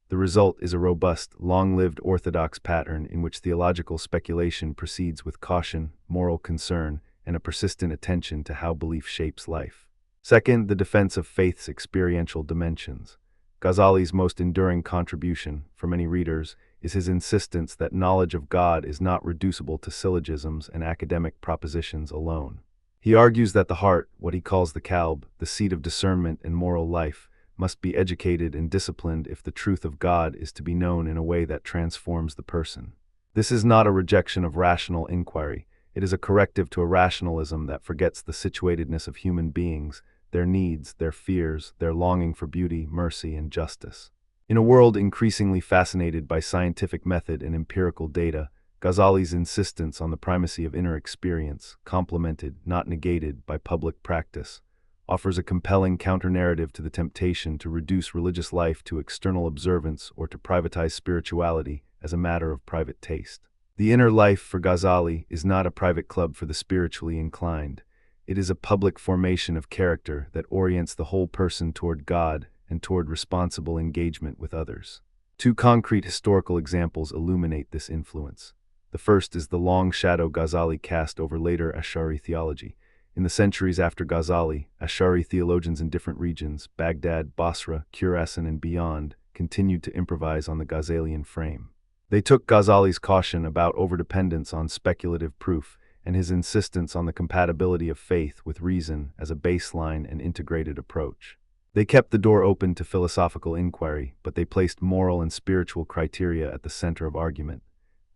The result is a robust, long-lived orthodox pattern in which theological speculation proceeds with caution, moral concern, and a persistent attention to how belief shapes life. Second, the defense of faith's experiential dimensions. Ghazali's most enduring contribution, for many readers, is his insistence that knowledge of God is not reducible to syllogisms and academic propositions alone. He argues that the heart, what he calls the kalb, the seat of discernment and moral life, must be educated and disciplined if the truth of God is to be known in a way that transforms the person. This is not a rejection of rational inquiry, it is a corrective to a rationalism that forgets the situatedness of human beings, their needs, their fears, their longing for beauty, mercy, and justice. In a world increasingly fascinated by scientific method and empirical data, Ghazali's insistence on the primacy of inner experience, complemented, not negated, by public practice, offers a compelling counter-narrative to the temptation to reduce religious life to external observance or to privatize spirituality as a matter of private taste. The inner life for Ghazali is not a private club for the spiritually inclined. It is a public formation of character that orients the whole person toward God and toward responsible engagement with others. Two concrete historical examples illuminate this influence. The first is the long shadow Ghazali cast over later Ash'ari theology. In the centuries after Ghazali, Ash'ari theologians in different regions, Baghdad, Basra, Khurasan, and beyond, continued to improvise on the Ghazalian frame. They took Ghazali's caution about overdependence on speculative proof and his insistence on the compatibility of faith with reason as a baseline and integrated approach. They kept the door open to philosophical inquiry, but they placed moral and spiritual criteria at the center of argument.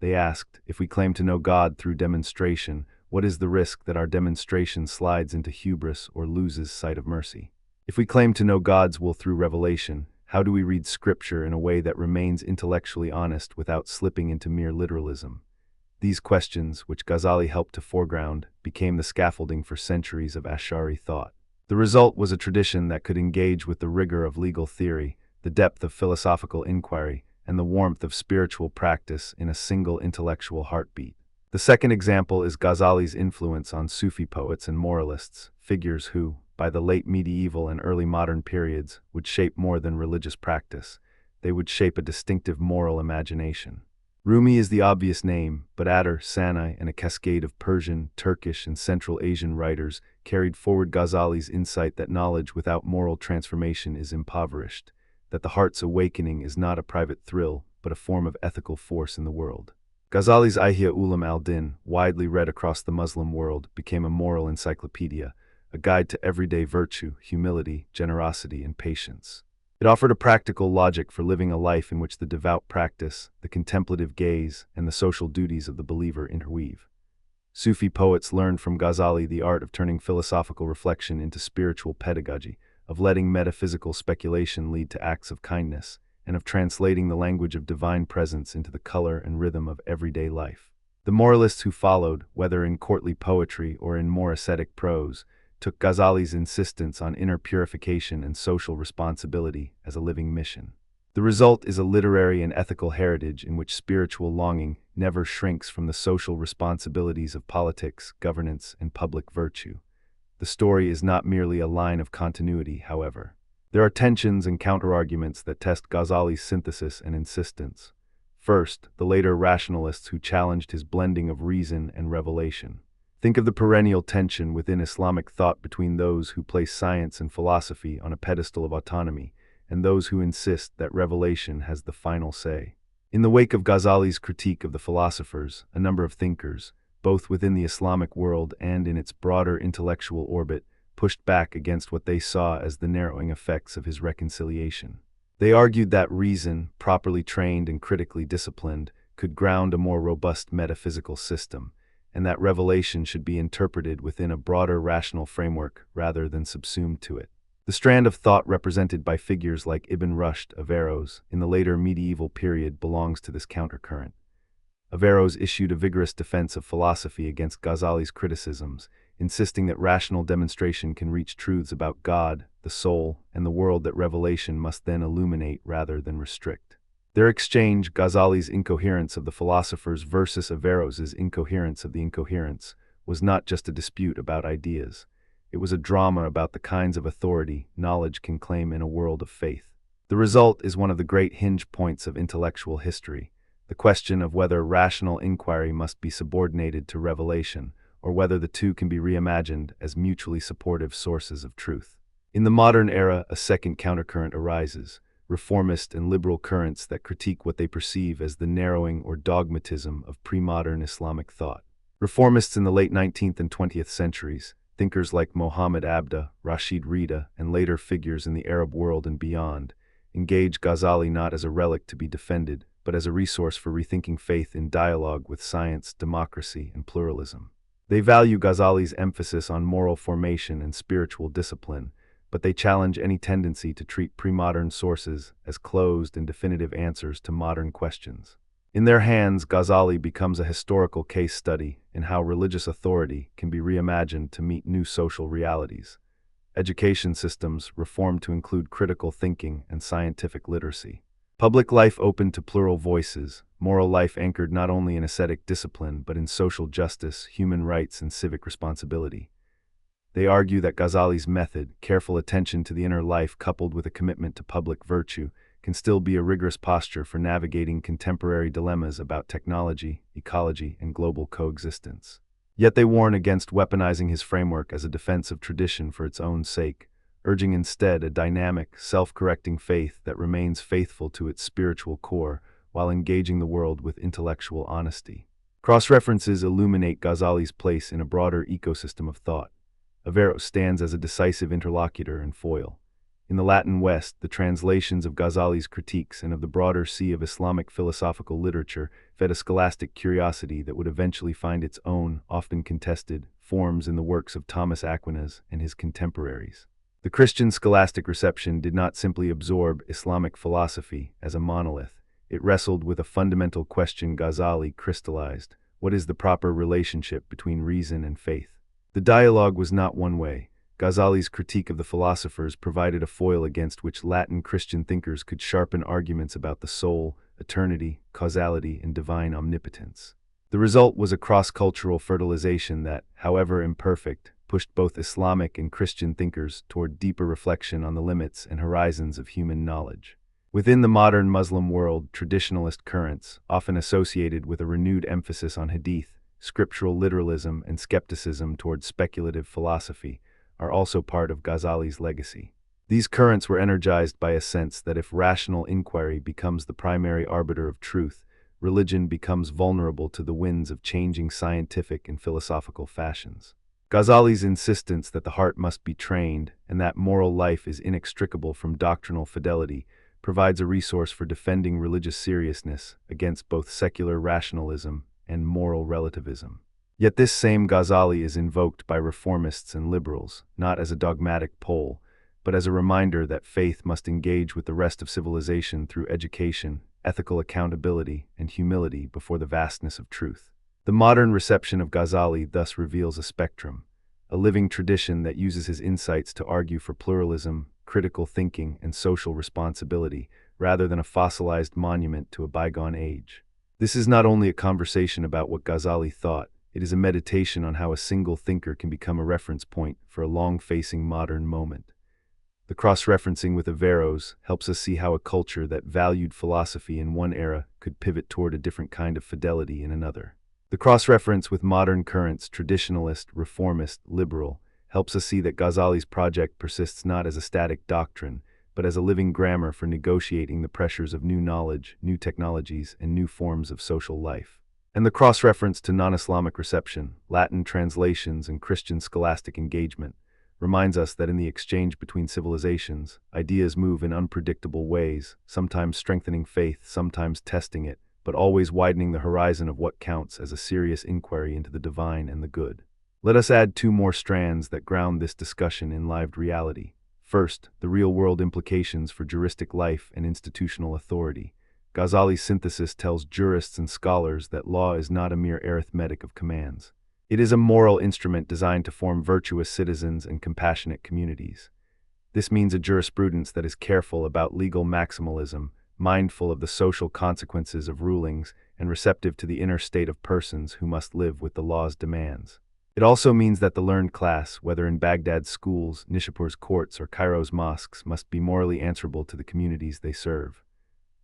They asked, if we claim to know God through demonstration, what is the risk that our demonstration slides into hubris or loses sight of mercy? If we claim to know God's will through revelation, how do we read scripture in a way that remains intellectually honest without slipping into mere literalism? These questions, which Ghazali helped to foreground, became the scaffolding for centuries of Ash'ari thought. The result was a tradition that could engage with the rigor of legal theory, the depth of philosophical inquiry, and the warmth of spiritual practice in a single intellectual heartbeat. The second example is Ghazali's influence on Sufi poets and moralists, figures who, by the late medieval and early modern periods, would shape more than religious practice. They would shape a distinctive moral imagination. Rumi is the obvious name, but Adar, Sanai, and a cascade of Persian, Turkish, and Central Asian writers carried forward Ghazali's insight that knowledge without moral transformation is impoverished, that the heart's awakening is not a private thrill, but a form of ethical force in the world. Ghazali's Ihya Ulum al-Din, widely read across the Muslim world, became a moral encyclopedia, a guide to everyday virtue, humility, generosity, and patience. It offered a practical logic for living a life in which the devout practice, the contemplative gaze, and the social duties of the believer interweave. Sufi poets learned from Ghazali the art of turning philosophical reflection into spiritual pedagogy, of letting metaphysical speculation lead to acts of kindness, and of translating the language of divine presence into the color and rhythm of everyday life. The moralists who followed, whether in courtly poetry or in more ascetic prose, took Ghazali's insistence on inner purification and social responsibility as a living mission. The result is a literary and ethical heritage in which spiritual longing never shrinks from the social responsibilities of politics, governance, and public virtue. The story is not merely a line of continuity, however. There are tensions and counterarguments that test Ghazali's synthesis and insistence. First, the later rationalists who challenged his blending of reason and revelation. Think of the perennial tension within Islamic thought between those who place science and philosophy on a pedestal of autonomy and those who insist that revelation has the final say. In the wake of Ghazali's critique of the philosophers, a number of thinkers, both within the Islamic world and in its broader intellectual orbit, pushed back against what they saw as the narrowing effects of his reconciliation. They argued that reason, properly trained and critically disciplined, could ground a more robust metaphysical system, and that revelation should be interpreted within a broader rational framework rather than subsumed to it. The strand of thought represented by figures like Ibn Rushd, Averroes, in the later medieval period belongs to this countercurrent. Averroes issued a vigorous defense of philosophy against Ghazali's criticisms, insisting that rational demonstration can reach truths about God, the soul, and the world that revelation must then illuminate rather than restrict. Their exchange, Ghazali's Incoherence of the Philosophers versus Averroes' Incoherence of the Incoherence, was not just a dispute about ideas. It was a drama about the kinds of authority knowledge can claim in a world of faith. The result is one of the great hinge points of intellectual history, the question of whether rational inquiry must be subordinated to revelation, or whether the two can be reimagined as mutually supportive sources of truth. In the modern era, a second countercurrent arises, reformist and liberal currents that critique what they perceive as the narrowing or dogmatism of pre-modern Islamic thought. Reformists in the late 19th and 20th centuries, thinkers like Mohammed Abda, Rashid Rida, and later figures in the Arab world and beyond, engage Ghazali not as a relic to be defended, but as a resource for rethinking faith in dialogue with science, democracy, and pluralism. They value Ghazali's emphasis on moral formation and spiritual discipline, but they challenge any tendency to treat pre-modern sources as closed and definitive answers to modern questions. In their hands, Ghazali becomes a historical case study in how religious authority can be reimagined to meet new social realities. Education systems reformed to include critical thinking and scientific literacy. Public life open to plural voices, moral life anchored not only in ascetic discipline but in social justice, human rights, and civic responsibility. They argue that Ghazali's method, careful attention to the inner life coupled with a commitment to public virtue, can still be a rigorous posture for navigating contemporary dilemmas about technology, ecology, and global coexistence. Yet they warn against weaponizing his framework as a defense of tradition for its own sake, urging instead a dynamic, self-correcting faith that remains faithful to its spiritual core while engaging the world with intellectual honesty. Cross-references illuminate Ghazali's place in a broader ecosystem of thought. Averroes stands as a decisive interlocutor and foil. In the Latin West, the translations of Ghazali's critiques and of the broader sea of Islamic philosophical literature fed a scholastic curiosity that would eventually find its own, often contested, forms in the works of Thomas Aquinas and his contemporaries. The Christian scholastic reception did not simply absorb Islamic philosophy as a monolith. It wrestled with a fundamental question Ghazali crystallized: what is the proper relationship between reason and faith? The dialogue was not one way. Ghazali's critique of the philosophers provided a foil against which Latin Christian thinkers could sharpen arguments about the soul, eternity, causality, and divine omnipotence. The result was a cross-cultural fertilization that, however imperfect, pushed both Islamic and Christian thinkers toward deeper reflection on the limits and horizons of human knowledge. Within the modern Muslim world, traditionalist currents, often associated with a renewed emphasis on hadith, scriptural literalism, and skepticism toward speculative philosophy, are also part of Ghazali's legacy. These currents were energized by a sense that if rational inquiry becomes the primary arbiter of truth, religion becomes vulnerable to the winds of changing scientific and philosophical fashions. Ghazali's insistence that the heart must be trained and that moral life is inextricable from doctrinal fidelity provides a resource for defending religious seriousness against both secular rationalism and moral relativism. Yet this same Ghazali is invoked by reformists and liberals, not as a dogmatic pole, but as a reminder that faith must engage with the rest of civilization through education, ethical accountability, and humility before the vastness of truth. The modern reception of Ghazali thus reveals a spectrum, a living tradition that uses his insights to argue for pluralism, critical thinking, and social responsibility, rather than a fossilized monument to a bygone age. This is not only a conversation about what Ghazali thought, it is a meditation on how a single thinker can become a reference point for a long-facing modern moment. The cross-referencing with Averroes helps us see how a culture that valued philosophy in one era could pivot toward a different kind of fidelity in another. The cross-reference with modern currents, traditionalist, reformist, liberal, helps us see that Ghazali's project persists not as a static doctrine, but as a living grammar for negotiating the pressures of new knowledge, new technologies, and new forms of social life. And the cross-reference to non-Islamic reception, Latin translations, and Christian scholastic engagement reminds us that in the exchange between civilizations, ideas move in unpredictable ways, sometimes strengthening faith, sometimes testing it, but always widening the horizon of what counts as a serious inquiry into the divine and the good. Let us add two more strands that ground this discussion in lived reality. First, the real-world implications for juristic life and institutional authority. Ghazali's synthesis tells jurists and scholars that law is not a mere arithmetic of commands. It is a moral instrument designed to form virtuous citizens and compassionate communities. This means a jurisprudence that is careful about legal maximalism, mindful of the social consequences of rulings, and receptive to the inner state of persons who must live with the law's demands. It also means that the learned class, whether in Baghdad's schools, Nishapur's courts, or Cairo's mosques, must be morally answerable to the communities they serve.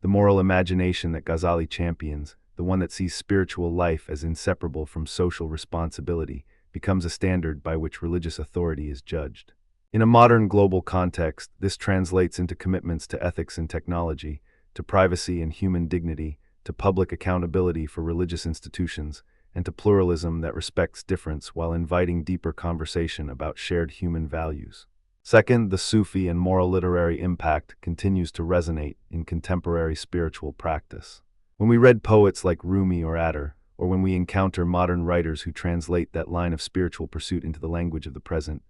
The moral imagination that Ghazali champions, the one that sees spiritual life as inseparable from social responsibility, becomes a standard by which religious authority is judged. In a modern global context, this translates into commitments to ethics and technology, to privacy and human dignity, to public accountability for religious institutions, and to pluralism that respects difference while inviting deeper conversation about shared human values. Second, the Sufi and moral literary impact continues to resonate in contemporary spiritual practice. When we read poets like Rumi or Adar, or when we encounter modern writers who translate that line of spiritual pursuit into the language of the present,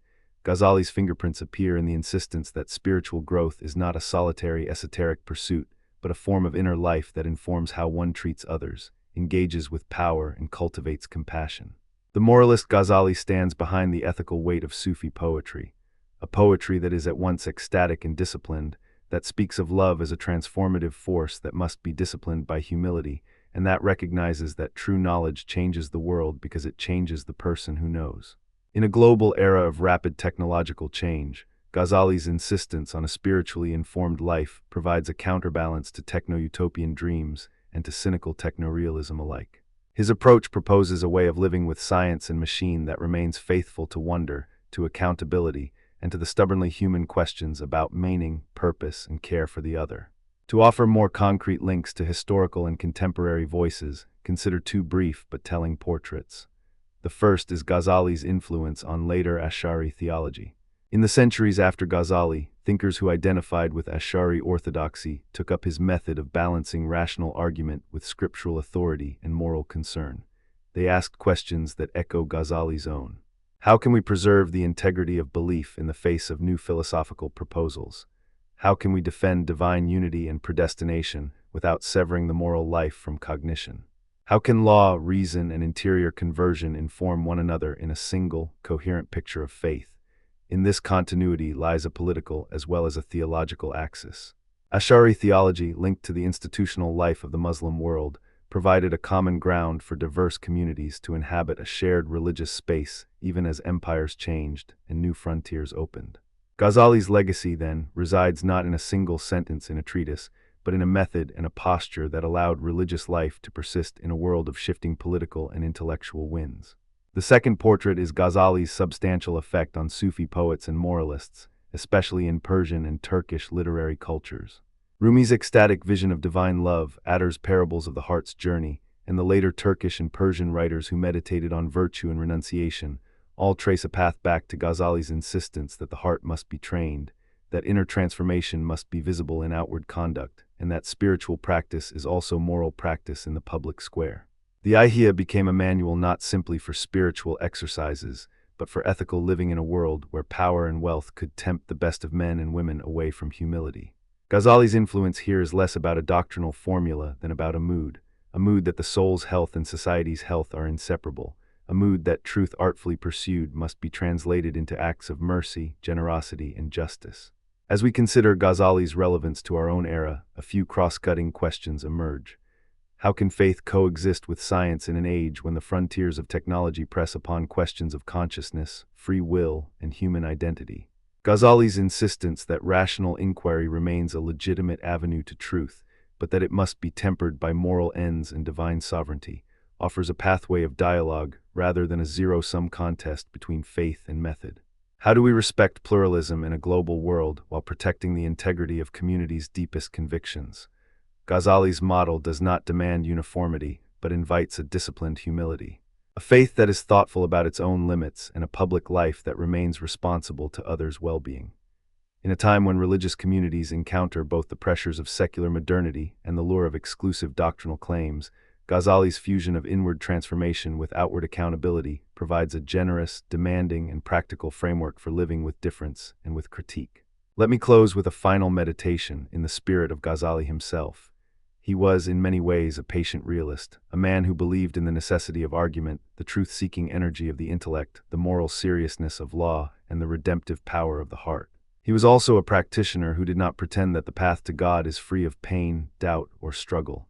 Ghazali's fingerprints appear in the insistence that spiritual growth is not a solitary esoteric pursuit, but a form of inner life that informs how one treats others, engages with power, and cultivates compassion. The moralist Ghazali stands behind the ethical weight of Sufi poetry, a poetry that is at once ecstatic and disciplined, that speaks of love as a transformative force that must be disciplined by humility, and that recognizes that true knowledge changes the world because it changes the person who knows. In a global era of rapid technological change, Ghazali's insistence on a spiritually informed life provides a counterbalance to techno-utopian dreams and to cynical techno-realism alike. His approach proposes a way of living with science and machine that remains faithful to wonder, to accountability, and to the stubbornly human questions about meaning, purpose, and care for the other. To offer more concrete links to historical and contemporary voices, consider two brief but telling portraits. The first is Ghazali's influence on later Ash'ari theology. In the centuries after Ghazali, thinkers who identified with Ash'ari orthodoxy took up his method of balancing rational argument with scriptural authority and moral concern. They asked questions that echo Ghazali's own. How can we preserve the integrity of belief in the face of new philosophical proposals? How can we defend divine unity and predestination without severing the moral life from cognition? How can law, reason, and interior conversion inform one another in a single, coherent picture of faith? In this continuity lies a political as well as a theological axis. Ash'ari theology, linked to the institutional life of the Muslim world, provided a common ground for diverse communities to inhabit a shared religious space even as empires changed and new frontiers opened. Ghazali's legacy, then, resides not in a single sentence in a treatise, but in a method and a posture that allowed religious life to persist in a world of shifting political and intellectual winds. The second portrait is Ghazali's substantial effect on Sufi poets and moralists, especially in Persian and Turkish literary cultures. Rumi's ecstatic vision of divine love, Attar's parables of the heart's journey, and the later Turkish and Persian writers who meditated on virtue and renunciation all trace a path back to Ghazali's insistence that the heart must be trained, that inner transformation must be visible in outward conduct, and that spiritual practice is also moral practice in the public square. The Ihya became a manual not simply for spiritual exercises, but for ethical living in a world where power and wealth could tempt the best of men and women away from humility. Ghazali's influence here is less about a doctrinal formula than about a mood that the soul's health and society's health are inseparable, a mood that truth artfully pursued must be translated into acts of mercy, generosity, and justice. As we consider Ghazali's relevance to our own era, a few cross-cutting questions emerge. How can faith coexist with science in an age when the frontiers of technology press upon questions of consciousness, free will, and human identity? Ghazali's insistence that rational inquiry remains a legitimate avenue to truth, but that it must be tempered by moral ends and divine sovereignty, offers a pathway of dialogue rather than a zero-sum contest between faith and method. How do we respect pluralism in a global world while protecting the integrity of communities' deepest convictions? Ghazali's model does not demand uniformity, but invites a disciplined humility. A faith that is thoughtful about its own limits and a public life that remains responsible to others' well-being. In a time when religious communities encounter both the pressures of secular modernity and the lure of exclusive doctrinal claims, Ghazali's fusion of inward transformation with outward accountability provides a generous, demanding, and practical framework for living with difference and with critique. Let me close with a final meditation in the spirit of Ghazali himself. He was, in many ways, a patient realist, a man who believed in the necessity of argument, the truth-seeking energy of the intellect, the moral seriousness of law, and the redemptive power of the heart. He was also a practitioner who did not pretend that the path to God is free of pain, doubt, or struggle.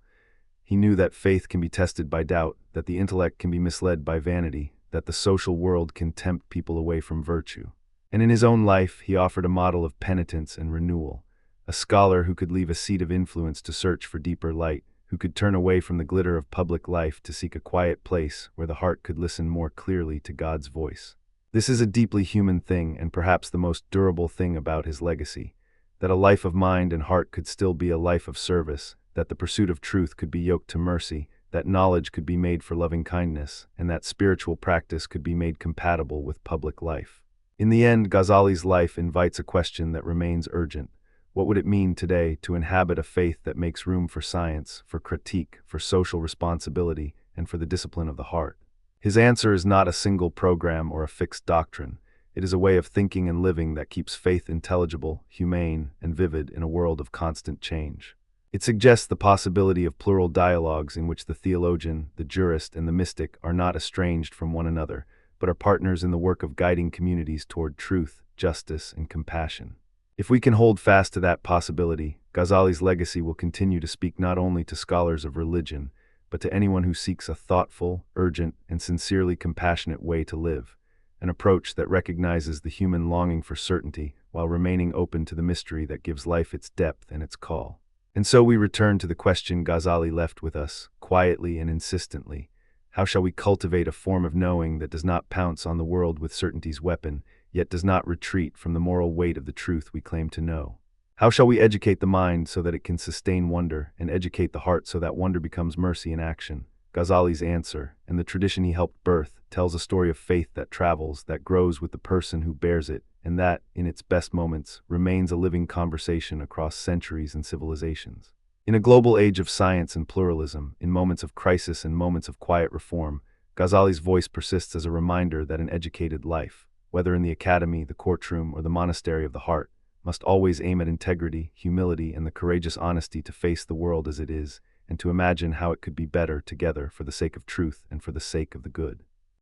He knew that faith can be tested by doubt, that the intellect can be misled by vanity, that the social world can tempt people away from virtue. And in his own life, he offered a model of penitence and renewal. A scholar who could leave a seat of influence to search for deeper light, who could turn away from the glitter of public life to seek a quiet place where the heart could listen more clearly to God's voice. This is a deeply human thing and perhaps the most durable thing about his legacy, that a life of mind and heart could still be a life of service, that the pursuit of truth could be yoked to mercy, that knowledge could be made for loving kindness, and that spiritual practice could be made compatible with public life. In the end, Ghazali's life invites a question that remains urgent. What would it mean today to inhabit a faith that makes room for science, for critique, for social responsibility, and for the discipline of the heart? His answer is not a single program or a fixed doctrine. It is a way of thinking and living that keeps faith intelligible, humane, and vivid in a world of constant change. It suggests the possibility of plural dialogues in which the theologian, the jurist, and the mystic are not estranged from one another, but are partners in the work of guiding communities toward truth, justice, and compassion. If we can hold fast to that possibility, Ghazali's legacy will continue to speak not only to scholars of religion, but to anyone who seeks a thoughtful, urgent, and sincerely compassionate way to live, an approach that recognizes the human longing for certainty while remaining open to the mystery that gives life its depth and its call. And so we return to the question Ghazali left with us, quietly and insistently. How shall we cultivate a form of knowing that does not pounce on the world with certainty's weapon, yet does not retreat from the moral weight of the truth we claim to know? How shall we educate the mind so that it can sustain wonder, and educate the heart so that wonder becomes mercy in action? Ghazali's answer, and the tradition he helped birth, tells a story of faith that travels, that grows with the person who bears it, and that, in its best moments, remains a living conversation across centuries and civilizations. In a global age of science and pluralism, in moments of crisis and moments of quiet reform, Ghazali's voice persists as a reminder that an educated life, whether in the academy, the courtroom, or the monastery of the heart, must always aim at integrity, humility, and the courageous honesty to face the world as it is, and to imagine how it could be better together for the sake of truth and for the sake of the good.